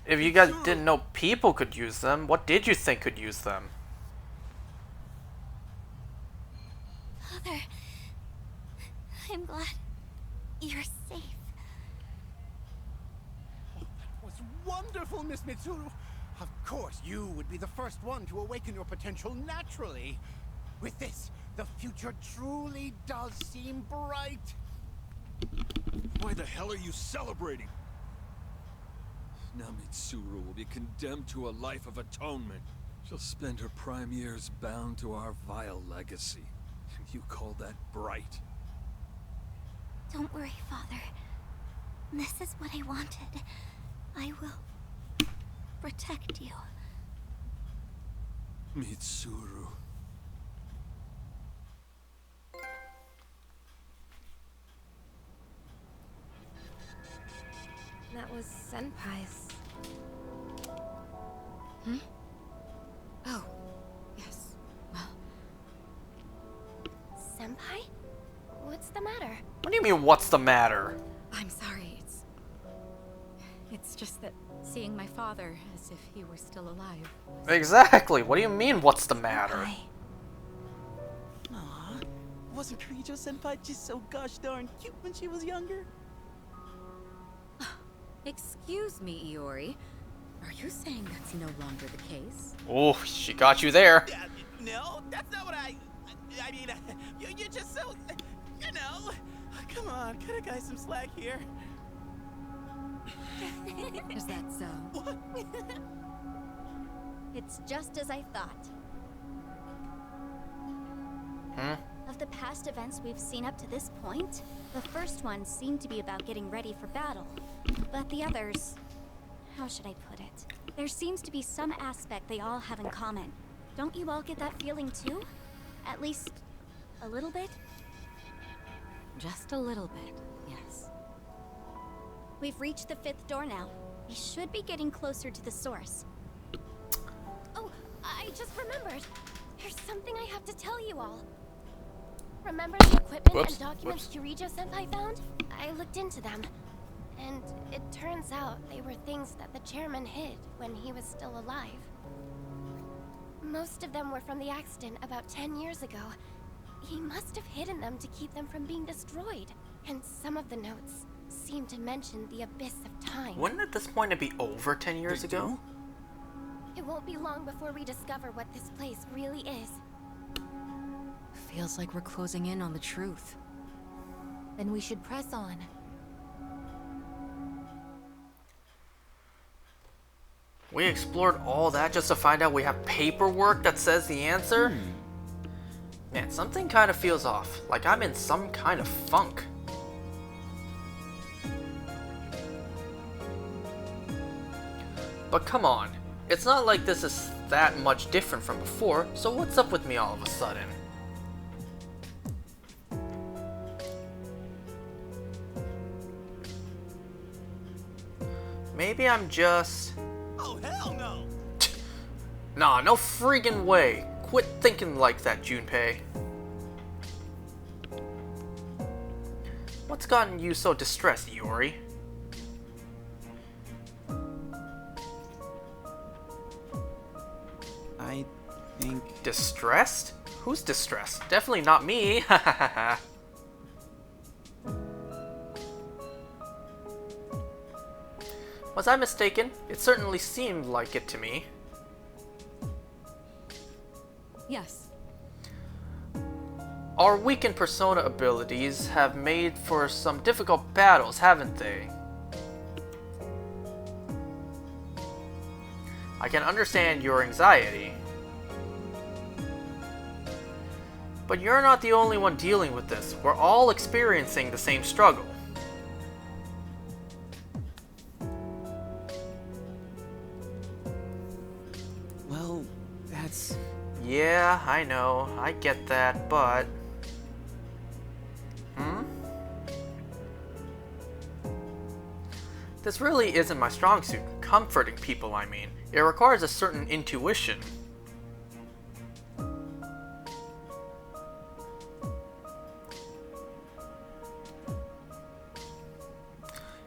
if you guys didn't know people could use them, what did you think could use them? Father, I'm glad you're safe. Oh, that was wonderful, Miss Mitsuru. Of course, you would be the first one to awaken your potential naturally. With this, the future truly does seem bright. Why the hell are you celebrating? Now Mitsuru will be condemned to a life of atonement. She'll spend her prime years bound to our vile legacy. And you call that bright? Don't worry, Father. This is what I wanted. I will protect you. Mitsuru. That was Senpai's. Hmm? Oh, yes. Well, Senpai? What's the matter? What do you mean, what's the matter? I'm sorry. It's just that seeing my father as if he were still alive. Exactly, what do you mean, what's the matter? Aw, wasn't Kirijo Senpai just so gosh darn cute when she was younger? Excuse me, Iori. Are you saying that's no longer the case? Oh, she got you there. No, that's not what I mean, you're just so, you know. Come on, cut a guy some slack here. Is that so? What? It's just as I thought. Of the past events we've seen up to this point, the first one seemed to be about getting ready for battle. But the others... how should I put it? There seems to be some aspect they all have in common. Don't you all get that feeling too? At least... a little bit? Just a little bit, yes. We've reached the 5th door now. We should be getting closer to the source. Oh, I just remembered. There's something I have to tell you all. Remember the equipment and documents Kirijo-senpai found? I looked into them. And it turns out they were things that the chairman hid when he was still alive. Most of them were from the accident about 10 years ago. He must have hidden them to keep them from being destroyed. And some of the notes seem to mention the abyss of time. Wouldn't at this point it be over 10 years ago? It won't be long before we discover what this place really is. Feels like we're closing in on the truth. Then we should press on. We explored all that just to find out we have paperwork that says the answer? Man, something kind of feels off. Like I'm in some kind of funk. But come on. It's not like this is that much different from before, so what's up with me all of a sudden? Maybe I'm just... Oh, hell no! Nah, no freaking way. Quit thinking like that, Junpei. What's gotten you so distressed, Iori? I think... Distressed? Who's distressed? Definitely not me. Was I mistaken? It certainly seemed like it to me. Yes. Our weakened persona abilities have made for some difficult battles, haven't they? I can understand your anxiety. But you're not the only one dealing with this. We're all experiencing the same struggle. Well, that's... Yeah, I know. I get that, but... This really isn't my strong suit. Comforting people, I mean. It requires a certain intuition.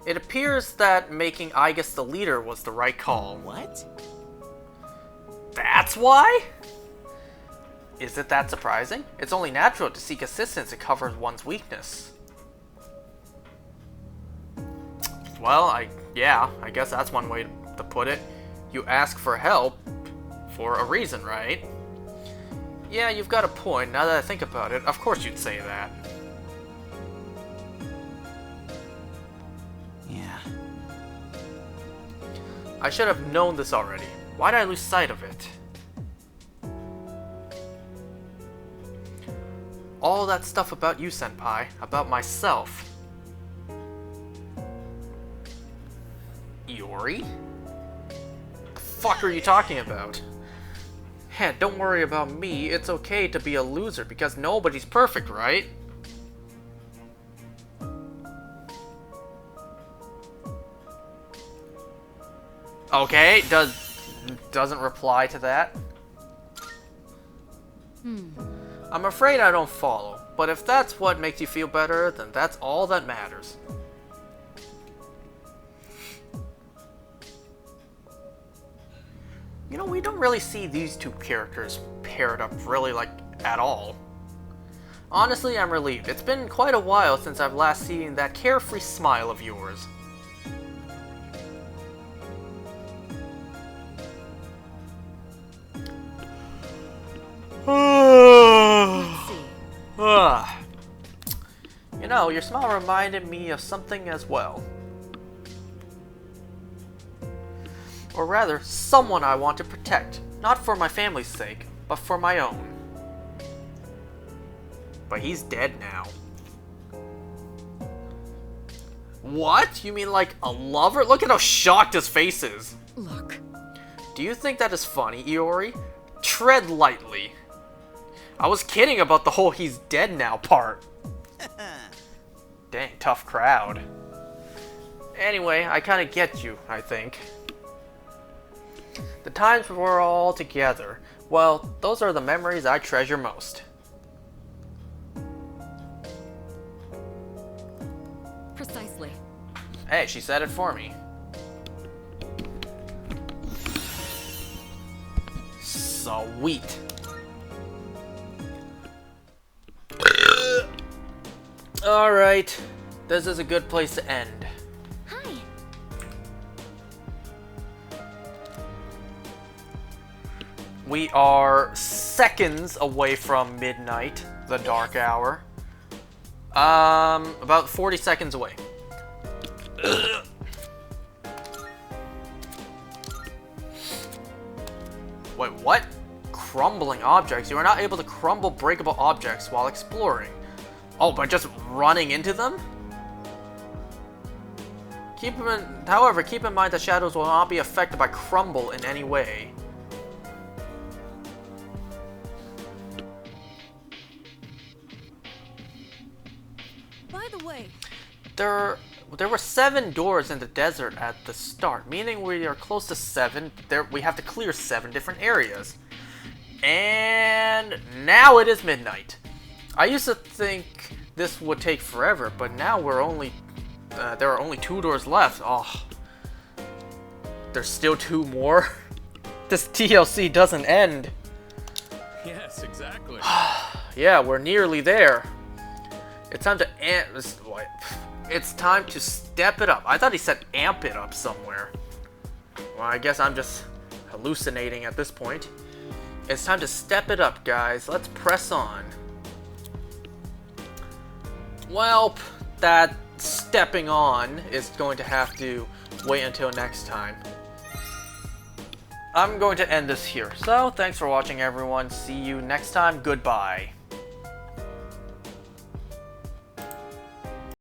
It appears that making Aigis the leader was the right call. What? That's why? Is it that surprising? It's only natural to seek assistance to cover one's weakness. Well, I guess that's one way to put it. You ask for help for a reason, right? Yeah, you've got a point. Now that I think about it, of course you'd say that. Yeah. I should have known this already. Why did I lose sight of it? All that stuff about you, Senpai, about myself. Iori? The fuck are you talking about? Hey, don't worry about me. It's okay to be a loser because nobody's perfect, right? Okay, doesn't reply to that. I'm afraid I don't follow, but if that's what makes you feel better, then that's all that matters. You know, we don't really see these two characters paired up really, like, at all. Honestly, I'm relieved. It's been quite a while since I've last seen that carefree smile of yours. Let's see. You know, your smile reminded me of something as well. Or rather, someone I want to protect. Not for my family's sake, but for my own. But he's dead now. What? You mean like a lover? Look at how shocked his face is. Look. Do you think that is funny, Iori? Tread lightly. I was kidding about the whole he's dead now part. Dang, tough crowd. Anyway, I kinda get you, I think. The times we're all together, well, those are the memories I treasure most. Precisely. Hey, she said it for me. Sweet. Alright, this is a good place to end. Hi. We are seconds away from midnight, the dark hour. About 40 seconds away. Wait, what? Crumbling objects? You are not able to crumble breakable objects while exploring. Oh, by just running into them? However, keep in mind that shadows will not be affected by crumble in any way. By the way, There were 7 doors in the desert at the start, meaning we are close to 7. We have to clear 7 different areas. And now it is midnight. I used to think this would take forever, but now there are only 2 doors left. Oh, there's still 2 more. This TLC doesn't end. Yes, exactly. Yeah, we're nearly there. It's time to It's time to step it up. I thought he said amp it up somewhere. Well, I guess I'm just hallucinating at this point. It's time to step it up, guys. Let's press on. Well, that stepping on is going to have to wait until next time. I'm going to end this here. So, thanks for watching, everyone. See you next time. Goodbye.